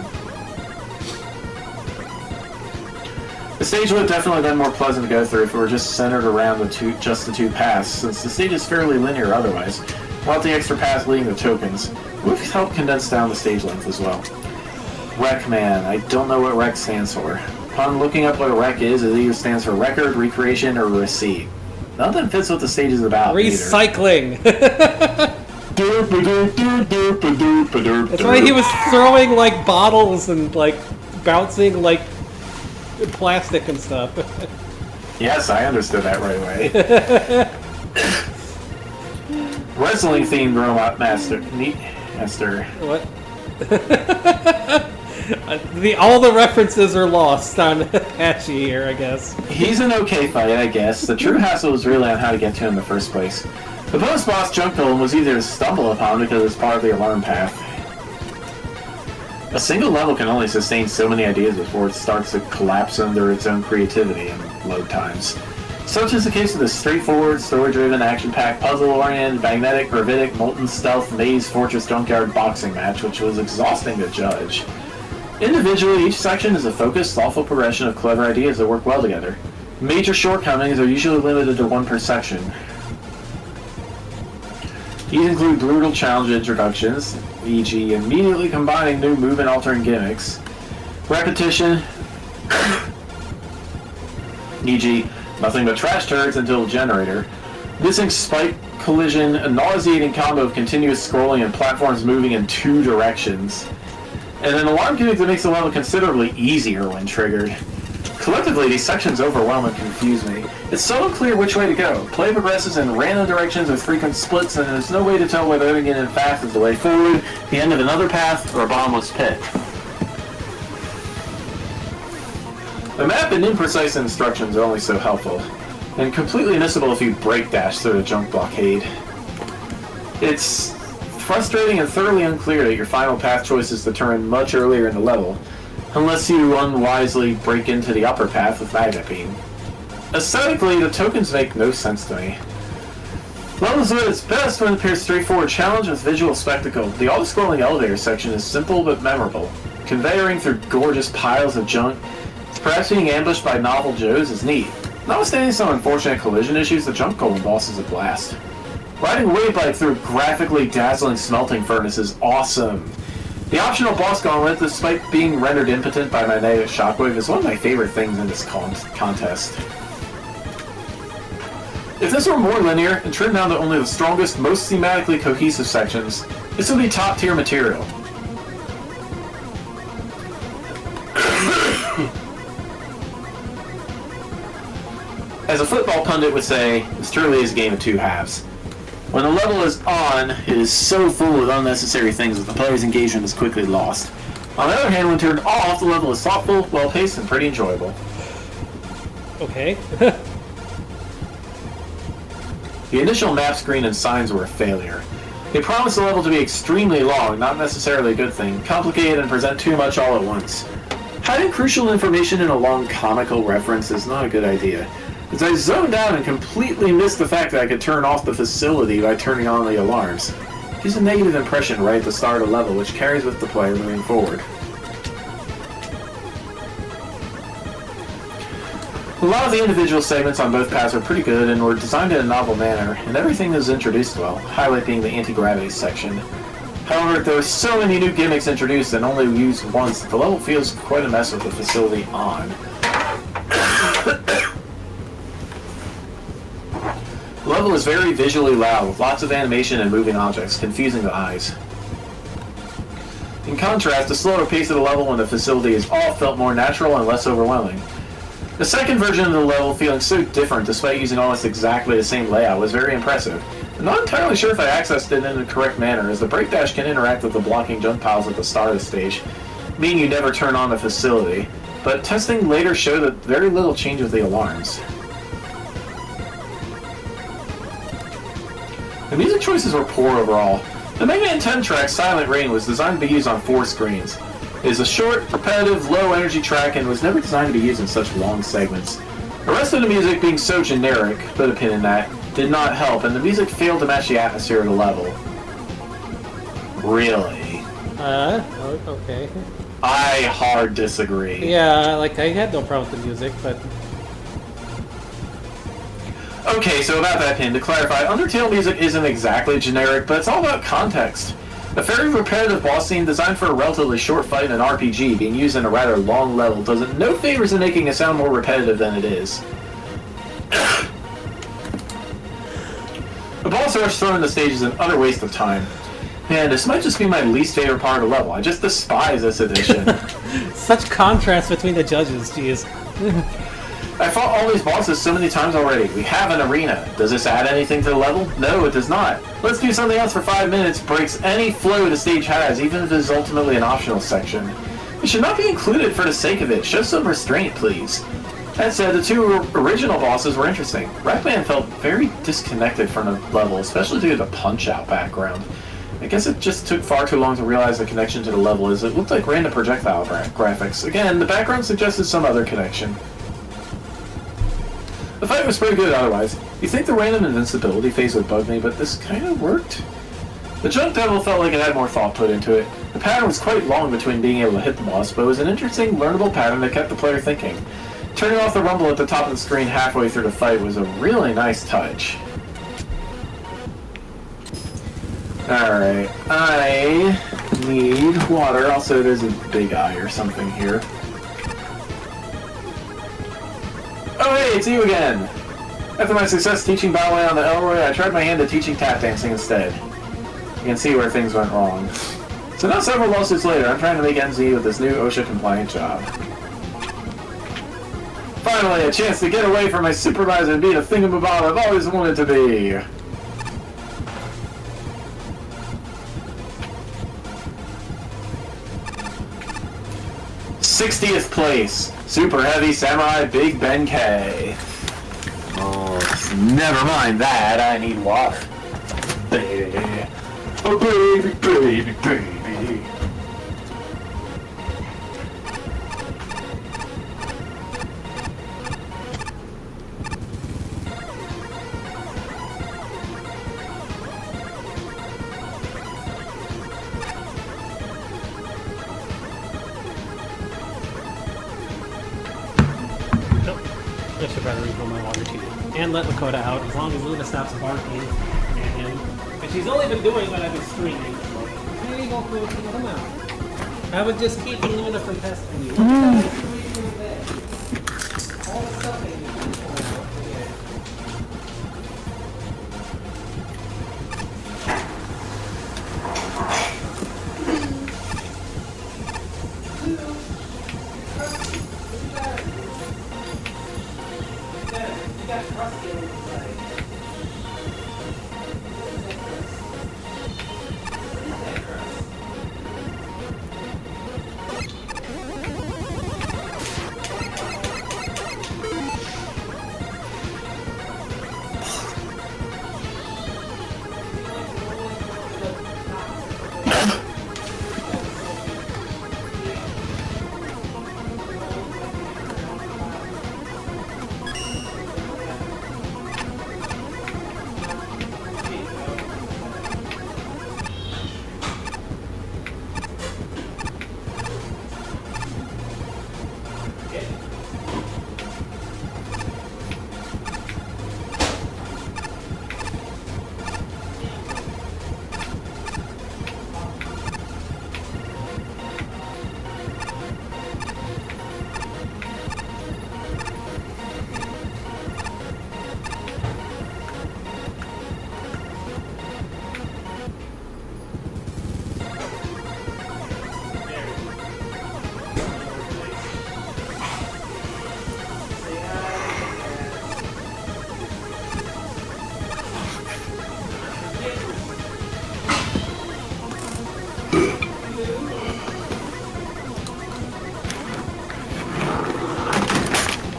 The stage would have definitely been more pleasant to go through if it were just centered around just the 2 paths, since the stage is fairly linear otherwise, without the extra path leading to tokens. It would help condense down the stage length as well. Wreckman. I don't know what REC stands for. Upon looking up what a REC is, it either stands for record, recreation, or receipt. None of them fits what the stage is about. Recycling. That's why he was throwing like bottles and like bouncing like plastic and stuff. Yes, I understood that right away. Wrestling themed robot master. What? All the references are lost on Apache here, I guess. He's an okay fight, I guess. The true hassle was really on how to get to him in the first place. The post-boss junk golem was easier to stumble upon because it's part of the alarm path. A single level can only sustain so many ideas before it starts to collapse under its own creativity and load times. Such is the case with the straightforward, story-driven, action-packed, puzzle-oriented, magnetic, gravitic, molten stealth, maze, fortress, junkyard boxing match, which was exhausting to judge. Individually, each section is a focused, thoughtful progression of clever ideas that work well together. Major shortcomings are usually limited to 1 per section. These include brutal challenge introductions, e.g. immediately combining new movement-altering gimmicks, repetition, e.g. nothing but trash turrets until generator, missing spike collision, a nauseating combo of continuous scrolling and platforms moving in 2 directions, and an alarm gimmick that makes the level considerably easier when triggered. Collectively, these sections overwhelm and confuse me. It's so unclear which way to go. Play progresses in random directions with frequent splits, and there's no way to tell whether going in fast is the way forward, the end of another path, or a bottomless pit. The map and imprecise instructions are only so helpful, and completely missable if you break dash through the junk blockade. It's frustrating and thoroughly unclear that your final path choice is determined much earlier in the level, unless you unwisely break into the upper path with Magnet Beam. Aesthetically, the tokens make no sense to me. Levels are at its best when it appears straightforward challenge with visual spectacle. The auto-scrolling elevator section is simple but memorable. Conveyoring through gorgeous piles of junk, perhaps being ambushed by novel Joes is neat. Notwithstanding some unfortunate collision issues, the junk golem boss is a blast. Riding a wave bike through a graphically dazzling smelting furnace is awesome. The optional boss gauntlet, despite being rendered impotent by magnetic shockwave, is one of my favorite things in this contest. If this were more linear and trimmed down to only the strongest, most thematically cohesive sections, this would be top-tier material. As a football pundit would say, this truly is a game of two halves. When the level is on, it is so full of unnecessary things that the player's engagement is quickly lost. On the other hand, when turned off, the level is thoughtful, well-paced, and pretty enjoyable. Okay. The initial map screen and signs were a failure. They promised the level to be extremely long, not necessarily a good thing, complicated and present too much all at once. Hiding crucial information in a long comical reference is not a good idea, as I zoned out and completely missed the fact that I could turn off the facility by turning on the alarms. It gives a negative impression right at the start of the level, which carries with the player moving forward. A lot of the individual segments on both paths are pretty good and were designed in a novel manner, and everything is introduced well, highlight being the anti-gravity section. However, there are so many new gimmicks introduced and only used once that the level feels quite a mess with the facility on. The level is very visually loud, with lots of animation and moving objects, confusing the eyes. In contrast, the slower pace of the level when the facility is off felt more natural and less overwhelming. The second version of the level, feeling so different despite using almost exactly the same layout, was very impressive. I'm not entirely sure if I accessed it in the correct manner, as the break dash can interact with the blocking jump piles at the start of the stage, meaning you never turn on the facility, but testing later showed that very little change with the alarms. The music choices were poor overall. The Mega Man 10 track Silent Rain was designed to be used on 4 screens. It is a short, repetitive, low-energy track and was never designed to be used in such long segments. The rest of the music being so generic, put a pin in that, did not help, and the music failed to match the atmosphere of the level. Really? Okay. I hard disagree. Yeah, like, I had no problem with the music, but... Okay, so about that pin, to clarify, Undertale music isn't exactly generic, but it's all about context. A very repetitive boss scene designed for a relatively short fight in an RPG being used in a rather long level does it no favors in making it sound more repetitive than it is. The boss rush thrown in the stage is an utter waste of time. Man, this might just be my least favorite part of the level. I just despise this edition. Such contrast between the judges, jeez. I fought all these bosses so many times already. We have an arena. Does this add anything to the level? No, it does not. Let's do something else for 5 minutes breaks any flow the stage has, even if it is ultimately an optional section. It should not be included for the sake of it. Show some restraint, please. That said, the 2 original bosses were interesting. Rackman felt very disconnected from the level, especially due to the Punch-Out background. I guess it just took far too long to realize the connection to the level, as it looked like random projectile graphics. Again, the background suggested some other connection. The fight was pretty good otherwise. You'd think the random invincibility phase would bug me, but this kind of worked. The jump devil felt like it had more thought put into it. The pattern was quite long between being able to hit the boss, but it was an interesting, learnable pattern that kept the player thinking. Turning off the rumble at the top of the screen halfway through the fight was a really nice touch. Alright, I need water. Also, there's a big eye or something here. Oh hey, it's you again! After my success teaching ballet on the Elroy, I tried my hand at teaching tap dancing instead. You can see where things went wrong. So now several lawsuits later, I'm trying to make ends meet with this new OSHA-compliant job. Finally, a chance to get away from my supervisor and be the thingamabob I've always wanted to be! '60th place! Super Heavy Samurai Big Ben K. Oh, never mind that. I need water. Baby. Oh, baby, baby, baby. I should better refill my water too. And let Lakota out, as long as Luna stops barking at him. And she's only been doing what I've been streaming. So, there you go, Lakota, let him out. I would just keep Luna from testing you. All the stuff they do.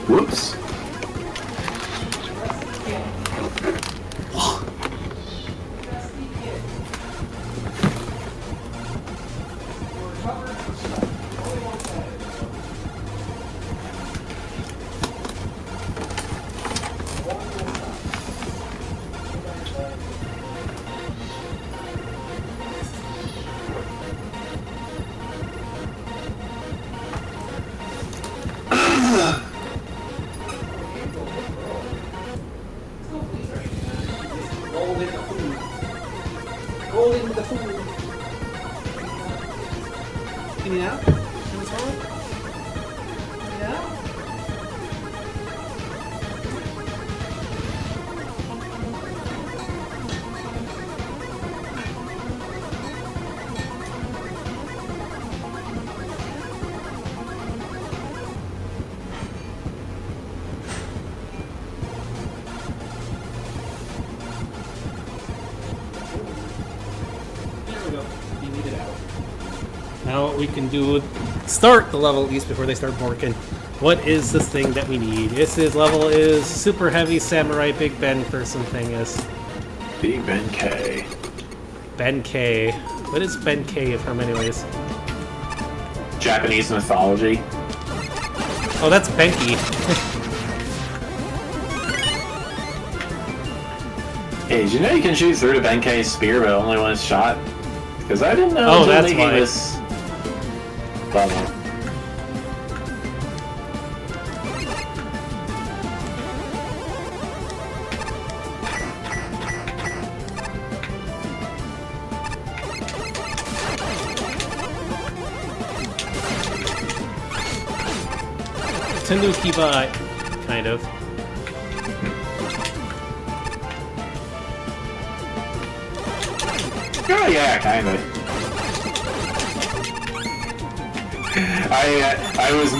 Whoops. Roll into the food. Can you now? What's wrong? Yeah? Now what we can do, start the level at least before they start working. What is this thing that we need? This level is super heavy samurai Big Ben person thing is. Big Ben K. Ben K. What is Ben K from anyways? Japanese mythology. Oh, that's Benki. Hey, did you know you can shoot through the Benkei's spear but only one shot? Because I didn't know Oh, until that's he why. was level. Tanuki bot, kind of. Oh yeah, kind of. I was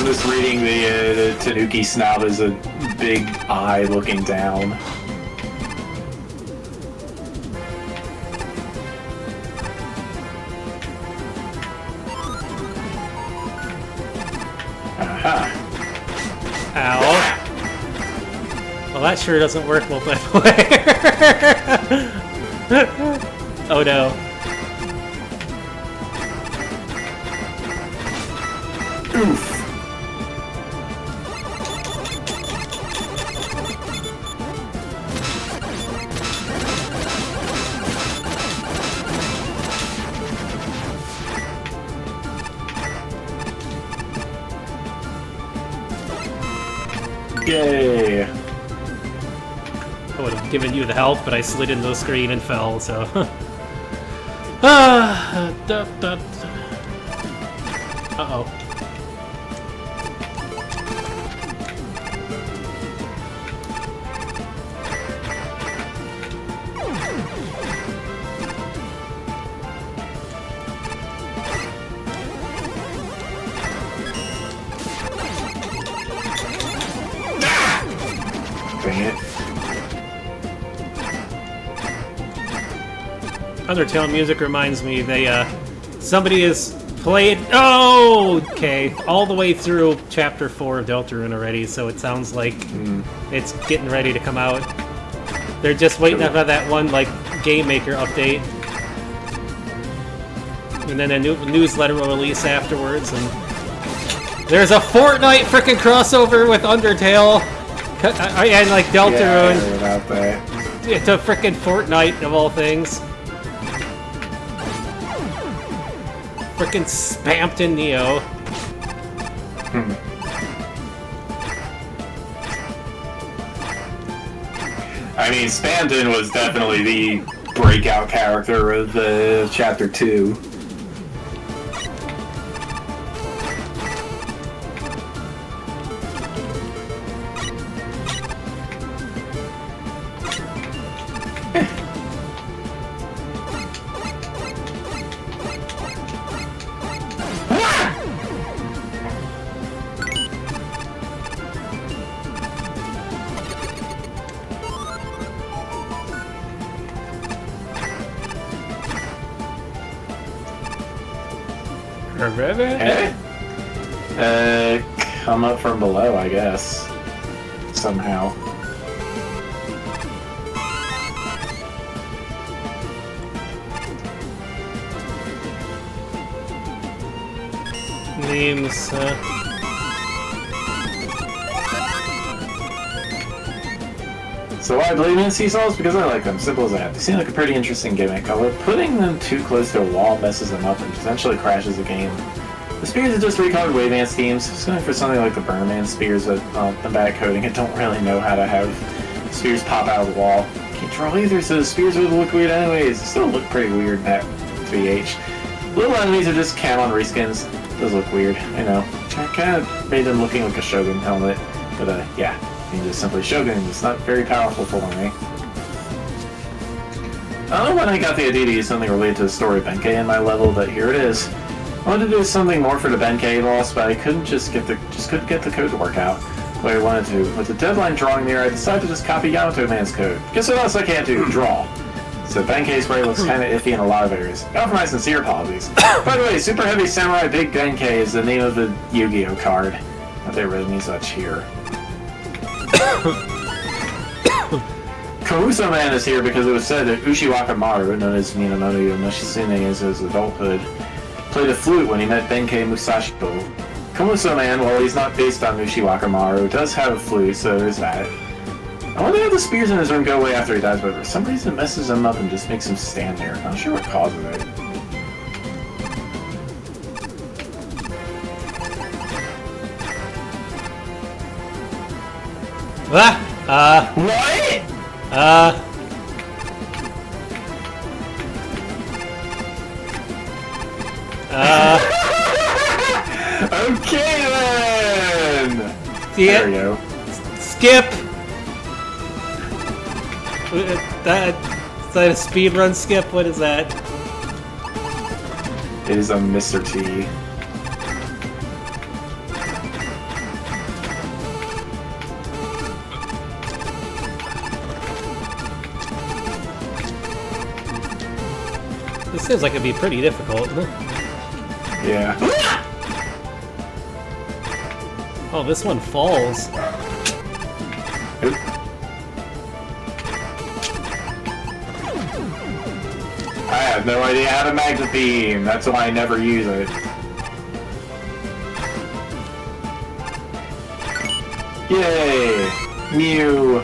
misreading the Tanuki snout as a big eye looking down. Aha. Ow. Well, that sure doesn't work multiplayer. Oh no. Oof. Yay. I would have given you the health, but I slid into the screen and fell, so. Uh-oh. Dang it. Undertale music reminds me somebody is played. Oh, okay, all the way through Chapter 4 of Deltarune already, so it sounds like it's getting ready to come out. They're just waiting for that one like Game Maker update, and then a new newsletter will release afterwards. And there's a Fortnite frickin' crossover with Undertale and like Deltarune. Yeah, I heard about that. It's a frickin' Fortnite of all things. Frickin' spamped in Neo. I mean, Spamton was definitely the breakout character of Chapter 2. Come up from below, I guess. Somehow. Names, So why I believe in seesaws? Because I like them. Simple as that. They seem like a pretty interesting gimmick. However, putting them too close to a wall messes them up and potentially crashes the game. The spears are just recolored waveband schemes. It's going for something like the Burman spears with the back coating. I don't really know how to have spears pop out of the wall. Can't draw either, so the spears would look weird anyways. They still look pretty weird in that VH. Little enemies are just Camon reskins. Those look weird, I know. I kind of made them looking like a Shogun helmet. But yeah, I mean, just simply Shogun. It's not very powerful for me. I don't know when I got the idea to use something related to the story of Benkei in my level, but here it is. I wanted to do something more for the Benkei boss, but I couldn't couldn't get the code to work out the way I wanted to. With the deadline drawing near, I decided to just copy Yamato Man's code. Guess what else I can't do? Draw. So Benkei spray looks kind of iffy in a lot of areas. Offer my sincere apologies. By the way, Super Heavy Samurai Big Benkei is the name of the Yu-Gi-Oh card. Not that really means much here. Karuso Man is here because it was said that Ushiwaka Maru, known as Minamoto Yoshitsune in his adulthood, played a flute when he met Benkei Musashiko. Kamuso Man, while he's not based on Ushiwaka Maru, does have a flute, so there's that. I wonder how the spears in his room go away after he dies, but for some reason it messes him up and just makes him stand there. Not sure what causes it. what? Okay then! There we go. Skip! Is that a speedrun skip? What is that? It is a Mr. T. This seems like it'd be pretty difficult. Yeah. Oh, this one falls. Oop. I have no idea how to magnet beam. That's why I never use it. Yay! Mew!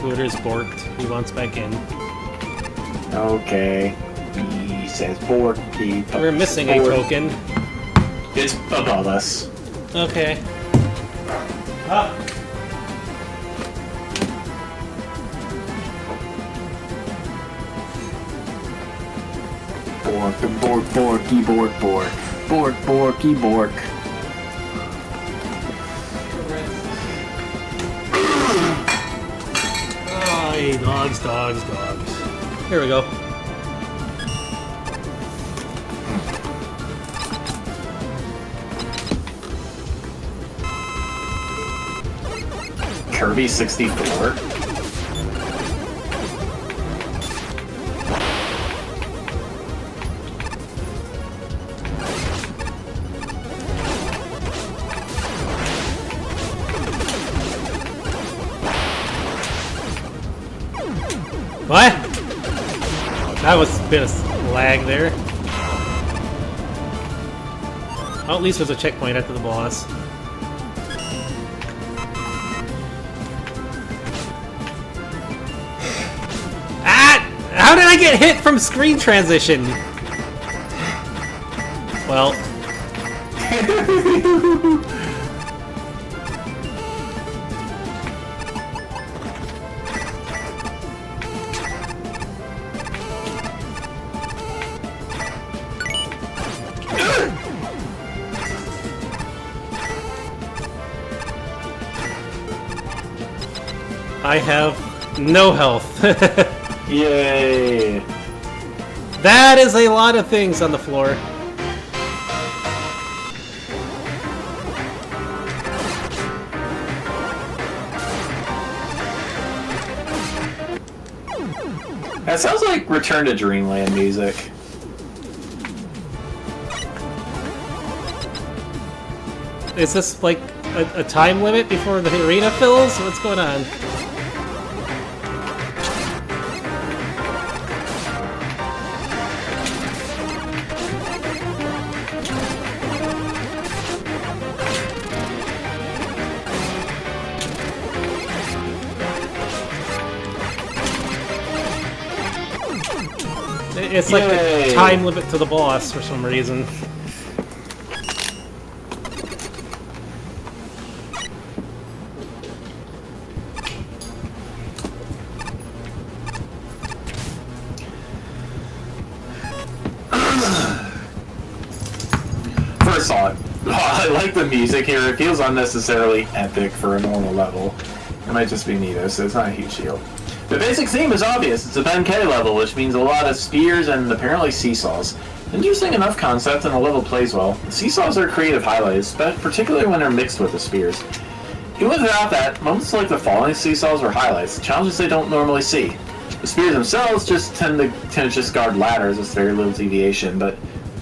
Booter's borked. He wants back in. Okay. He says bork. We're missing a token. It's above us. Okay. Ah. borky, bork. Oh, hey, dogs. Here we go. Kirby 64. What? That was a bit of lag there. Well, at least there's a checkpoint after the boss. Ah! How did I get hit from screen transition? Well. I have no health. Yay! That is a lot of things on the floor. That sounds like Return to Dreamland music. Is this like a time limit before the arena fills? What's going on? It's like Yay. the time limit to the boss for some reason. First thought, I like the music here. It feels unnecessarily epic for a normal level. It might just be me though, so it's not a huge deal. The basic theme is obvious. It's a Ben K level, which means a lot of spears and apparently seesaws. Interesting enough concept, and the level plays well. The seesaws are creative highlights, but particularly when they're mixed with the spears. Even without that, moments like the falling seesaws are highlights, challenges they don't normally see. The spears themselves just tend to just guard ladders with very little deviation, but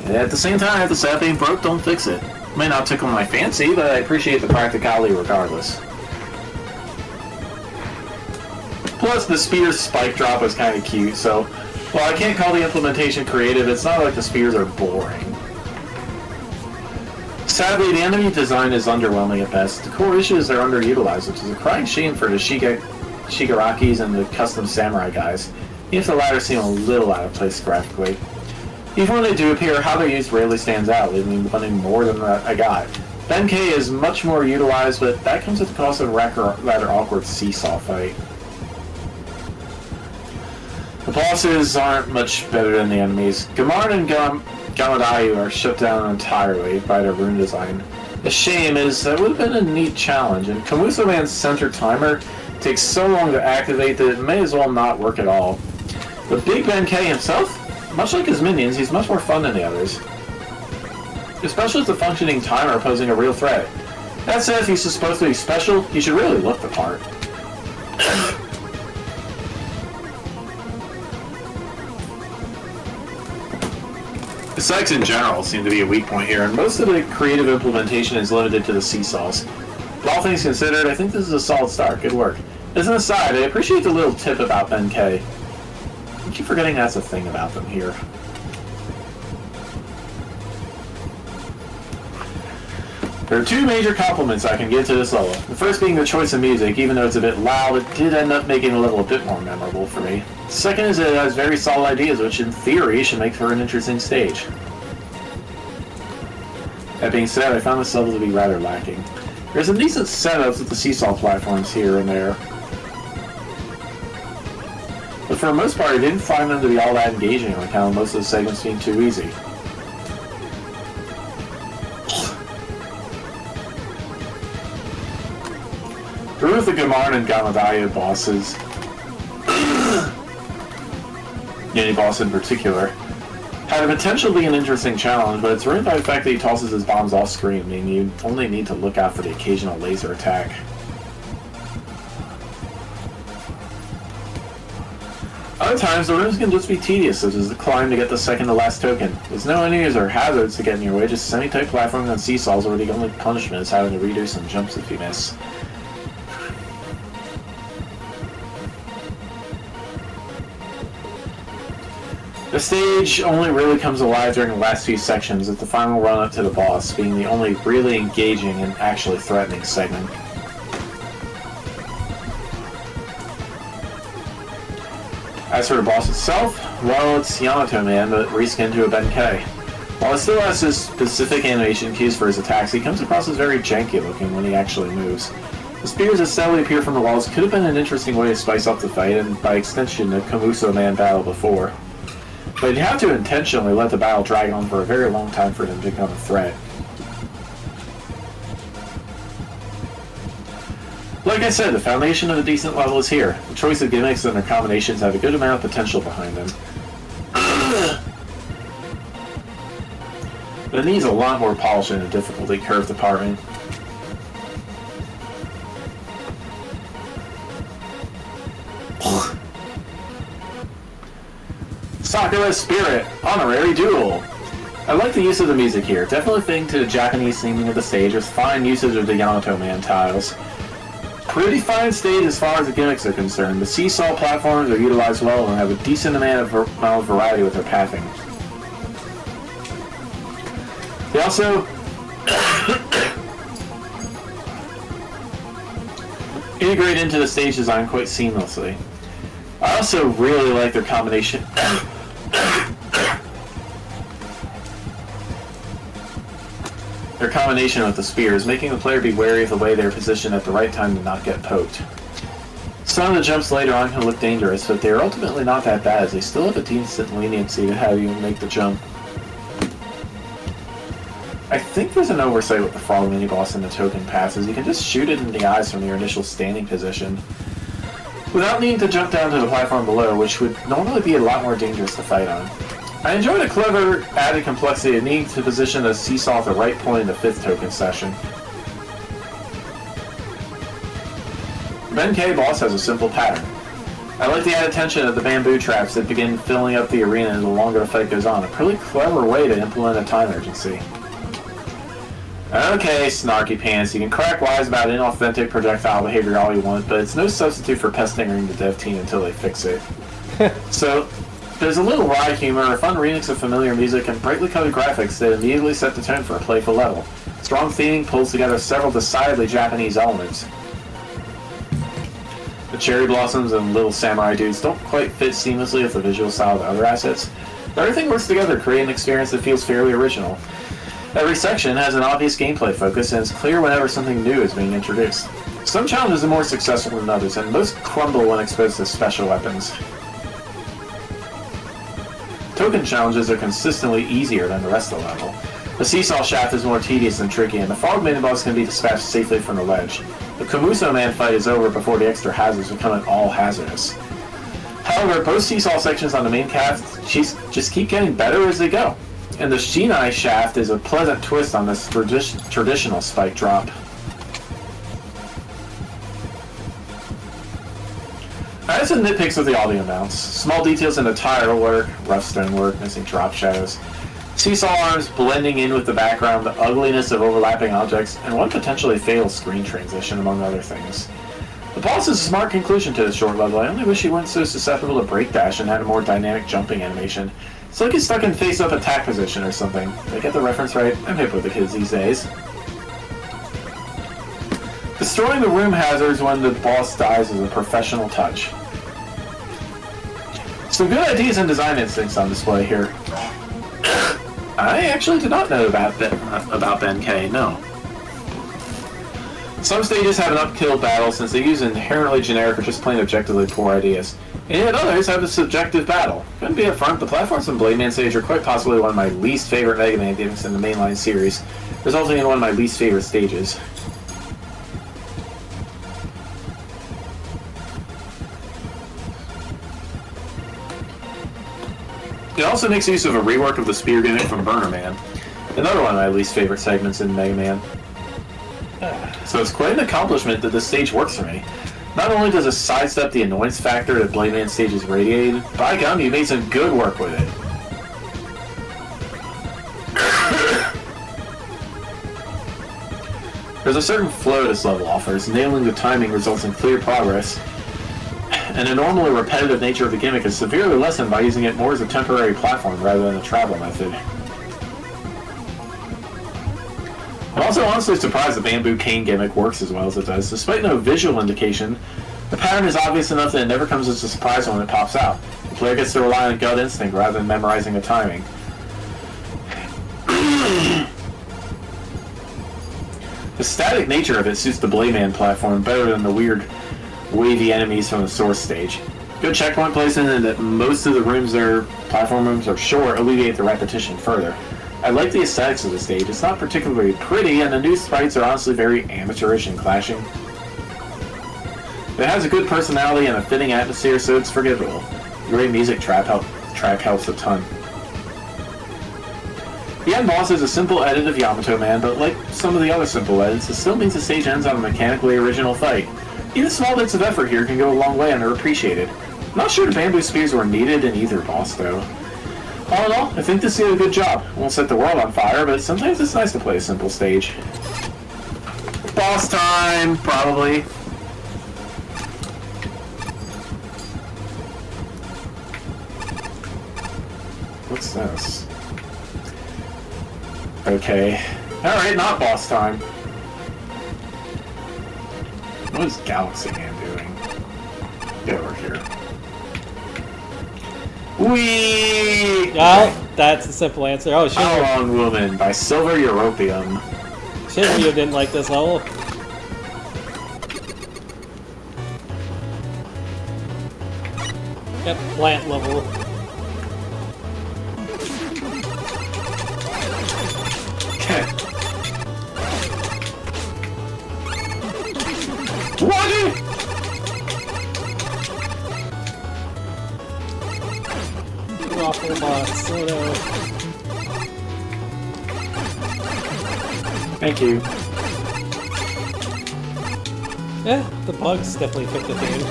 at the same time, if the sap ain't broke, don't fix it. May not tickle my fancy, but I appreciate the practicality regardless. Plus, the spear's spike drop was kind of cute, so while I can't call the implementation creative, it's not like the spears are boring. Sadly, the enemy design is underwhelming at best. The core issue is they're underutilized, which is a crying shame for the Shigarakis and the custom samurai guys. Even if the latter seem a little out of place graphically. Even when they do appear, how they're used rarely stands out, leaving me wanting more than I got. Ben K is much more utilized, but that comes at the cost of a rather awkward seesaw fight. The bosses aren't much better than the enemies. Gamarn and Gamadayu are shut down entirely by their rune design. The shame is that would have been a neat challenge, and Kamuso Man's center timer takes so long to activate that it may as well not work at all. But Big Ben K himself, much like his minions, he's much more fun than the others. Especially with the functioning timer posing a real threat. That said, if he's supposed to be special, he should really look the part. The spikes in general seem to be a weak point here, and most of the creative implementation is limited to the seesaws. But all things considered, I think this is a solid start. Good work. As an aside, I appreciate the little tip about Ben K. I keep forgetting that's a thing about them here. There are two major compliments I can give to this level. The first being the choice of music. Even though it's a bit loud, it did end up making the level a bit more memorable for me. The second is that it has very solid ideas, which in theory should make for an interesting stage. That being said, I found this level to be rather lacking. There's some decent setups with the seesaw platforms here and there. The but for the most part I didn't find them to be all that engaging on account of most of the segments being too easy. Through with the Gamarn and Gamadaya bosses, any boss in particular, had the potential to be an interesting challenge, but it's ruined by the fact that he tosses his bombs off screen, meaning you only need to look out for the occasional laser attack. Other times, the rooms can just be tedious, such as the climb to get the second to last token. There's no enemies or hazards to get in your way, just semi-type platforming on seesaws where the only punishment is having to redo some jumps if you miss. The stage only really comes alive during the last few sections, with the final run up to the boss being the only really engaging and actually threatening segment. As for the boss itself, well, it's Yamato Man, but reskinned to a Benkei. While it still has his specific animation cues for his attacks, he comes across as very janky looking when he actually moves. The spears that steadily appear from the walls could have been an interesting way to spice up the fight, and by extension, the Kamuso Man battle before. But you have to intentionally let the battle drag on for a very long time for them to become a threat. Like I said, the foundation of a decent level is here. The choice of gimmicks and their combinations have a good amount of potential behind them. But it needs a lot more polish in the difficulty curve department. Sakura's Spirit, Honorary Duel. I like the use of the music here, definitely fitting to the Japanese theming of the stage with fine usage of the Yamato Man tiles. Pretty fine stage as far as the gimmicks are concerned. The seesaw platforms are utilized well and have a decent amount of variety with their pathing. They also integrate into the stage design quite seamlessly. I also really like their combination with the spears, making the player be wary of the way they're positioned at the right time to not get poked. Some of the jumps later on can look dangerous, but they're ultimately not that bad as they still have a decent leniency to how you make the jump. I think there's an oversight with the frog mini-boss in the token passes. You can just shoot it in the eyes from your initial standing position, without needing to jump down to the platform below, which would normally be a lot more dangerous to fight on. I enjoyed a clever added complexity of needing to position a seesaw at the right point in the 5th token session. Benkei boss has a simple pattern. I like the added tension of the bamboo traps that begin filling up the arena the longer the fight goes on. A pretty clever way to implement a time urgency. Okay, snarky pants, you can crack wise about inauthentic projectile behavior all you want, but it's no substitute for pestering the dev team until they fix it. So, there's a little wry humor, a fun remix of familiar music, and brightly colored graphics that immediately set the tone for a playful level. Strong theming pulls together several decidedly Japanese elements. The cherry blossoms and little samurai dudes don't quite fit seamlessly with the visual style of the other assets, but everything works together to create an experience that feels fairly original. Every section has an obvious gameplay focus, and it's clear whenever something new is being introduced. Some challenges are more successful than others, and most crumble when exposed to special weapons. Token challenges are consistently easier than the rest of the level. The seesaw shaft is more tedious and tricky, and the fog mini-boss can be dispatched safely from the ledge. The Kamuso Man fight is over before the extra hazards become at all hazardous. However, both seesaw sections on the main shaft just keep getting better as they go. And the Shinai shaft is a pleasant twist on this traditional spike drop. I have some nitpicks with the audio mounts. Small details in the tire work, rough stonework, missing drop shadows, seesaw arms blending in with the background, the ugliness of overlapping objects, and one potentially fatal screen transition, among other things. The boss is a smart conclusion to this short level. I only wish he weren't so susceptible to break dash and had a more dynamic jumping animation. It's like he's stuck in face-up attack position or something. Did I get the reference right? I'm hip with the kids these days. Destroying the room hazards when the boss dies is a professional touch. Some good ideas and design instincts on display here. I actually did not know about Benkei, no. Some stages have an uphill battle since they use inherently generic or just plain objectively poor ideas. And yet others have a subjective battle. Couldn't be upfront, the platforms in Blade Man stage are quite possibly one of my least favorite Mega Man games in the mainline series, resulting in one of my least favorite stages. It also makes use of a rework of the spear gimmick from Burner Man, another one of my least favorite segments in Mega Man. So it's quite an accomplishment that this stage works for me. Not only does it sidestep the annoyance factor that Blade Man stages radiated, by gum, you made some good work with it. There's a certain flow this level offers. Nailing the timing results in clear progress, and the normally repetitive nature of the gimmick is severely lessened by using it more as a temporary platform rather than a travel method. I'm also honestly surprised the Bamboo Cane gimmick works as well as it does. Despite no visual indication, the pattern is obvious enough that it never comes as a surprise when it pops out. The player gets to rely on gut instinct rather than memorizing the timing. The static nature of it suits the Blade Man platform better than the weird, wavy enemies from the source stage. Good checkpoint placement and that most of the platform rooms are short alleviate the repetition further. I like the aesthetics of the stage. It's not particularly pretty, and the new sprites are honestly very amateurish and clashing. It has a good personality and a fitting atmosphere, so it's forgivable. The great music track helps a ton. The end boss is a simple edit of Yamato Man, but like some of the other simple edits, it still means the stage ends on a mechanically original fight. Even small bits of effort here can go a long way and are appreciated. I'm not sure the bamboo spears were needed in either boss, though. All in all, I think this did a good job. Won't set the world on fire, but sometimes it's nice to play a simple stage. Boss time, probably. What's this? Okay. Alright, not boss time. What is Galaxy Man doing? Get over here. Whee! Well, that's a simple answer. Oh, How Long Woman by Silver Europium. Shit, you didn't like this level. Yep, plant level. What? Awful bots. Oh no. Thank you. Yeah, the bugs definitely fit the theme.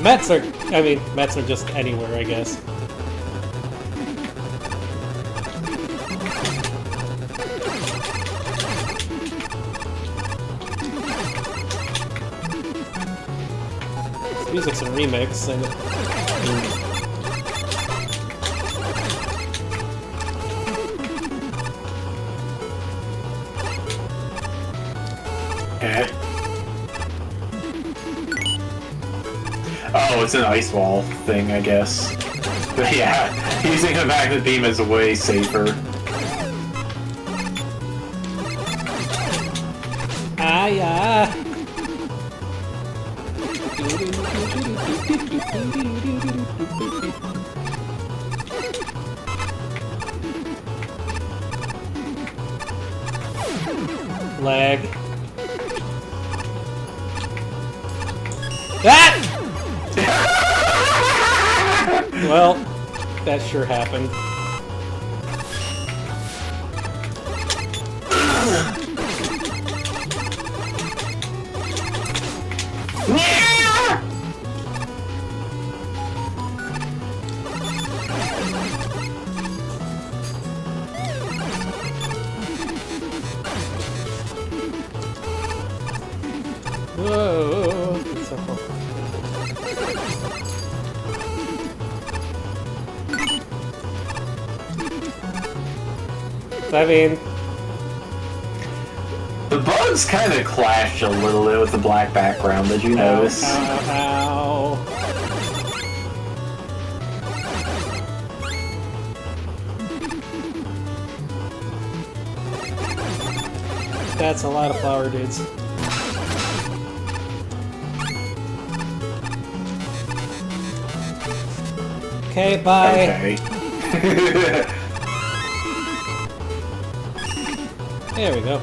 Mets are just anywhere, I guess. This music's a remix, and Oh, it's an ice wall thing, I guess. But yeah, using a magnet beam is way safer. ah yeah. Lag. That! Well, that sure happened. Whoa. It's so cool. I mean, The bugs kind of clashed a little bit with the black background, did you notice? ow. That's a lot of flower dudes. Okay, bye. Okay. There we go.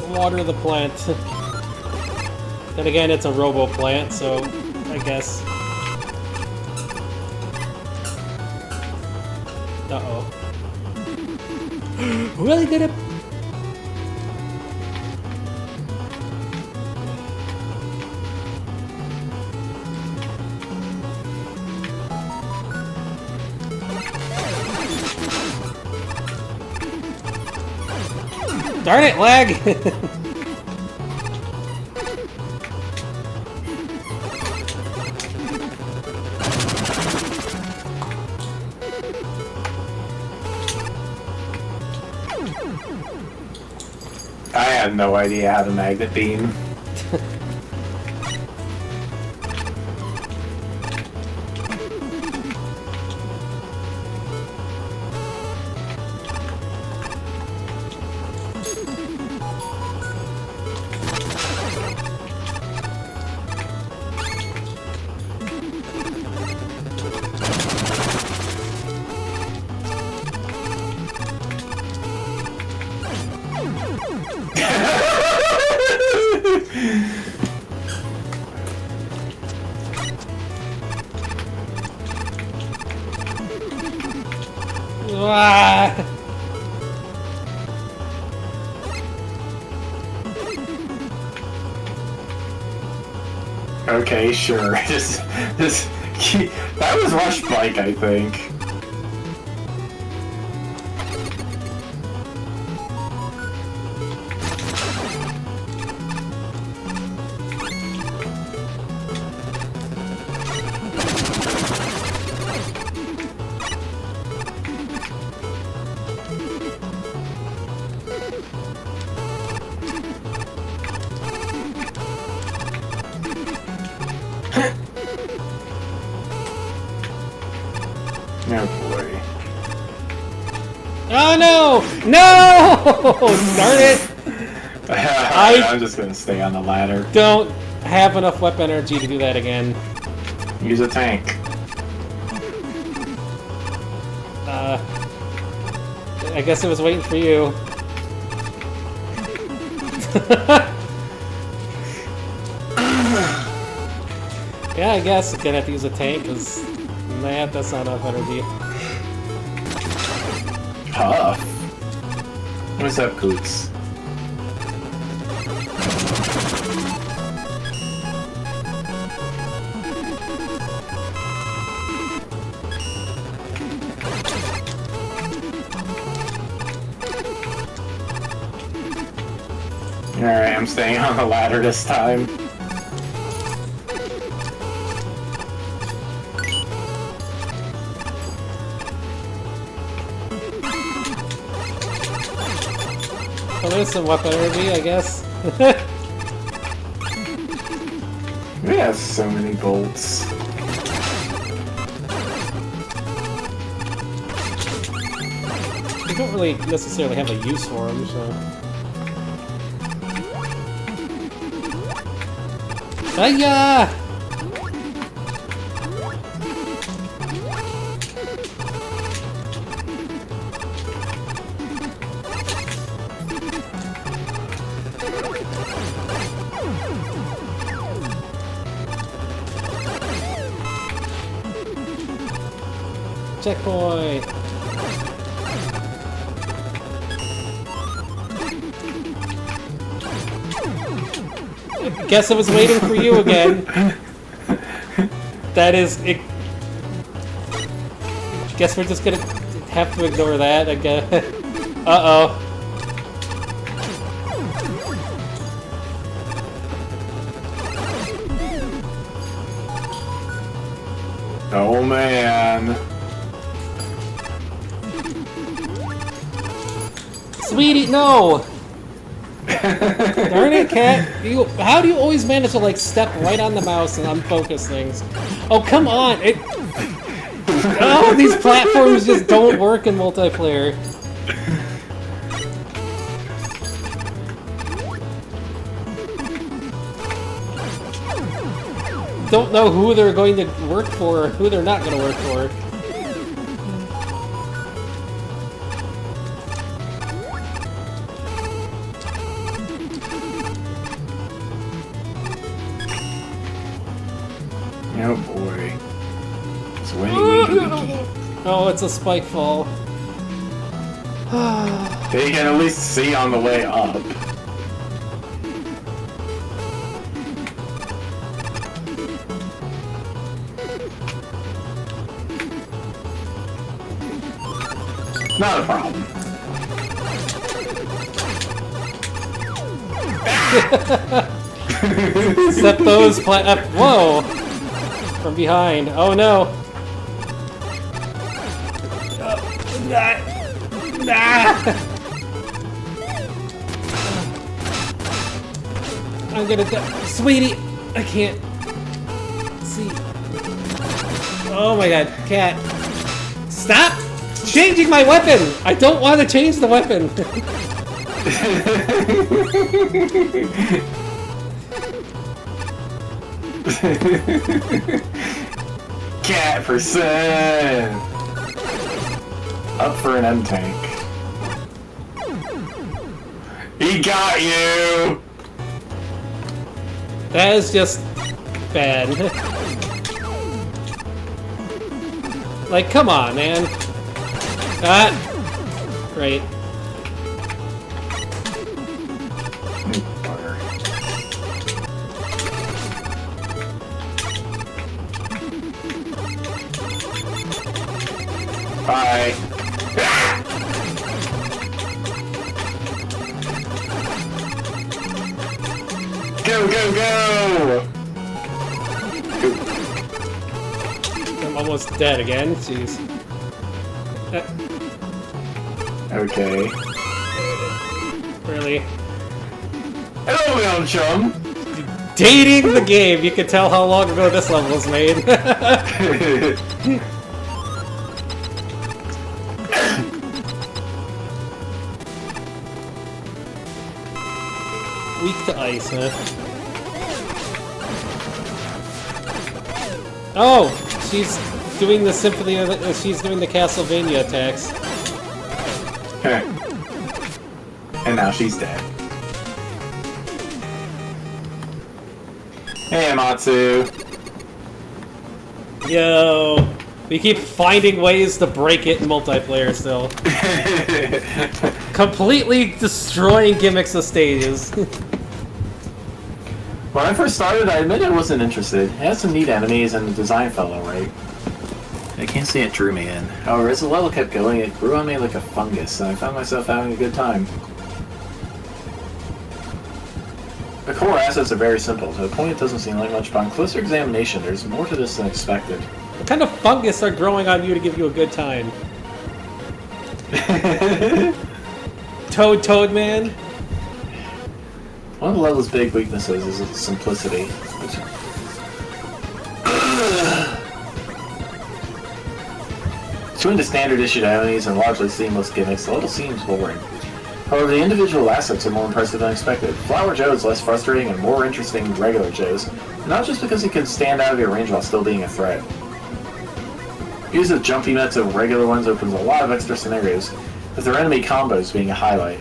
Water the plant. Then again, it's a robo plant, so I guess. Uh-oh. Really did it? Darn it, lag! I have no idea how to magnet beam. Ah! Okay, sure. Just that was Rush Bike, I think. Oh boy. Oh no! No! Darn it! I'm just gonna stay on the ladder. Don't have enough weapon energy to do that again. Use a tank. I guess it was waiting for you. Yeah, I guess I'm gonna have to use a tank, because that's not enough energy. Huff. What's up, Coots? Alright, I'm staying on the ladder this time. Well, there's some weapon energy, I guess. We have so many bolts. We don't really necessarily have a use for them, so... Hiya! Checkpoint! Guess I was waiting for you again. That is... Guess we're just gonna have to ignore that, I guess. Uh-oh. Oh man. Sweetie, no! Darn it, cat! How do you always manage to, like, step right on the mouse and unfocus things? Oh, come on! Oh, these platforms just don't work in multiplayer. don't know who they're going to work for or who they're not going to work for. Oh boy. It's winning. Oh, it's a spike fall. They can at least see on the way up. Not a problem. Except those whoa! From behind. Oh no! I'm gonna die. Sweetie! I can't see. Oh my god, cat. Stop changing my weapon! I don't want to change the weapon! Cat percent. Up for an M tank. He got you. That is just bad. Like, come on, man. Great. Bye. Go, go, go! I'm almost dead again. Jeez. Okay. Really? Hello, young chum! Dating the game! You can tell how long ago this level was made. Weak to ice, huh? Oh! She's doing the symphony of she's doing the Castlevania attacks. And now she's dead. Hey, Matsu. Yo! We keep finding ways to break it in multiplayer still. Completely destroying gimmicks of stages. When I first started, I admit I wasn't interested. It had some neat enemies and the design felt alright. I can't say it drew me in. However, as the level kept going, it grew on me like a fungus, and I found myself having a good time. The core assets are very simple, to the point it doesn't seem like much, but on closer examination, there's more to this than expected. What kind of fungus are growing on you to give you a good time? Toad man? One of the level's big weaknesses is its simplicity. Between the standard issue enemies and largely seamless gimmicks, the level seems boring. However, the individual assets are more impressive than expected. Flower Joe is less frustrating and more interesting than regular Joes, not just because he can stand out of your range while still being a threat. Use of jumpy nets of regular ones opens a lot of extra scenarios, with their enemy combos being a highlight.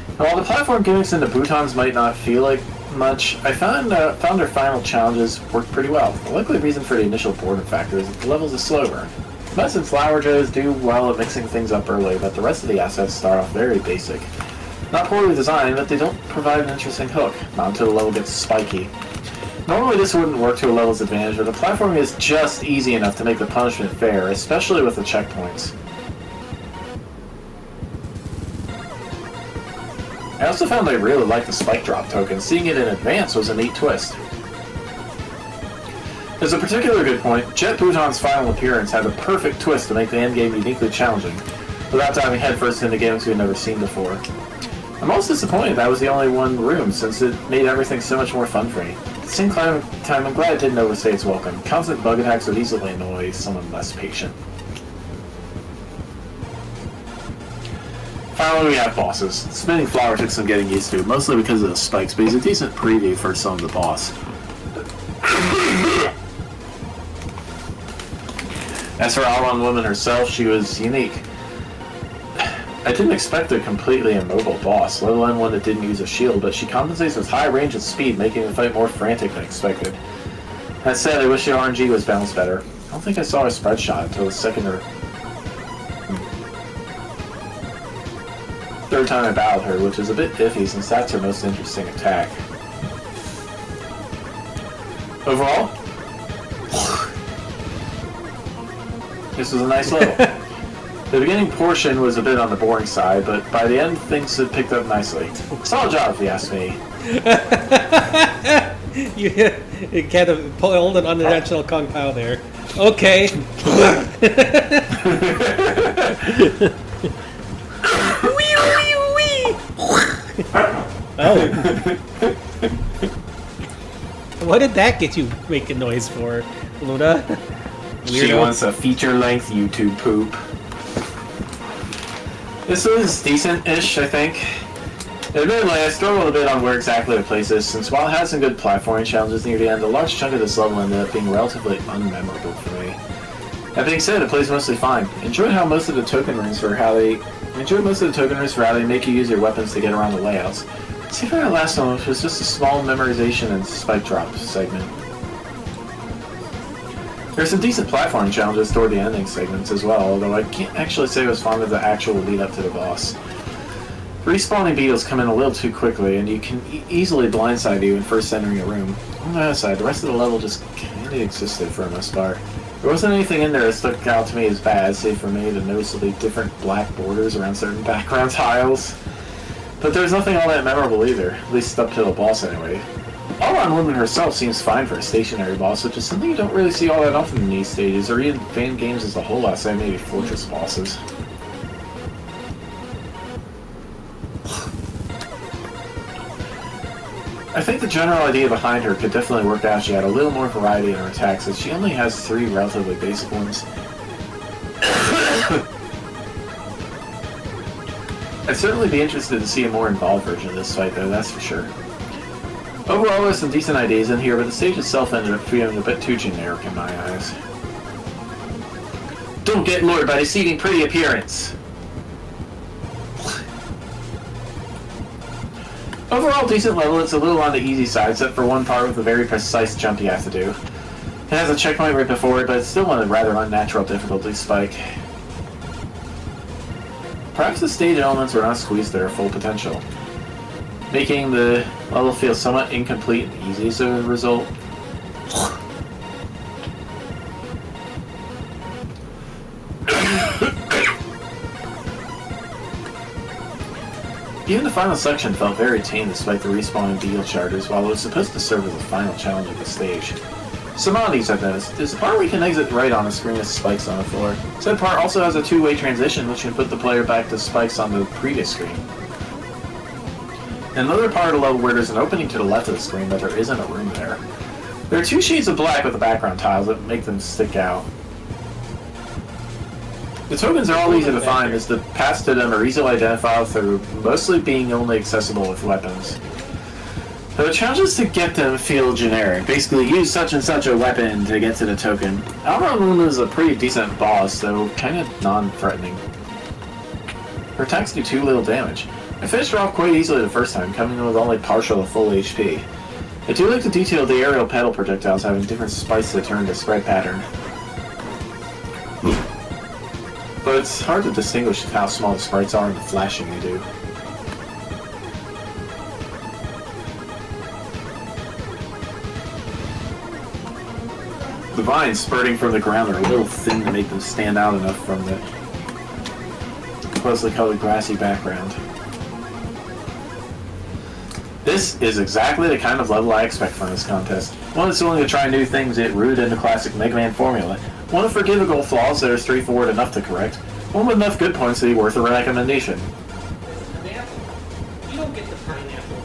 And while the platform gimmicks and the boutons might not feel like much, I found their final challenges worked pretty well. The likely reason for the initial boredom factor is that the level's a slow burn. But since Flower Joes do well at mixing things up early, but the rest of the assets start off very basic. Not poorly designed, but they don't provide an interesting hook, not until the level gets spiky. Normally this wouldn't work to a level's advantage, but the platforming is just easy enough to make the punishment fair, especially with the checkpoints. I also found I really liked the spike drop token. Seeing it in advance was a neat twist. There's a particular good point. Jet Bouton's final appearance had the perfect twist to make the endgame uniquely challenging, without diving headfirst into games we'd never seen before. I'm most disappointed that was the only one room, since it made everything so much more fun for me. At the same time, I'm glad it didn't overstay its welcome. Constant bug attacks would easily annoy someone less patient. Finally, we have bosses. Spinning Flower took some getting used to, mostly because of the spikes, but he's a decent preview for some of the boss. As for All-On Woman herself, she was unique. I didn't expect a completely immobile boss, let alone one that didn't use a shield, but she compensates with high range and speed, making the fight more frantic than expected. That said, I wish the RNG was balanced better. I don't think I saw a spread shot until the second or third time I battled her, which is a bit iffy since that's her most interesting attack. Overall, this was a nice level. The beginning portion was a bit on the boring side, but by the end things had picked up nicely. Solid job, if you ask me. You kind of pulled an unintentional Kung Pao there. Okay. Oh. What did that get you making noise for, Luna? She Weirdo. wants a feature-length YouTube poop. This was decent-ish, I think. Admittedly, I struggled a bit on where exactly to place this, since while it had some good platforming challenges near the end, a large chunk of this level ended up being relatively unmemorable for me. That being said, it plays mostly fine. Enjoyed most of the token rooms for how they make you use your weapons to get around the layouts. See for that last one, which was just a small memorization and spike drop segment. There's some decent platforming challenges toward the ending segments as well, although I can't actually say I was fond of the actual lead up to the boss. Respawning beetles come in a little too quickly, and you can easily blindside you when first entering a room. On the other side, the rest of the level just kinda existed for the most part. There wasn't anything in there that stuck out to me as bad, save for maybe the noticeably different black borders around certain background tiles. But there's nothing all that memorable either, at least up to the boss anyway. All-On Woman herself seems fine for a stationary boss, which is something you don't really see all that often in these stages, or even fan games as a whole, outside maybe Fortress bosses. I think the general idea behind her could definitely work out if she had a little more variety in her attacks, as she only has 3 relatively basic ones. I'd certainly be interested to see a more involved version of this fight though, that's for sure. Overall, there's some decent ideas in here, but the stage itself ended up feeling a bit too generic in my eyes. Don't get lured by deceiving pretty appearance! Overall, decent level. It's a little on the easy side, except for one part with a very precise jump you have to do. It has a checkpoint right before it, but it's still on a rather unnatural difficulty spike. Perhaps the stage elements were not squeezed to their full potential, making the level feel somewhat incomplete and easy as a result. Even the final section felt very tame despite the respawning beetle charters, while it was supposed to serve as the final challenge of the stage. Some oddities I've noticed. There's a part where you can exit right on a screen with spikes on the floor. Said part also has a 2-way transition, which can put the player back to spikes on the previous screen. And another part of the level where there's an opening to the left of the screen, but there isn't a room there. There are 2 shades of black with the background tiles that make them stick out. The tokens are all easy to find, as the paths to them are easily identifiable through mostly being only accessible with weapons. But the challenges to get them feel generic. Basically, use such and such a weapon to get to the token. All-On Woman is a pretty decent boss, though kind of non-threatening. Her attacks do too little damage. I finished her off quite easily the first time, coming in with only partial to full HP. I do like the detail of the aerial pedal projectiles having different spikes that turn to spread pattern. But it's hard to distinguish how small the sprites are and the flashing they do. The vines spurting from the ground are a little thin to make them stand out enough from the closely colored grassy background. This is exactly the kind of level I expect from this contest. One that's willing to try new things yet rooted in the classic Mega Man formula. One with forgivable flaws that are straightforward enough to correct. One with enough good points to be worth a recommendation. An apple. You don't get the pineapple.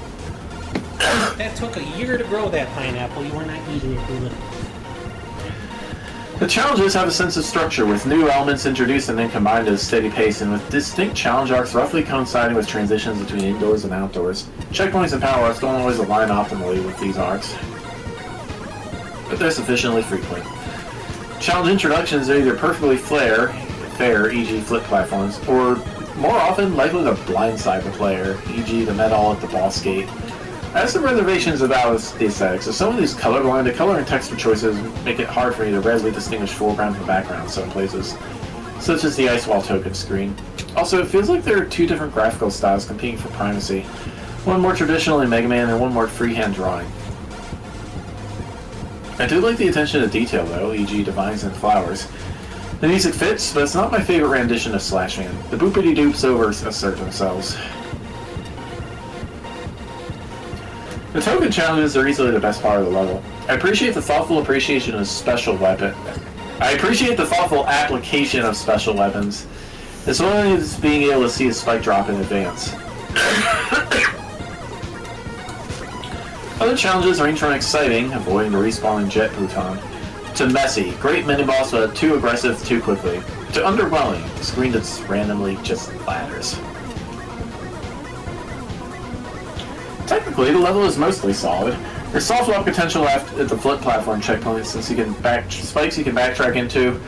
That took a year to grow that pineapple. You were not eating it, Luna. The challenges have a sense of structure, with new elements introduced and then combined at a steady pace, and with distinct challenge arcs roughly coinciding with transitions between indoors and outdoors. Checkpoints and power-ups don't always align optimally with these arcs, but they're sufficiently frequent. Challenge introductions are either perfectly fair, e.g. flip platforms, or more often likely to blindside the player, e.g. the medal at the boss gate. I have some reservations about the aesthetics, as some of these colorblind, the color and texture choices make it hard for me to readily distinguish foreground from background in some places, such as the ice wall token screen. Also, it feels like there are two different graphical styles competing for primacy, one more traditionally Mega Man and one more freehand drawing. I do like the attention to detail though, e.g. divines and flowers. The music fits, but it's not my favorite rendition of Slash Man. The boopity-doops over-assert themselves. The token challenges are easily the best part of the level. I appreciate the thoughtful appreciation of special weapon. I appreciate the thoughtful application of special weapons, as well as being able to see a spike drop in advance. Other challenges range from exciting, avoiding the respawning jet bouton, to messy, great mini-boss but too aggressive too quickly, to underwhelming, a screen that's randomly just ladders. Technically, the level is mostly solid. There's soft lock potential left at the flip platform checkpoint since you can spikes you can backtrack into,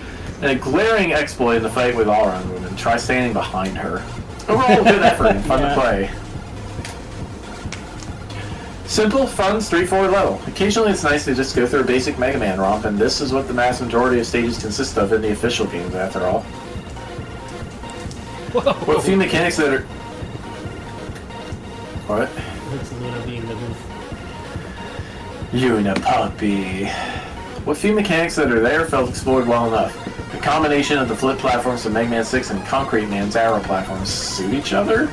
and a glaring exploit in the fight with all-around women. Try standing behind her. Overall, good effort and fun to play. Simple, fun, straightforward level. Occasionally it's nice to just go through a basic Mega Man romp, and this is what the vast majority of stages consist of in the official games, after all. Whoa. What few mechanics that are... What? Looks Luna being the roof. Una puppy. What few mechanics that are there felt explored well enough. The combination of the flip platforms of Mega Man 6 and Concrete Man's arrow platforms suit each other?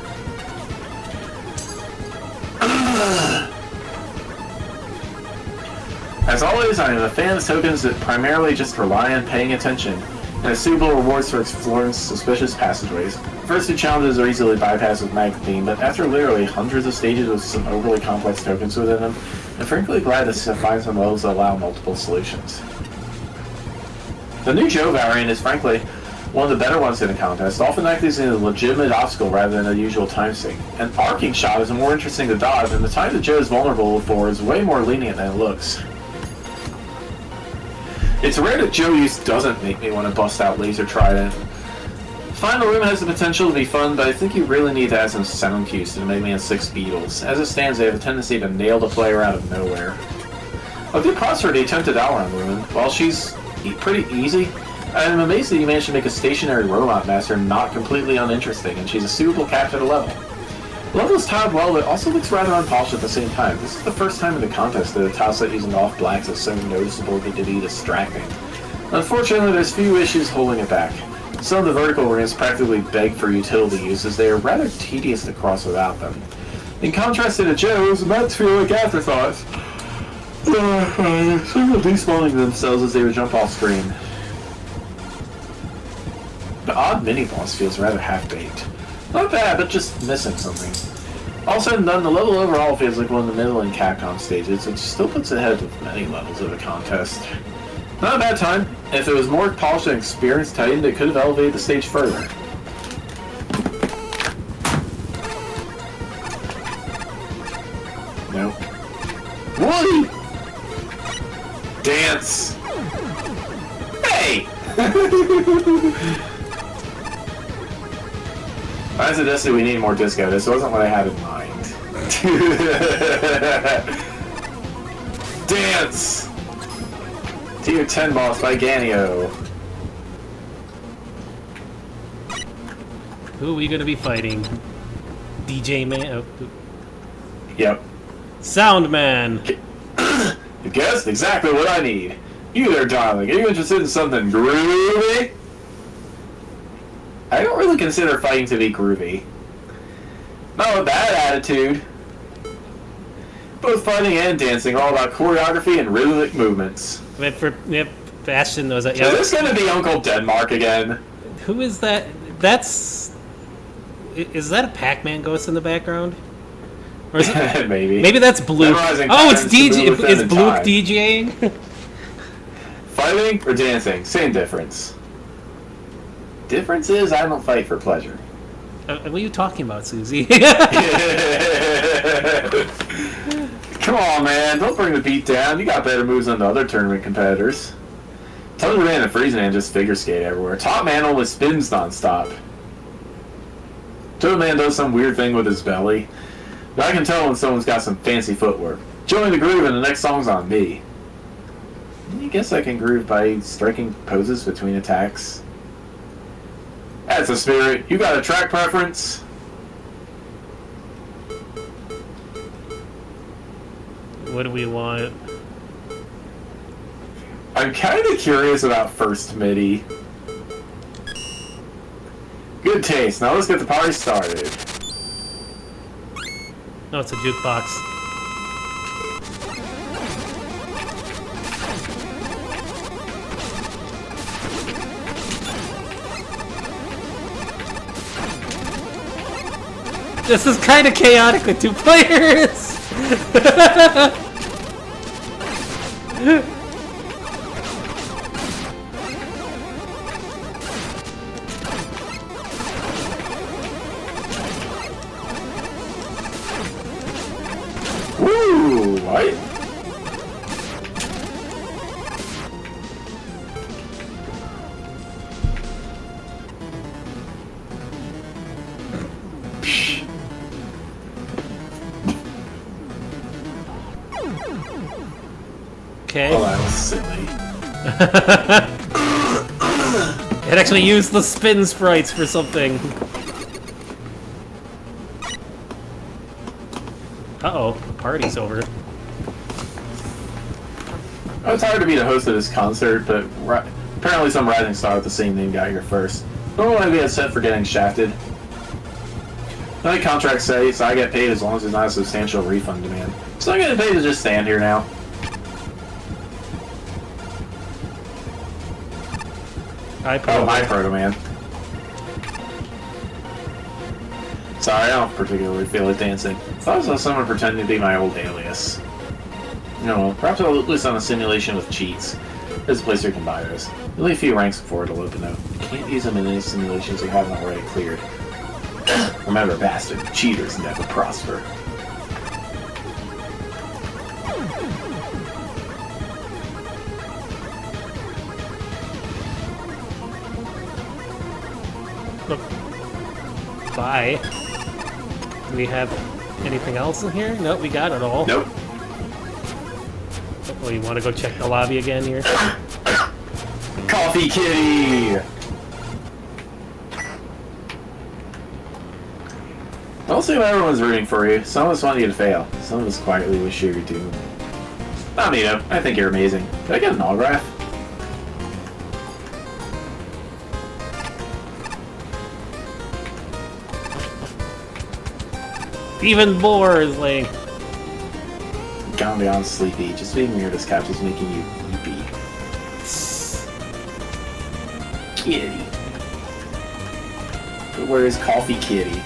As always, I am a fan of tokens that primarily just rely on paying attention, and a suitable rewards for exploring suspicious passageways. The first two challenges are easily bypassed with Mag Theme, but after literally hundreds of stages with some overly complex tokens within them, I'm frankly glad to find some levels that allow multiple solutions. The new Joe variant is frankly one of the better ones in the contest, often acting as a legitimate obstacle rather than a usual time sink. An arcing shot is more interesting to dodge, and the time that Joe is vulnerable for is way more lenient than it looks. It's rare that Joe use doesn't make me want to bust out Laser Trident. Final Room has the potential to be fun, but I think you really need to add some sound cues to the Mega Man 6 Beatles. As it stands, they have a tendency to nail the player out of nowhere. A good props for the attempted Outrun Ruin. While she's pretty easy, I'm amazed that you managed to make a stationary robot master not completely uninteresting, and she's a suitable cap to the level. The level is tiled well, but also looks rather unpolished at the same time. This is the first time in the contest that a tile set using off blacks is so noticeable to be distracting. Unfortunately, there's few issues holding it back. Some of the vertical rings practically beg for utility use, as they are rather tedious to cross without them. In contrast to the Joes, the mats feel like afterthoughts. Sort of despawning themselves as they would jump off screen. The odd mini-boss feels rather half-baked. Not bad, but just missing something. All said and done, the level overall feels like one of the middle-in Capcom stages, which still puts it ahead of many levels of the contest. Not a bad time. If it was more polished and experienced Titan, it could have elevated the stage further. Nope. Woody! Dance! Hey! I suggested we need more disco. This wasn't what I had in mind. Dance! Tier 10 boss by Ganio. Who are we gonna be fighting? DJ Man? Oh. Yep. Sound Man! You guessed exactly what I need. You there, darling. Are you interested in something groovy? I don't really consider fighting to be groovy. Not a bad attitude. Both fighting and dancing are all about choreography and rhythmic movements. Yep, Bastion knows that. Is this gonna be Uncle Denmark again? Who is that? That's... Is that a Pac-Man ghost in the background? Or is it... Maybe. Maybe that's Bloop. Memorizing Oh, it's patterns to DJ. move within Is the Bloop time. DJing? Fighting or dancing? Same difference. Difference is I don't fight for pleasure. What are you talking about, Susie? Come on, man. Don't bring the beat down. You got better moves than the other tournament competitors. Thunder Man and Freeze Man just figure skate everywhere. Top Man only spins nonstop. Toad Man does some weird thing with his belly. But I can tell when someone's got some fancy footwork. Join the groove and the next song's on me. I guess I can groove by striking poses between attacks. That's a spirit. You got a track preference? What do we want? I'm kind of curious about first MIDI. Good taste. Now let's get the party started. No, it's a jukebox. This is kind of chaotic with 2 players! Woo! What? Okay. Oh, that was silly. It actually used the spin sprites for something. Uh-oh, the party's over. Oh, it's hard to be the host of this concert, but apparently some rising star with the same name got here first. Normally we had set for getting shafted. My contracts say, so I get paid as long as there's not a substantial refund demand. So I'm getting paid to just stand here now. Hi, Proto Man. Sorry, I don't particularly feel like dancing. Thought I saw someone pretending to be my old alias. No, perhaps I'll list on a simulation with cheats. There's a place where you can buy those. Only a few ranks before it'll open though. You can't use them in any simulations you haven't already cleared. Remember, bastard, cheaters never prosper. Look. Bye. Do we have anything else in here? Nope, we got it all. Nope. Oh, you want to go check the lobby again here? Coffee Kitty! I'll assume everyone's rooting for you. Some of us want you to fail. Some of us quietly wish you were doomed. Not me though. I think you're amazing. Did I get an autograph? Even more is like... Gone beyond sleepy. Just being near this couch is making you weepy. Kitty. But where is Coffee Kitty?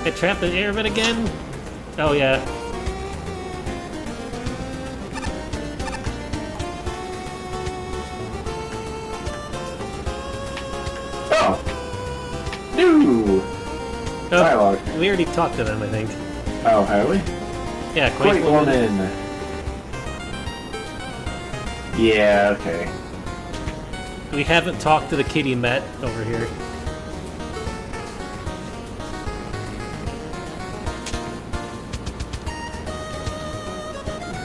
Get trapped in air of it again? Oh yeah. Oh! No! Dialogue. We already talked to them, I think. Oh, have we? Yeah, Quake Woman. Yeah, okay. We haven't talked to the kitty Met over here.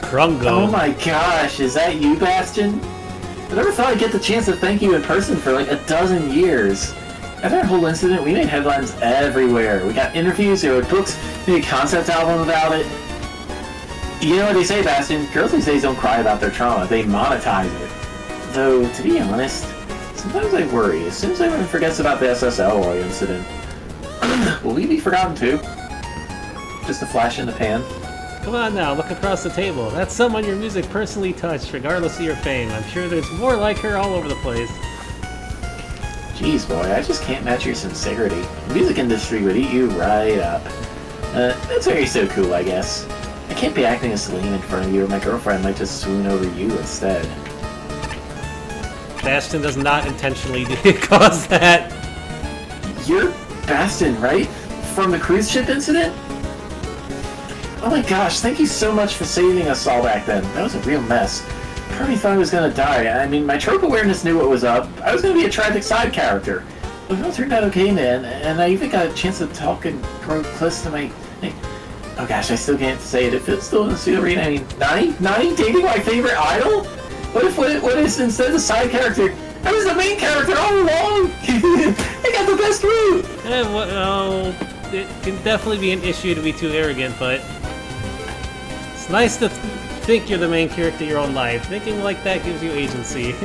Krungo. Oh my gosh, is that you, Bastion? I never thought I'd get the chance to thank you in person for like a dozen years. After that whole incident, we made headlines everywhere. We got interviews, we wrote books, we made a concept album about it. You know what they say, Bastion? Girls these days don't cry about their trauma, they monetize it. Though, to be honest, sometimes I worry. As soon as everyone forgets about the SSL Roy incident, will we be forgotten too? Just a flash in the pan? Come on now, look across the table. That's someone your music personally touched, regardless of your fame. I'm sure there's more like her all over the place. Jeez, boy, I just can't match your sincerity. The music industry would eat you right up. That's why you're so cool, I guess. I can't be acting a Celine in front of you, or my girlfriend might just swoon over you instead. Bastion does not intentionally cause that. You're Bastin, right? From the cruise ship incident? Oh my gosh, thank you so much for saving us all back then. That was a real mess. Part of me thought I was gonna die. I mean, my trope awareness knew what was up. I was gonna be a tragic side character. But it all turned out okay, man. And I even got a chance to talk and grow close to my... Oh gosh, I still can't say it. If it's still in the studio arena, I mean, Nani dating my favorite idol? What if instead of the side character, I was the main character all along? I got the best route! Well, it can definitely be an issue to be too arrogant, but it's nice to think you're the main character of your own life. Thinking like that gives you agency.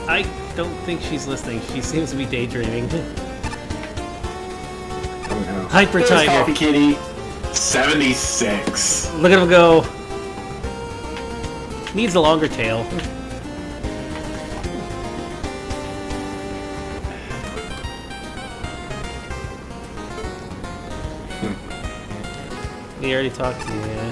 I don't think she's listening. She seems to be daydreaming. Oh no. Hyper There's Tiger. Coffee Kitty. 76. Look at him go. Needs a longer tail. He already talked to you, yeah.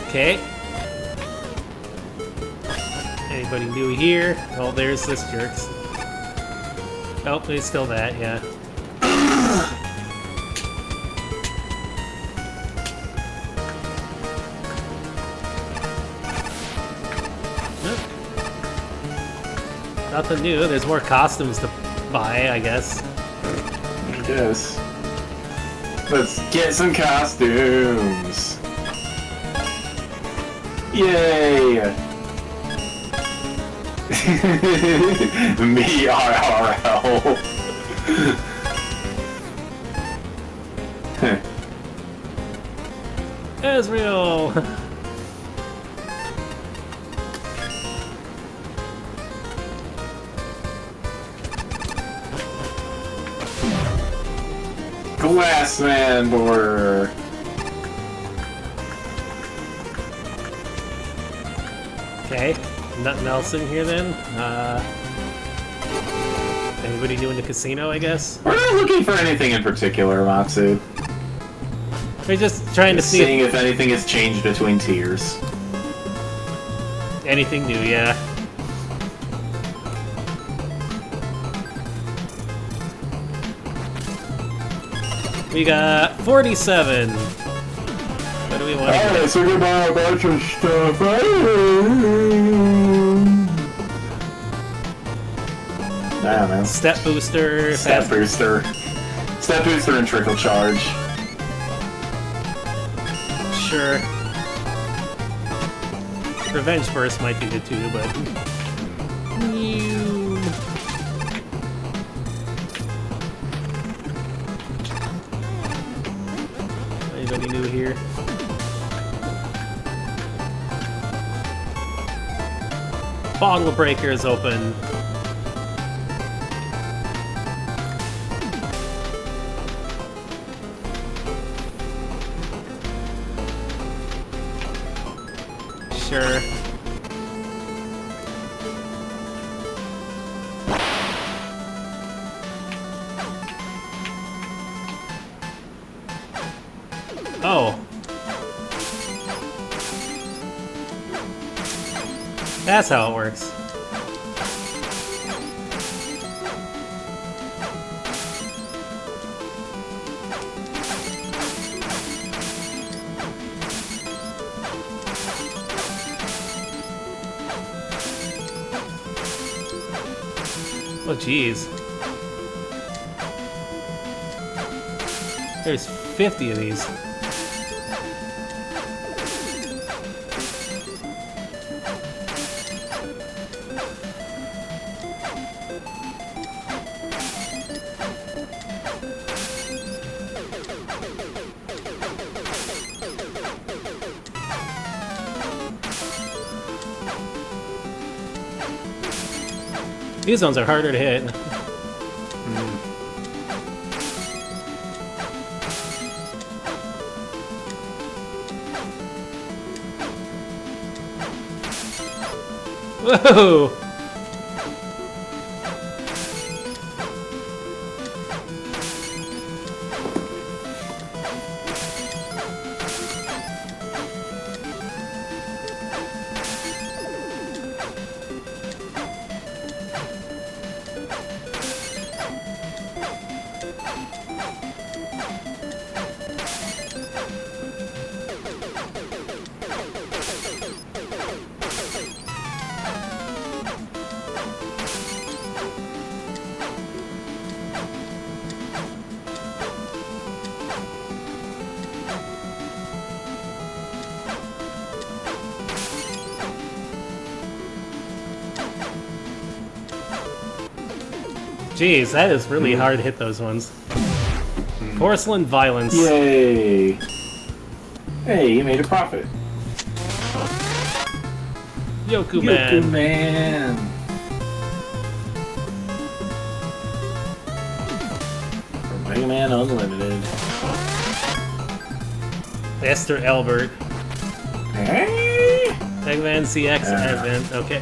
Okay. Anybody new here? Oh, there's this jerks. Oh, he's still that, yeah. Nothing new. There's more costumes to buy, I guess. I guess. Let's get some costumes. Yay! Me IRL. Ezreal! Glassman border. Okay, nothing else in here then? Anybody new in the casino, I guess? We're not looking for anything in particular, Matsu. We're just trying to see Seeing if anything has changed between tiers. anything new, yeah. We got 47. What do we want to do? Alright, so we buy a bunch of stuff. Yeah, man. Step booster. Step booster. Step booster and trickle charge. Sure. Revenge burst might be good too, but. Anybody new here? Bottle breaker is open. Sure. Oh. That's how it works. Oh, jeez. There's 50 of these. These ones are harder to hit. Whoa! Jeez, that is really hard to hit those ones. Porcelain Violence. Yay! Hey, you made a profit. Yoku Man. Yoku Man. From Mega Man Unlimited. Esther Albert. Hey! Mega Man CX Advent. Okay.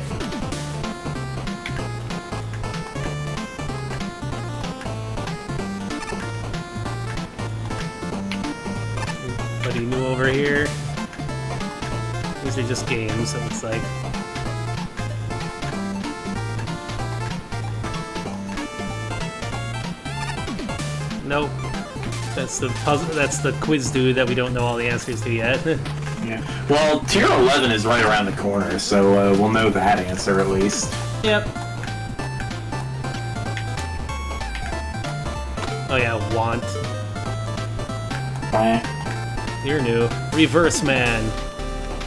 Anybody new over here? These are just games, it looks like. Nope. That's the puzzle. That's the quiz dude that we don't know all the answers to yet. Yeah. Well, tier 11 is right around the corner, so we'll know that answer at least. Yep. Oh yeah, Want. You're new. Reverse Man.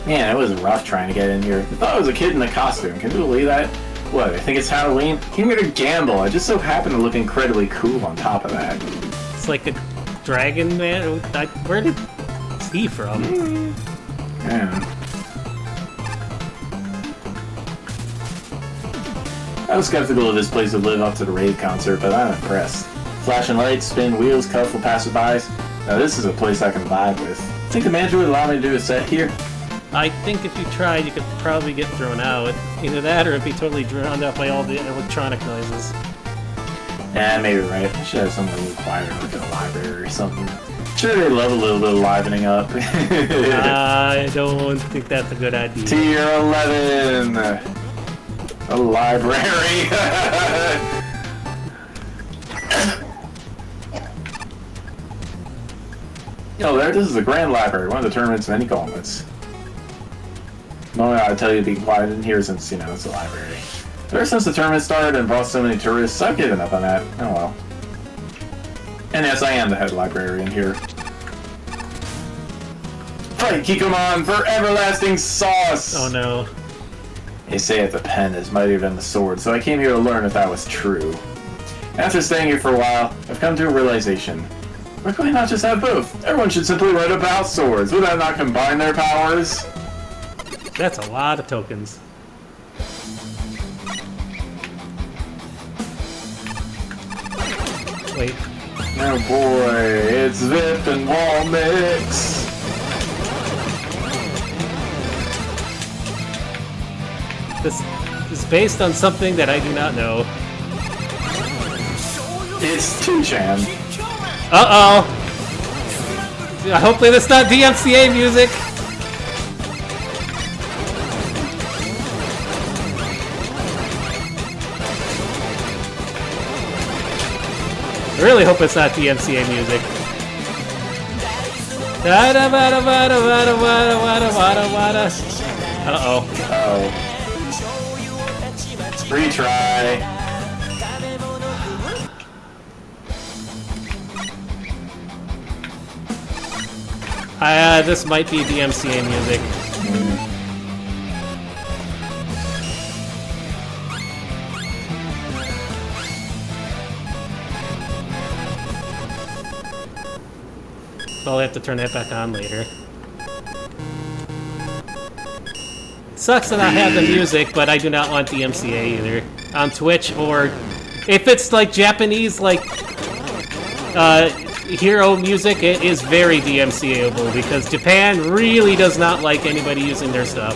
Man, it was rough trying to get in here. I thought I was a kid in a costume. Can you believe that? What, I think it's Halloween? Came here to gamble. I just so happen to look incredibly cool on top of that. It's like a dragon man. Where did is he from? Yeah. I was skeptical if this place would live up to the rave concert, but I'm impressed. Flashing lights, spin wheels, colorful passerbys. Now this is a place I can vibe with. Think the manager would allow me to do a set here? I think if you tried, you could probably get thrown out. Either that, or it'd be totally drowned out by all the electronic noises. Yeah, maybe you're right. I should have somewhere a little quieter, like a library or something. Sure, they love a little bit of livening up. I don't think that's a good idea. Tier 11! A library! Oh, there, this is the Grand Library, one of the tournament's many gauntlets. Normally I'd tell you to be quiet in here since, you know, it's a library. But ever since the tournament started and brought so many tourists, I've given up on that. Oh well. And yes, I am the head librarian here. Fight Kikomon for everlasting sauce! Oh no. They say that the pen is mightier than the sword, so I came here to learn if that was true. After staying here for a while, I've come to a realization. Why can we not just have both? Everyone should simply write about swords. Would that not combine their powers? That's a lot of tokens. Wait. Oh boy, it's Vip and Wall Mix. This is based on something that I do not know. It's 2chan. Uh-oh! Hopefully that's not DMCA music! I really hope it's not DMCA music. Uh-oh. Uh-oh. Retry. This might be DMCA music. So I'll have to turn that back on later. Sucks that I have the music, but I do not want DMCA either. on Twitch, or if it's like Japanese, like hero music, it is very DMCA-able because Japan really does not like anybody using their stuff.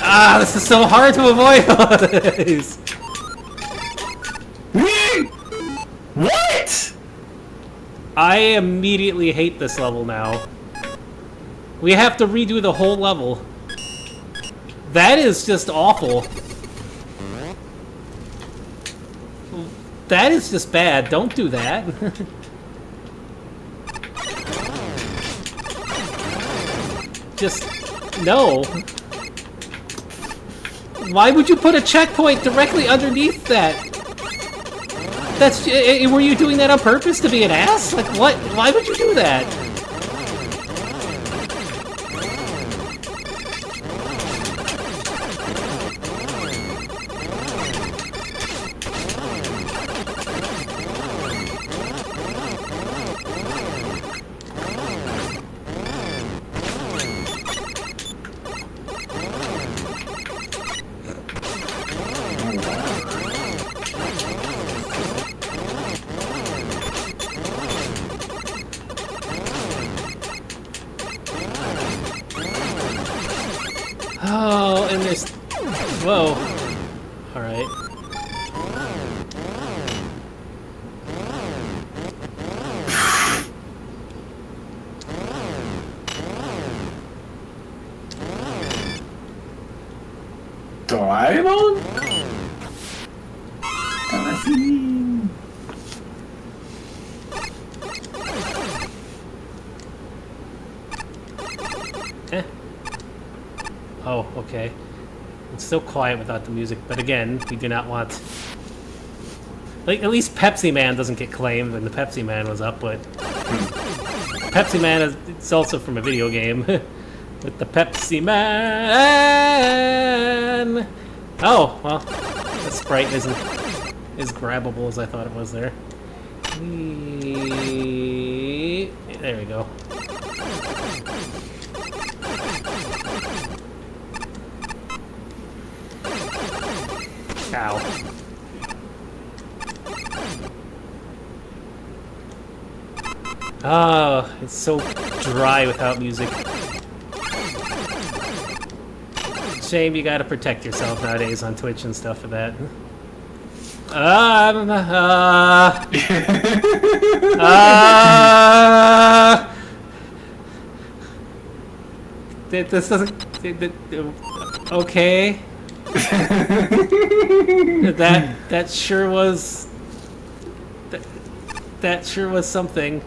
Ah, this is so hard to avoid all this. What? I immediately hate this level now. We have to redo the whole level. That is just awful. That is just bad. Don't do that. Just no. Why would you put a checkpoint directly underneath that? That's were you doing that on purpose to be an ass? Like what? Why would you do that? Oh, and there's... Whoa. Alright. Doraemon? Eh. Oh, okay. It's still quiet without the music, but again, we do not want... Like, at least Pepsi Man doesn't get claimed when the Pepsi Man was up, but... Pepsi Man is it's also from a video game. With the Pepsi Man! Oh, well, the sprite isn't as grabbable as I thought it was there. There we go. Ow. Oh, it's so dry without music. Shame you gotta protect yourself nowadays on Twitch and stuff for that. This doesn't... Okay. That sure was... That sure was something.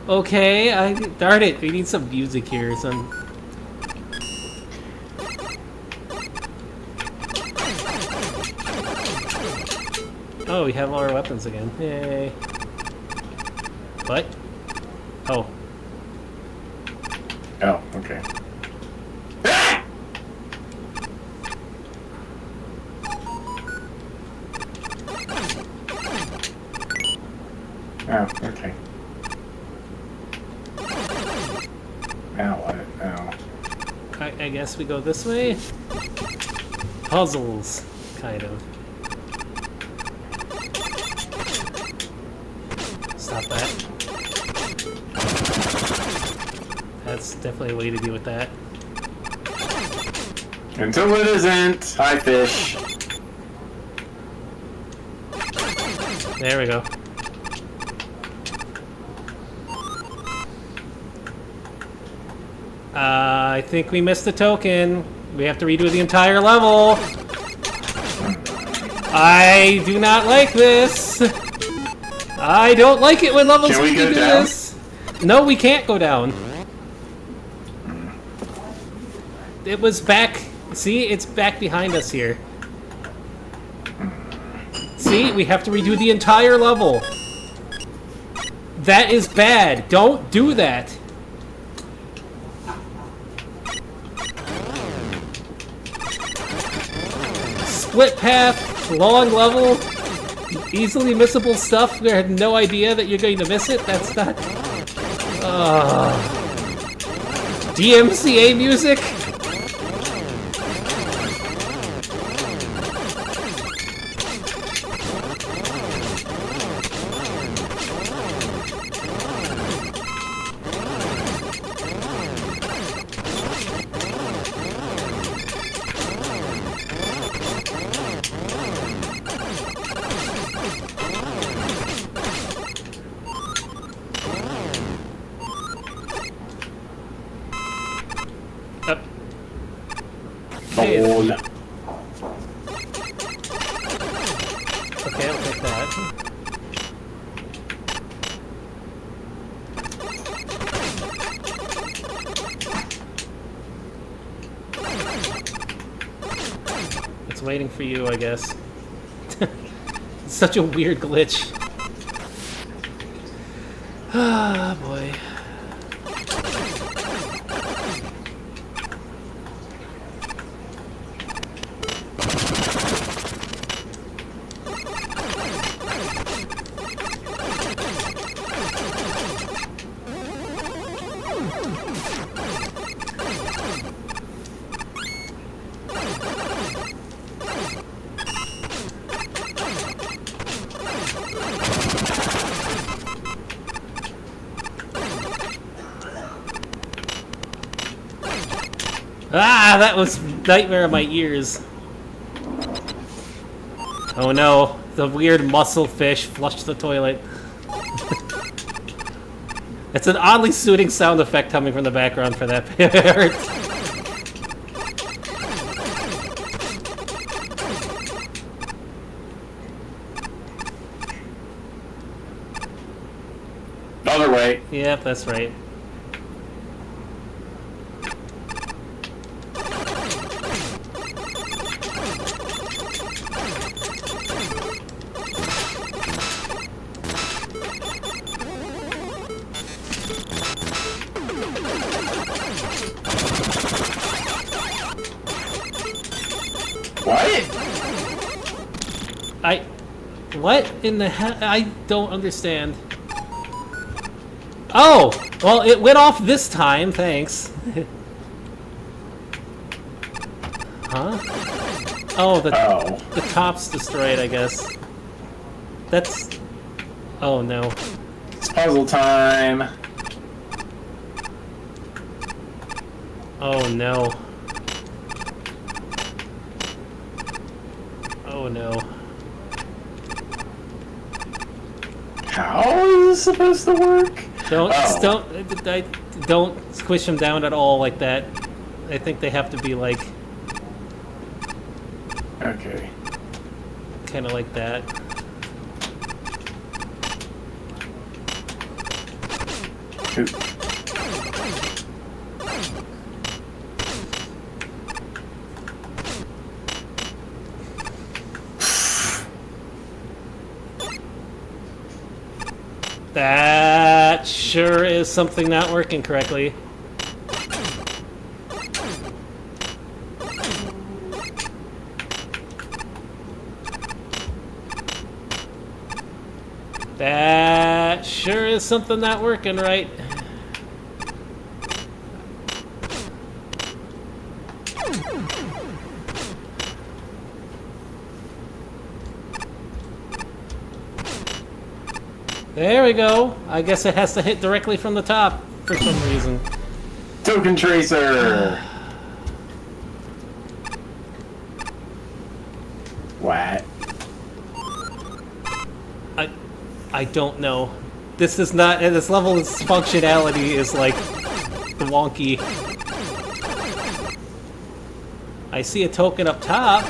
Okay, darn it, we need some music here, some... Oh, we have all our weapons again. Yay. What? Oh. Oh, okay. Oh, okay. Ow, ow. I guess we go this way? Puzzles, kind of. Stop that. That's definitely a way to deal with that. Until it isn't. Hi, fish. There we go. I think we missed the token. We have to redo the entire level. I do not like this. I don't like it when levels Can we do go down? this. No, we can't go down. It was back. See, it's back behind us here. See, we have to redo the entire level. That is bad. Don't do that. Split path, long level, easily missable stuff. I had no idea that you're going to miss it. That's not... DMCA music? Oh, yeah. Okay, I'll take that. It's waiting for you, I guess. It's such a weird glitch. Ah, boy. Ah, that was nightmare in my ears. Oh no, the weird muscle fish flushed the toilet. It's an oddly soothing sound effect coming from the background for that part. Other way. Yep, that's right. What in the hell? I don't understand. Oh! Well, it went off this time, thanks. Huh? Oh, the top's destroyed, I guess. That's... Oh, no. It's puzzle time. Oh, no. Oh, no. How is this supposed to work? Don't squish them down at all like that. I think they have to be like... Okay. Kind of like that. Oop. That sure is something not working correctly. That sure is something not working right. There we go. I guess it has to hit directly from the top for some reason. Token Tracer! What? I don't know. This is not... This level's functionality is like... wonky. I see a token up top.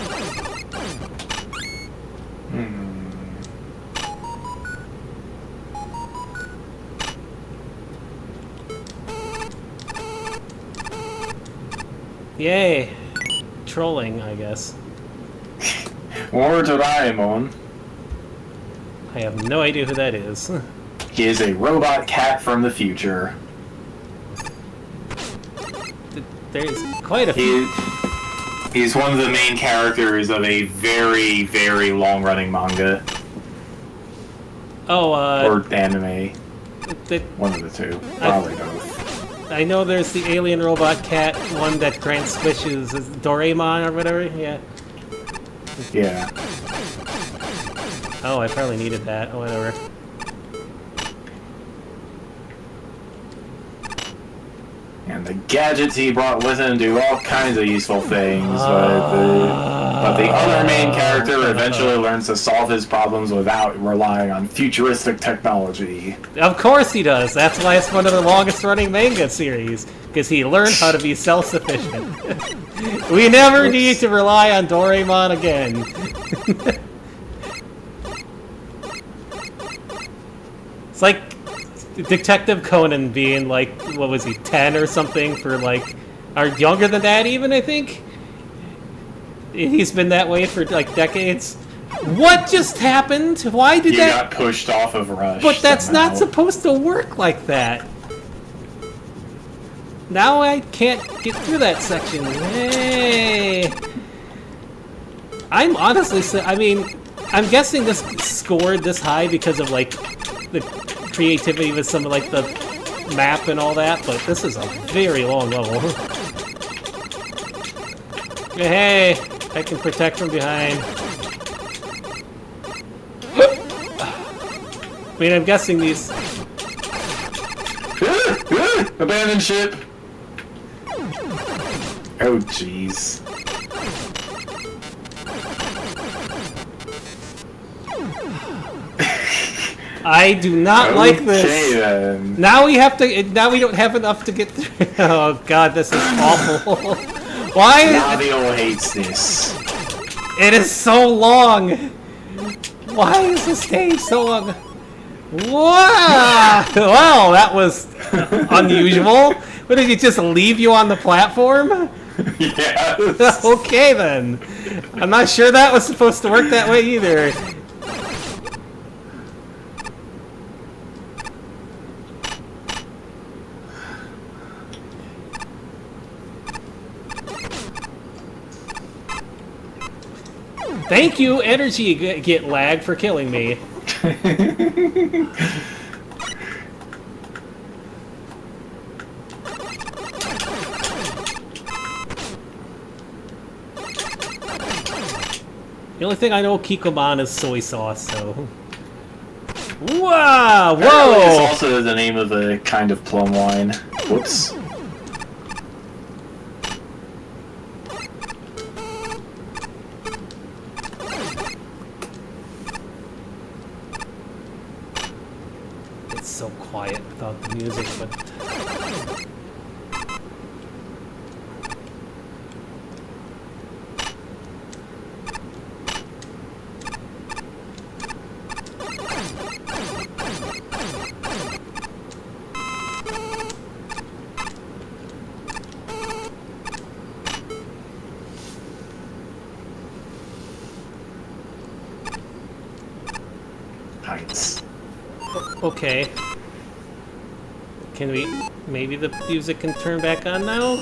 Yay! Trolling, I guess. Or Doraemon. I have no idea who that is. He is a robot cat from the future. There's quite a few. He's one of the main characters of a very, very long-running manga. Oh, or anime. One of the two. Probably both. I know there's the alien robot cat one that grants wishes. Is it Doraemon or whatever? Yeah. Yeah. Oh, I probably needed that. Oh, whatever. And the gadgets he brought with him do all kinds of useful things, but the other main character eventually learns to solve his problems without relying on futuristic technology. Of course he does. That's why it's one of the longest running manga series, because he learned how to be self-sufficient. We never need to rely on Doraemon again. It's like Detective Conan being like, what was he, 10 or something for like, or younger than that even, I think? He's been that way for like decades. What just happened? Why did You that? got pushed off of Rush. But that's somehow. not supposed to work like that. Now I can't get through that section. Hey! I'm honestly, I mean, I'm guessing this scored this high because of like the creativity with some of like the map and all that, but this is a very long level. Hey, I can protect from behind. I mean, I'm guessing these... Abandoned ship! Oh, jeez. I do not like this. Okay, then. Now we have to. Now we don't have enough to get through. Oh God, this is awful. Why? Navio hates this. It is so long. Why is the stage so long? Wow. Well, that was unusual. What, did he just leave you on the platform? Yes. Okay then. I'm not sure that was supposed to work that way either. Thank you, Energy Get Lag, for killing me. The only thing I know Kikoman is soy sauce, so... Wow! Apparently Whoa! it's also the name of a kind of plum wine. Whoops. It's so quiet without the music, but... Heights. Okay. Can we... Maybe the music can turn back on now?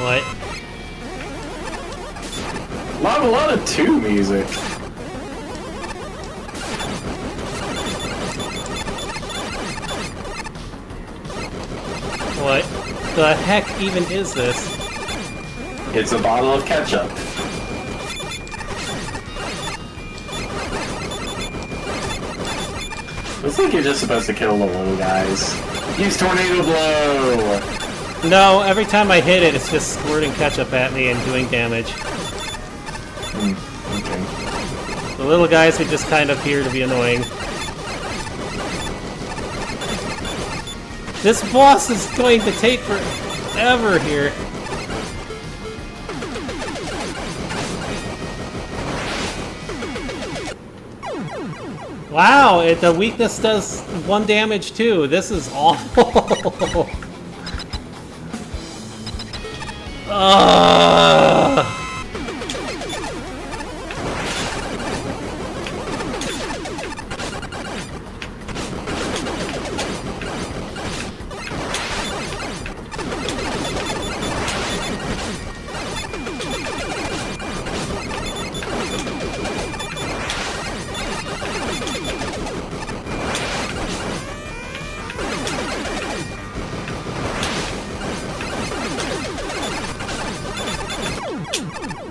What? A lot of 2 music. What the heck even is this? It's a bottle of ketchup. Looks like you're just supposed to kill the little guys. Use Tornado Blow! No, every time I hit it, it's just squirting ketchup at me and doing damage. Okay. The little guys are just kind of here to be annoying. This boss is going to take forever here. Wow, the weakness does 1 damage too. This is awful. Ugh.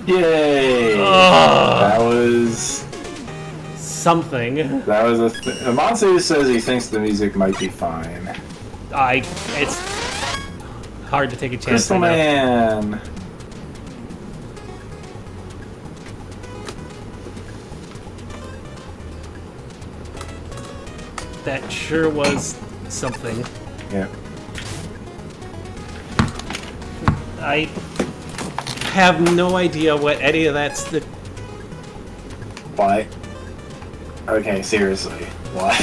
Yay! Ugh. That was... Something. That was a... Amonsu says he thinks the music might be fine. It's hard to take a chance Crystal right now. Man! That sure was something. Yeah. I have no idea what any of that's the. Why? Okay, seriously. Why?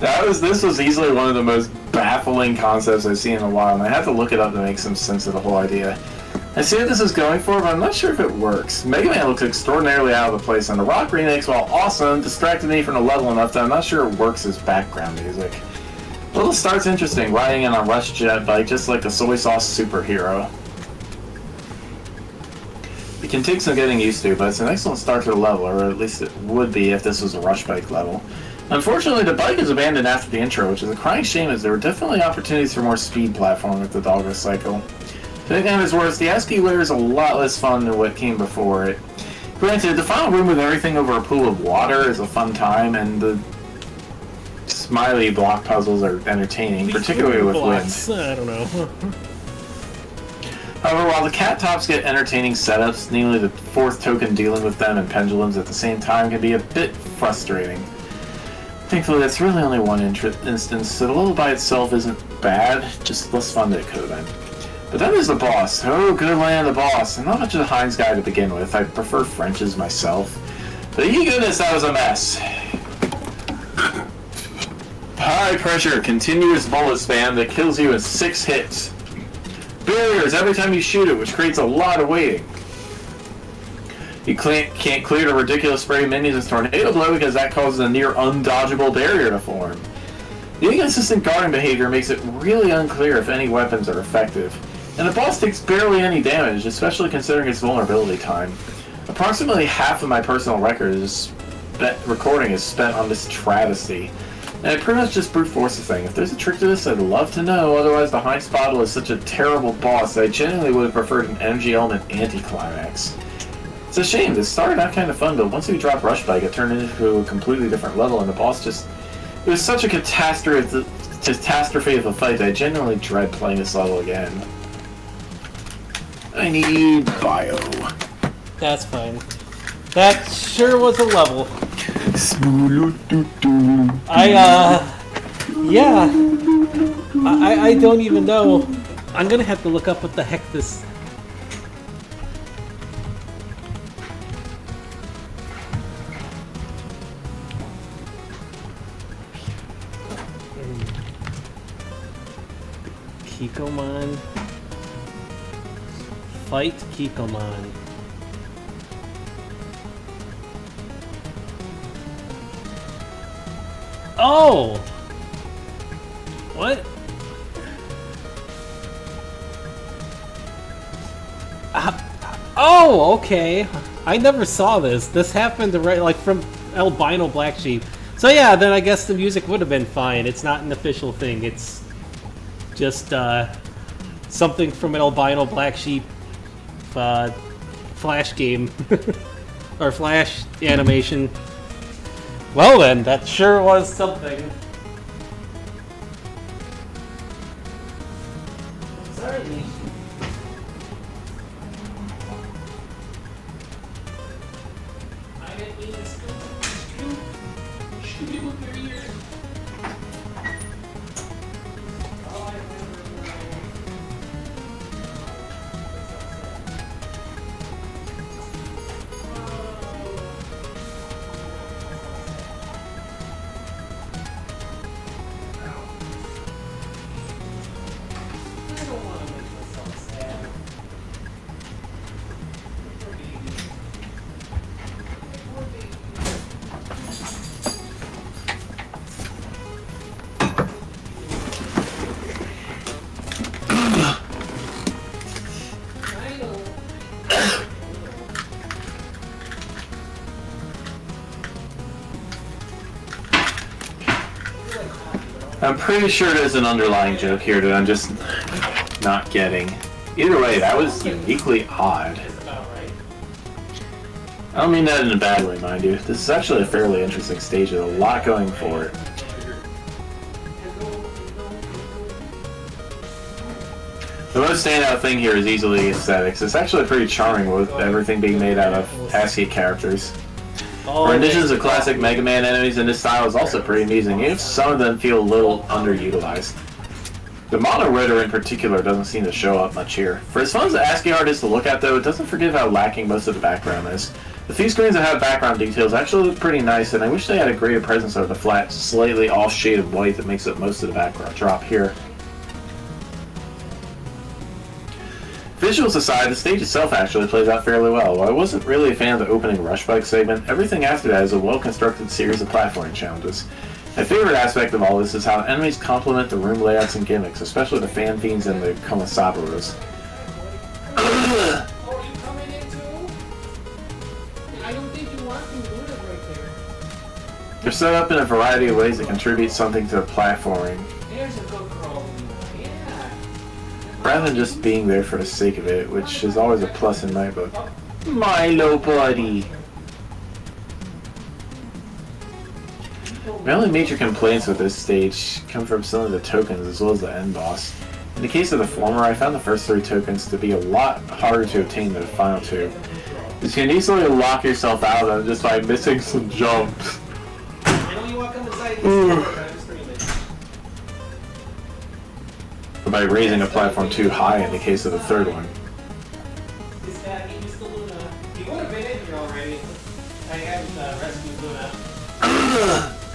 This was easily one of the most baffling concepts I've seen in a while, and I had to look it up to make some sense of the whole idea. I see what this is going for, but I'm not sure if it works. Mega Man looks extraordinarily out of the place, and the rock remix, while awesome, distracted me from the level enough that I'm not sure it works as background music. Little starts interesting, riding in on Rush Jet bike just like a soy sauce superhero. It can take some getting used to, but it's an excellent start to the level, or at least it would be if this was a Rush bike level. Unfortunately, the bike is abandoned after the intro, which is a crying shame as there were definitely opportunities for more speed platforming with the Doggo Cycle. To make matters worse, the ASCII layer is a lot less fun than what came before it. Granted, the final room with everything over a pool of water is a fun time, and the smiley block puzzles are entertaining, particularly with blocks. wind. I don't know. However, while the cat tops get entertaining setups, namely the fourth token dealing with them and pendulums at the same time, can be a bit frustrating. Thankfully, that's really only one instance, so the level by itself isn't bad, just less fun than it could have been. But then there's the boss. Oh, good land, the boss. I'm not much of a Heinz guy to begin with. I prefer French's myself. But ye goodness, that was a mess. High pressure, continuous bullet spam that kills you in 6 hits. Barriers every time you shoot it, which creates a lot of waiting. You can't clear the ridiculous spray minions with Tornado Blow because that causes a near undodgeable barrier to form. The inconsistent guarding behavior makes it really unclear if any weapons are effective. And the boss takes barely any damage, especially considering its vulnerability time. Approximately half of my personal recording is spent on this travesty. And I pretty much just brute force the thing. If there's a trick to this, I'd love to know, otherwise the Heinz Bottle is such a terrible boss that I genuinely would have preferred an energy element anticlimax. It's a shame, this started out kind of fun, but once we dropped Rush Bike, it turned into a completely different level, and the boss just... It was such a catastrophe of a fight that I genuinely dread playing this level again. I need bio. That's fine. That sure was a level. Yeah. I don't even know. I'm gonna have to look up what the heck this... Kikomon. Fight Kikomon. Oh! What? Oh, okay. I never saw this. This happened right, like, from Albino Black Sheep. So yeah, then I guess the music would have been fine. It's not an official thing. It's just something from an Albino Black Sheep Flash game. Or Flash animation. Well then, that sure was something. Sorry. I didn't mean to shoot you with your ear. All I I don't want to make this. I'm pretty sure there's an underlying joke here that I'm just not getting. Either way, that was uniquely odd. I don't mean that in a bad way, mind you. This is actually a fairly interesting stage with a lot going for it. The most standout thing here is easily aesthetics. It's actually pretty charming with everything being made out of ASCII characters. Renditions of classic Mega Man enemies in this style is also pretty amusing, even if some of them feel a little underutilized. The Mono Ritter in particular doesn't seem to show up much here. For as fun as the ASCII art is to look at though, it doesn't forgive how lacking most of the background is. The few screens that have background details actually look pretty nice, and I wish they had a greater presence of the flat, slightly off shade of white that makes up most of the background drop here. Visuals aside, the stage itself actually plays out fairly well. While I wasn't really a fan of the opening rush bike segment, everything after that is a well-constructed series of platforming challenges. My favorite aspect of all this is how enemies complement the room layouts and gimmicks, especially the fan fiends and the Komasaburos. They're set up in a variety of ways that contribute something to the platforming, rather than just being there for the sake of it, which is always a plus in my book. Milo buddy! My only major complaints with this stage come from some of the tokens as well as the end boss. In the case of the former, I found the first 3 tokens to be a lot harder to obtain than the final 2. You can easily lock yourself out of them just by missing some jumps. Or by raising a platform too high in the case of the third one. He would have been in here already. I haven't rescued Luna.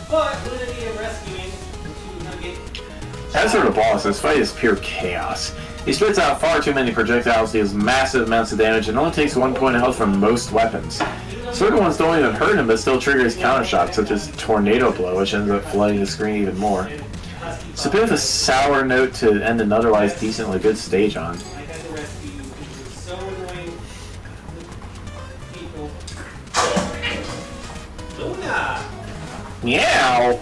But Luna needed rescuing. As for the boss, this fight is pure chaos. He spits out far too many projectiles, deals massive amounts of damage, and only takes 1 point of health from most weapons. Certain ones don't even hurt him, but still trigger his counter shots, such as Tornado Blow, which ends up flooding the screen even more. It's a bit of a sour note to end an otherwise decently good stage on. Meow!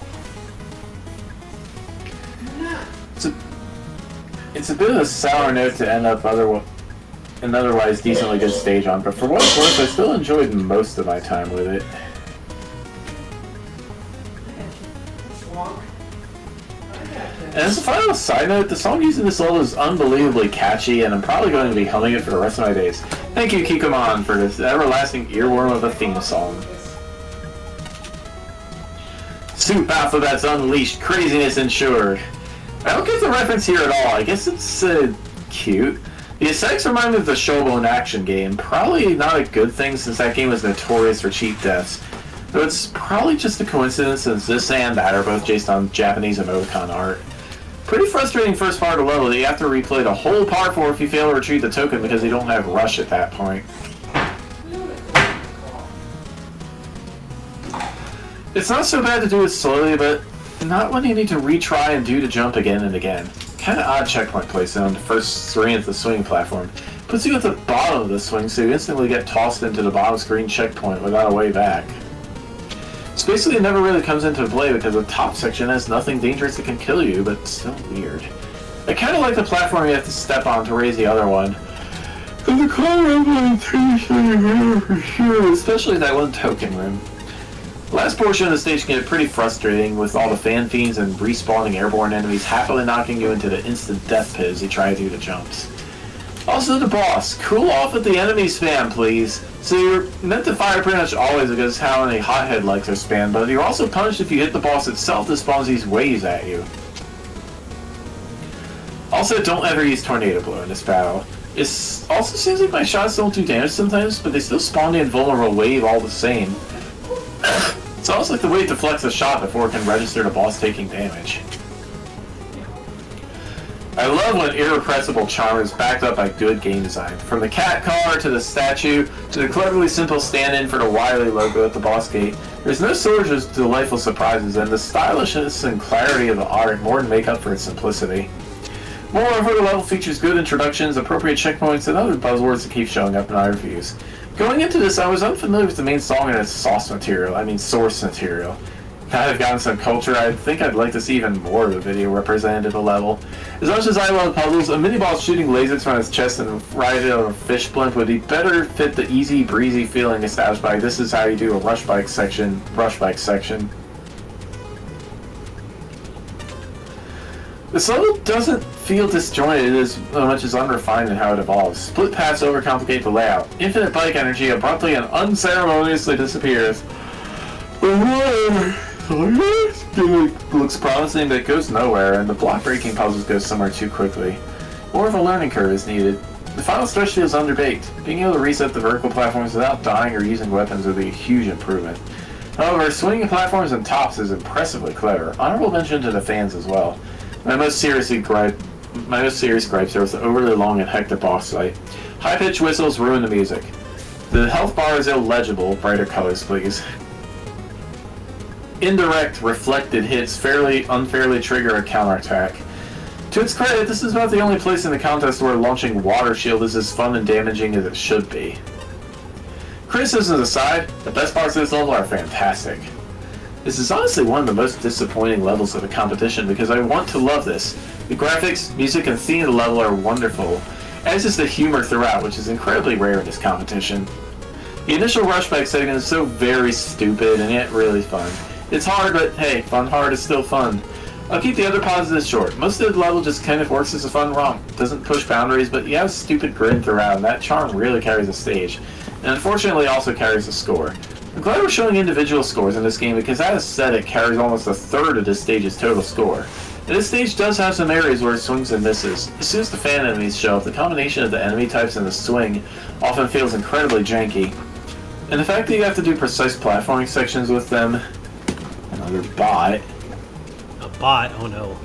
It's a bit of a sour note to end up an otherwise decently good stage on, but for what it's worth, I still enjoyed most of my time with it. And as a final side note, the song used in this level is unbelievably catchy, and I'm probably going to be humming it for the rest of my days. Thank you, Kikomon, for this everlasting earworm of a theme song. Soup Alphabet's Unleashed, craziness ensured. I don't get the reference here at all. I guess it's cute. The aesthetics remind me of the Showbone action game. Probably not a good thing since that game was notorious for cheap deaths. Though it's probably just a coincidence since this and that are both based on Japanese emoticon art. Pretty frustrating first part of the level that you have to replay the whole part for if you fail to retrieve the token because you don't have rush at that point. It's not so bad to do it slowly, but not when you need to retry and do the jump again and again. Kinda odd checkpoint placement on the first screen of the swing platform. Puts you at the bottom of the swing so you instantly get tossed into the bottom screen checkpoint without a way back. This basically never really comes into play because the top section has nothing dangerous that can kill you, but still weird. I kinda like the platform you have to step on to raise the other one. And the color implementation for sure, especially that one token room. The last portion of the stage can get pretty frustrating with all the fan fiends and respawning airborne enemies happily knocking you into the instant death pit as you try to do the jumps. Also the boss, cool off with the enemy spam please. So you're meant to fire pretty much always because how many hothead likes are spammed, but you're also punished if you hit the boss itself that spawns these waves at you. Also don't ever use Tornado Blow in this battle. It also seems like my shots don't do damage sometimes, but they still spawn the invulnerable wave all the same. It's almost like the way to flex a shot before it can register the boss taking damage. I love when irrepressible charm is backed up by good game design. From the cat car to the statue to the cleverly simple stand-in for the Wily logo at the boss gate, there's no shortage of delightful surprises, and the stylishness and clarity of the art more than make up for its simplicity. Moreover, the level features good introductions, appropriate checkpoints, and other buzzwords that keep showing up in our reviews. Going into this, I was unfamiliar with the main song and its source material. kind of gotten some culture, I think I'd like to see even more of the video represented at the level. As much as I love puzzles, a mini-boss shooting lasers from his chest and riding on a fish blimp would be better fit the easy breezy feeling established by this is how you do a rush bike section. This level doesn't feel disjointed as much as unrefined in how it evolves. Split paths overcomplicate the layout. Infinite bike energy abruptly and unceremoniously disappears. Looks promising but goes nowhere, and the block breaking puzzles go somewhere too quickly. More of a learning curve is needed. The final stretch feels underbaked. Being able to reset the vertical platforms without dying or using weapons would be a huge improvement. However, swinging platforms and tops is impressively clever. Honorable mention to the fans as well. My most serious gripes are with the overly long and hectic boss fight. High-pitched whistles ruin the music. The health bar is illegible. Brighter colors, please. Indirect, reflected hits unfairly trigger a counterattack. To its credit, this is about the only place in the contest where launching Water Shield is as fun and damaging as it should be. Criticisms aside, the best parts of this level are fantastic. This is honestly one of the most disappointing levels of the competition because I want to love this. The graphics, music, and theme of the level are wonderful, as is the humor throughout, which is incredibly rare in this competition. The initial rush bike segment is so very stupid and yet really fun. It's hard, but hey, fun hard is still fun. I'll keep the other positives short. Most of the level just kind of works as a fun romp. Doesn't push boundaries, but you have stupid grin throughout, and that charm really carries the stage. And unfortunately also carries the score. I'm glad we're showing individual scores in this game because that aesthetic carries almost a third of this stage's total score. And this stage does have some areas where it swings and misses. As soon as the fan enemies show up, the combination of the enemy types and the swing often feels incredibly janky. And the fact that you have to do precise platforming sections with them, another bot. A bot? Oh no.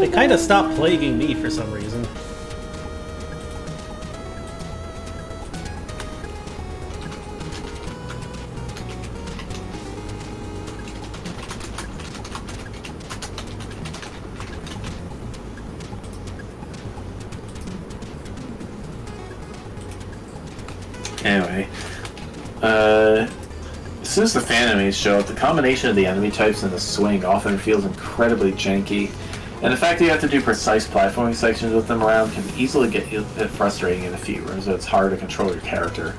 They kind of stopped plaguing me for some reason. Anyway, as soon as the fan enemies show up, the combination of the enemy types and the swing often feels incredibly janky, and the fact that you have to do precise platforming sections with them around can easily get frustrating in a few rooms, so it's hard to control your character.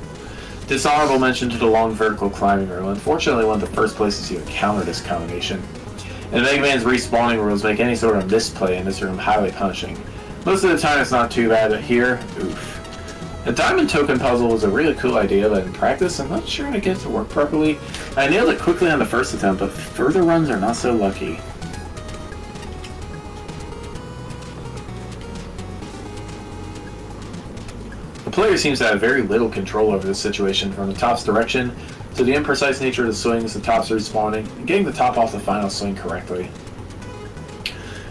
Dishonorable mention to the long vertical climbing room, unfortunately one of the first places you encounter this combination. And Mega Man's respawning rules make any sort of misplay in this room highly punishing. Most of the time it's not too bad, but here, oof. The diamond token puzzle was a really cool idea, but in practice I'm not sure how to get it to work properly. I nailed it quickly on the first attempt, but further runs are not so lucky. The player seems to have very little control over the situation, from the top's direction to the imprecise nature of the swings, the tops respawning, and getting the top off the final swing correctly.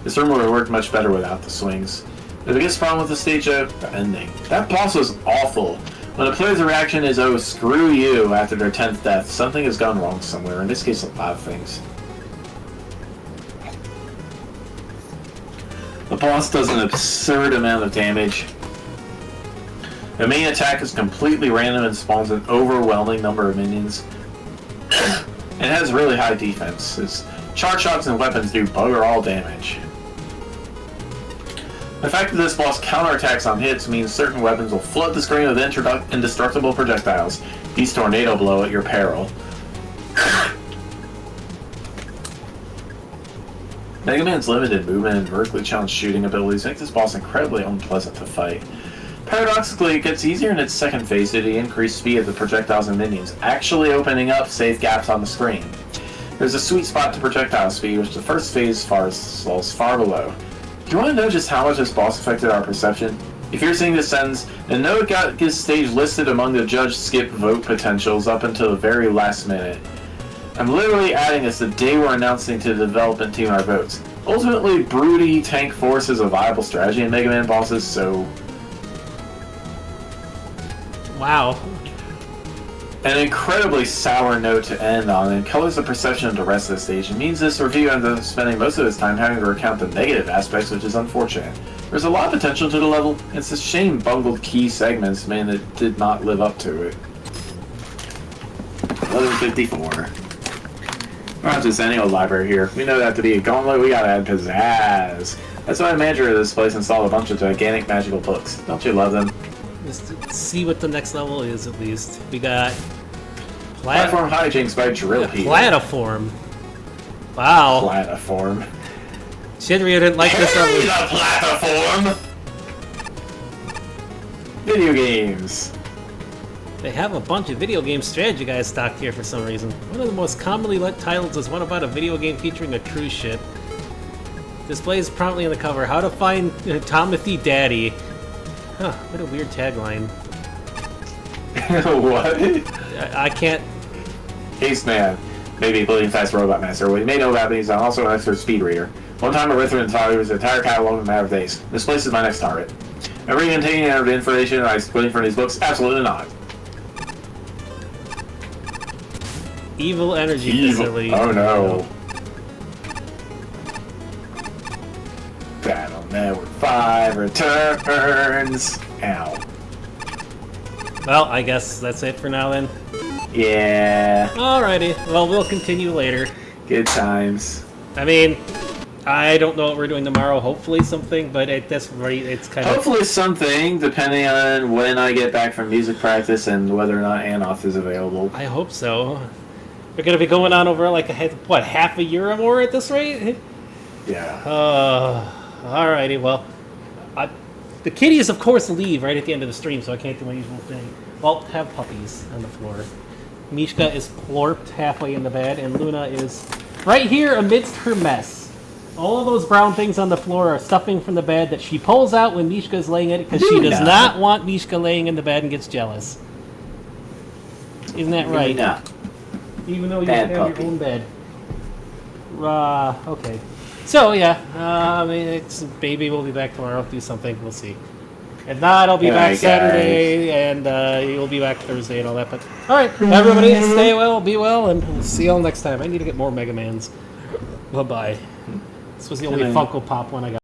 This room would have worked much better without the swings. The biggest problem with the stage, the ending. That boss was awful. When a player's reaction is, oh, screw you, after their 10th death, something has gone wrong somewhere. In this case, a lot of things. The boss does an absurd amount of damage. The main attack is completely random and spawns an overwhelming number of minions. It has really high defense. Its charge shots and weapons do bugger all damage. The fact that this boss counterattacks on hits means certain weapons will flood the screen with indestructible projectiles. These tornado blow at your peril. Mega Man's limited movement and vertically challenged shooting abilities make this boss incredibly unpleasant to fight. Paradoxically, it gets easier in its second phase due to the increased speed of the projectiles and minions, actually opening up safe gaps on the screen. There's a sweet spot to projectile speed, which the first phase falls far below. Do you want to know just how much this boss affected our perception? If you're seeing this sentence, then know it got this stage listed among the judge skip vote potentials up until the very last minute. I'm literally adding this the day we're announcing to the development team our votes. Ultimately, broody tank force is a viable strategy in Mega Man bosses, so... Wow. An incredibly sour note to end on, and colors the perception of the rest of the stage. It means this review ends up spending most of its time having to recount the negative aspects, which is unfortunate. There's a lot of potential to the level. It's a shame bungled key segments mean it did not live up to it. 1154. We're not just any old library here. We know that to be a gauntlet, we gotta add pizzazz. That's why the manager of this place installed a bunch of gigantic magical books. Don't you love them? Just see what the next level is, at least. We got... Platform hijinks by Drill Pete. Platiform. Wow. Platiform. Shinryu didn't like this Hey, level. the platform! Video games. They have a bunch of video game strategy guys stocked here for some reason. One of the most commonly let titles is one about a video game featuring a cruise ship. Displays promptly on the cover, how to find Timothy Daddy. Huh, what a weird tagline. What? I can't... Case man. Maybe Brilliant Fast Robot Master. What you may know about me is I'm also an expert speed reader. One time I read through his entire catalog in a matter of days. This place is my next target. Am I reading taking out the information I was waiting for these books? Absolutely not. Evil energy facility. Oh no. Battle Network 5 returns. Ow. Well, I guess that's it for now then. Yeah. Alrighty, well, we'll continue later. Good times. I mean, I don't know what we're doing tomorrow. Hopefully something, but at this rate, it's kind of... Hopefully something, depending on when I get back from music practice and whether or not Anoth is available. I hope so. We're going to be going on over like half a year or more at this rate? Yeah. Alrighty, well, the kitties, of course, leave right at the end of the stream, so I can't do my usual thing. Well, have puppies on the floor. Mishka is plorped halfway in the bed, and Luna is right here amidst her mess. All of those brown things on the floor are stuffing from the bed that she pulls out when Mishka is laying in it, because she does not want Mishka laying in the bed and gets jealous. Isn't that right? No. Even though you Bad have puppy. your own bed. Okay. So, yeah, I mean, it's baby will be back tomorrow. Do something. We'll see. If not, I'll be back Saturday, and you'll be back Thursday and all that. But, alright, everybody, stay well, be well, and we'll see you all next time. I need to get more Mega Mans. Bye-bye. This was the only Funko Pop one I got.